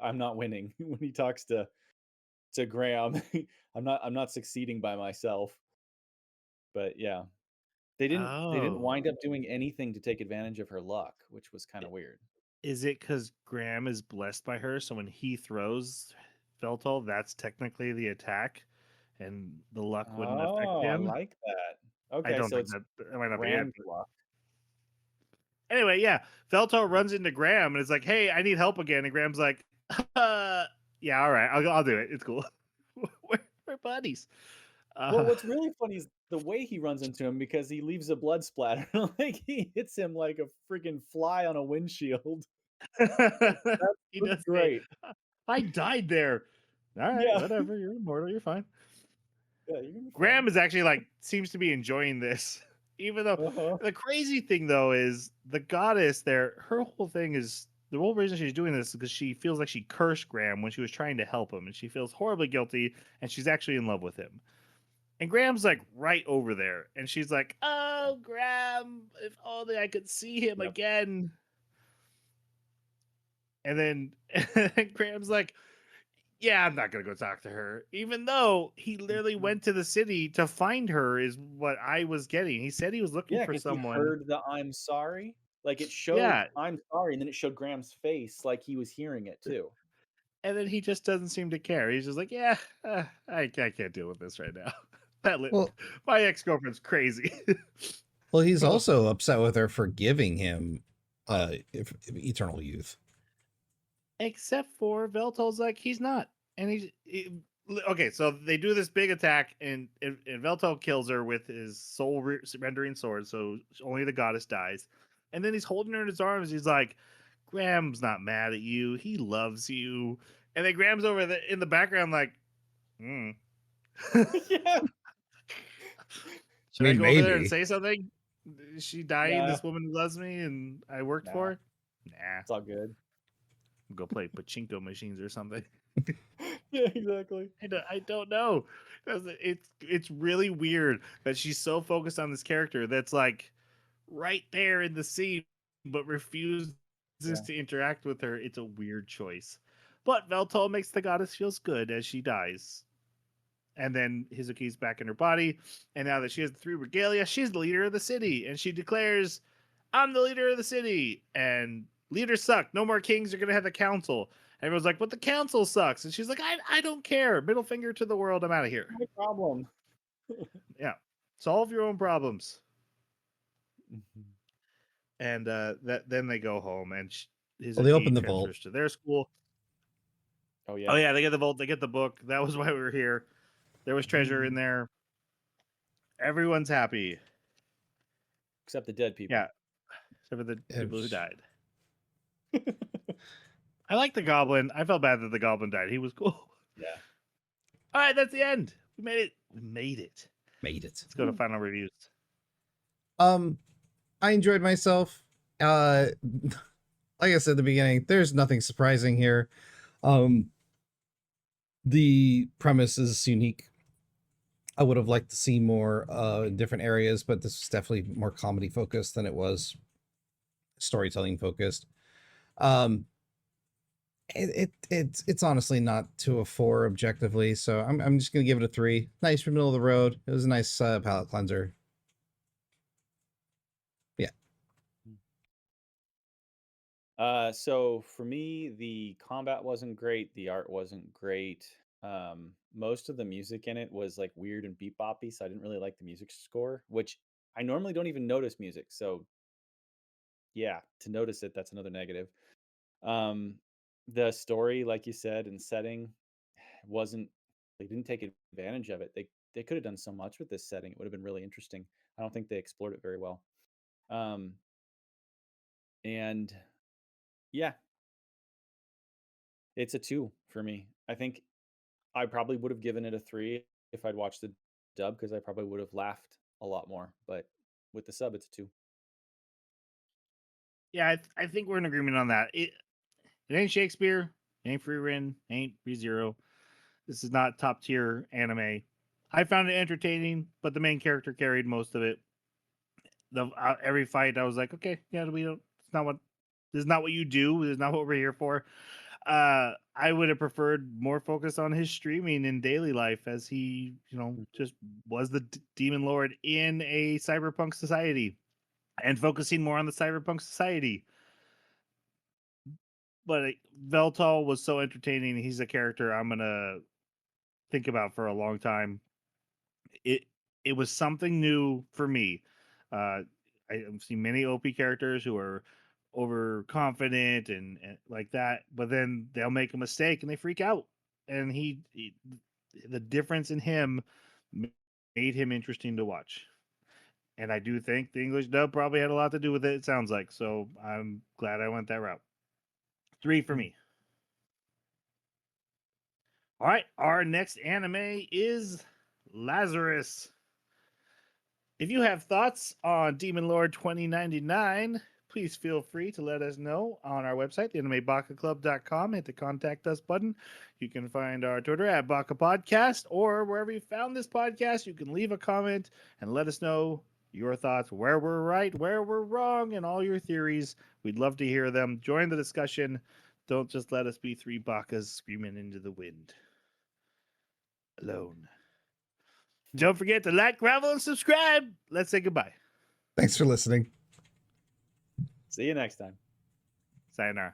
I'm not winning." When he talks to Graham, I'm not succeeding by myself. But yeah, they didn't oh, wind up doing anything to take advantage of her luck, which was kind of weird. is it because Graham is blessed by her? So when he throws Veltal, that's technically the attack, and the luck wouldn't affect Oh, I him? like that. I Okay, don't so think it's that might not be it. Graham's luck. Anyway, yeah, Velto runs into Graham and is like, "Hey, I need help again." And Graham's like, "Yeah, all right, I'll do it. It's cool. we're buddies." Well, Uh, what's really funny is the way he runs into him because he leaves a blood splatter. Like he hits him like a freaking fly on a windshield. That he was does say, great. "I died there." All right, Yeah. whatever. You're immortal. You're fine. Yeah, you're gonna be fine. Graham is actually like seems to be enjoying this, even though Uh-huh. the crazy thing though is the goddess there. Her whole thing is the whole reason she's doing this is because she feels like she cursed Graham when she was trying to help him, and she feels horribly guilty, and she's actually in love with him. And Graham's like right over there, and she's like, "Oh, Graham, if only I could see him Yep. again." And then Graham's like, "Yeah, I'm not gonna go talk to her," even though he literally Mhm. went to the city to find her. Is what I was getting. He said he was looking Yeah, for because he someone. heard the "I'm sorry." Like it showed Yeah, "I'm sorry," and then it showed Graham's face like he was hearing it too. and then he just doesn't seem to care. He's just like, "Yeah, I can't deal with this right now." that lit, Well, my ex girlfriend's crazy. well, he's Oh. also upset with her for giving him eternal youth. Except for Veltol's like he's not, and okay. So they do this big attack, and Veltol kills her with his soul rendering sword. So only the goddess dies, and then he's holding her in his arms. He's like, "Graham's not mad at you. He loves you." And then Graham's over in the background, like, "Hmm." Yeah. I Should I mean, go over there and maybe. say something? Is she dying? Nah, This woman loves me, and I worked for nah, her. Nah, it's all good. go play pachinko machines or something. Yeah, exactly. I don't know. It's really weird that she's so focused on this character that's like right there in the scene, but refuses Yeah. to interact with her. It's a weird choice. But Veltol makes the goddess feels good as she dies. And then Hizuki's back in her body. And now that she has the three regalia, she's the leader of the city. And she declares, "I'm the leader of the city." And leaders suck. No more kings. You're going to have the council. Everyone's like, "But the council sucks." And she's like, I don't care. Middle finger to the world. I'm out of here. No problem. Yeah, solve your own problems. Mhm. And that then they go home, and his Well, they he opened the vault. transfers to their school. Oh Oh yeah. yeah, they get the vault, they get the book. That was why we were here. There was treasure in there. Everyone's happy. Except the dead people. Yeah, except for the It people who was- died. I like the goblin. I felt bad that the goblin died. He was cool. Yeah. All right, that's the end. We made it. We made it. Made it. Let's go to final reviews. I enjoyed myself. Like I said at the beginning, there's nothing surprising here. The premise is unique. I would have liked to see more in different areas, but this was definitely more comedy focused than it was storytelling focused. Um, it's honestly not to a 4 objectively, so I'm just gonna give it a 3. Nice for middle of the road. It was a nice palate cleanser. Yeah. So for me, the combat wasn't great. The art wasn't great. Most of the music in it was like weird and beat boppy, so I didn't really like the music score, which I normally don't even notice music. So yeah, to notice it, that's another negative. Um, the story, like you said, and setting wasn't. They didn't take advantage of it. They could have done so much with this setting. It would have been really interesting. I don't think they explored it very well. Um, and yeah, it's a 2 for me. I think I probably would have given it a 3 if I'd watched the dub because I probably would have laughed a lot more. But with the sub, it's a 2. Yeah, I think we're in agreement on that. It ain't Shakespeare. It ain't Free Rin. Ain't ReZero. This is not top tier anime. I found it entertaining, but the main character carried most of it. The every fight, I was like, okay, yeah, we don't. It's not what. This is not what you do. This is not what we're here for. I would have preferred more focus on his streaming in daily life, as he, just was the demon lord in a cyberpunk society, and focusing more on the cyberpunk society. But Veltal was so entertaining. He's a character I'm gonna think about for a long time. It it was something new for me. I've seen many OP characters who are overconfident and like that, but then they'll make a mistake and they freak out. And the difference in him made him interesting to watch. And I do think the English dub probably had a lot to do with it. It sounds like so. I'm glad I went that route. 3 for me. All right, our next anime is Lazarus. If you have thoughts on Demon Lord 2099, please feel free to let us know on our website, theanimebakaclub.com. Hit the contact us button. You can find our Twitter at Baka Podcast, or wherever you found this podcast, you can leave a comment and let us know your thoughts, where we're right, where we're wrong, and all your theories. We'd love to hear them. Join the discussion. Don't just let us be 3 Bakas screaming into the wind alone. Don't forget to like, gravel, and subscribe. Let's say goodbye. Thanks for listening. See you next time. Sayonara.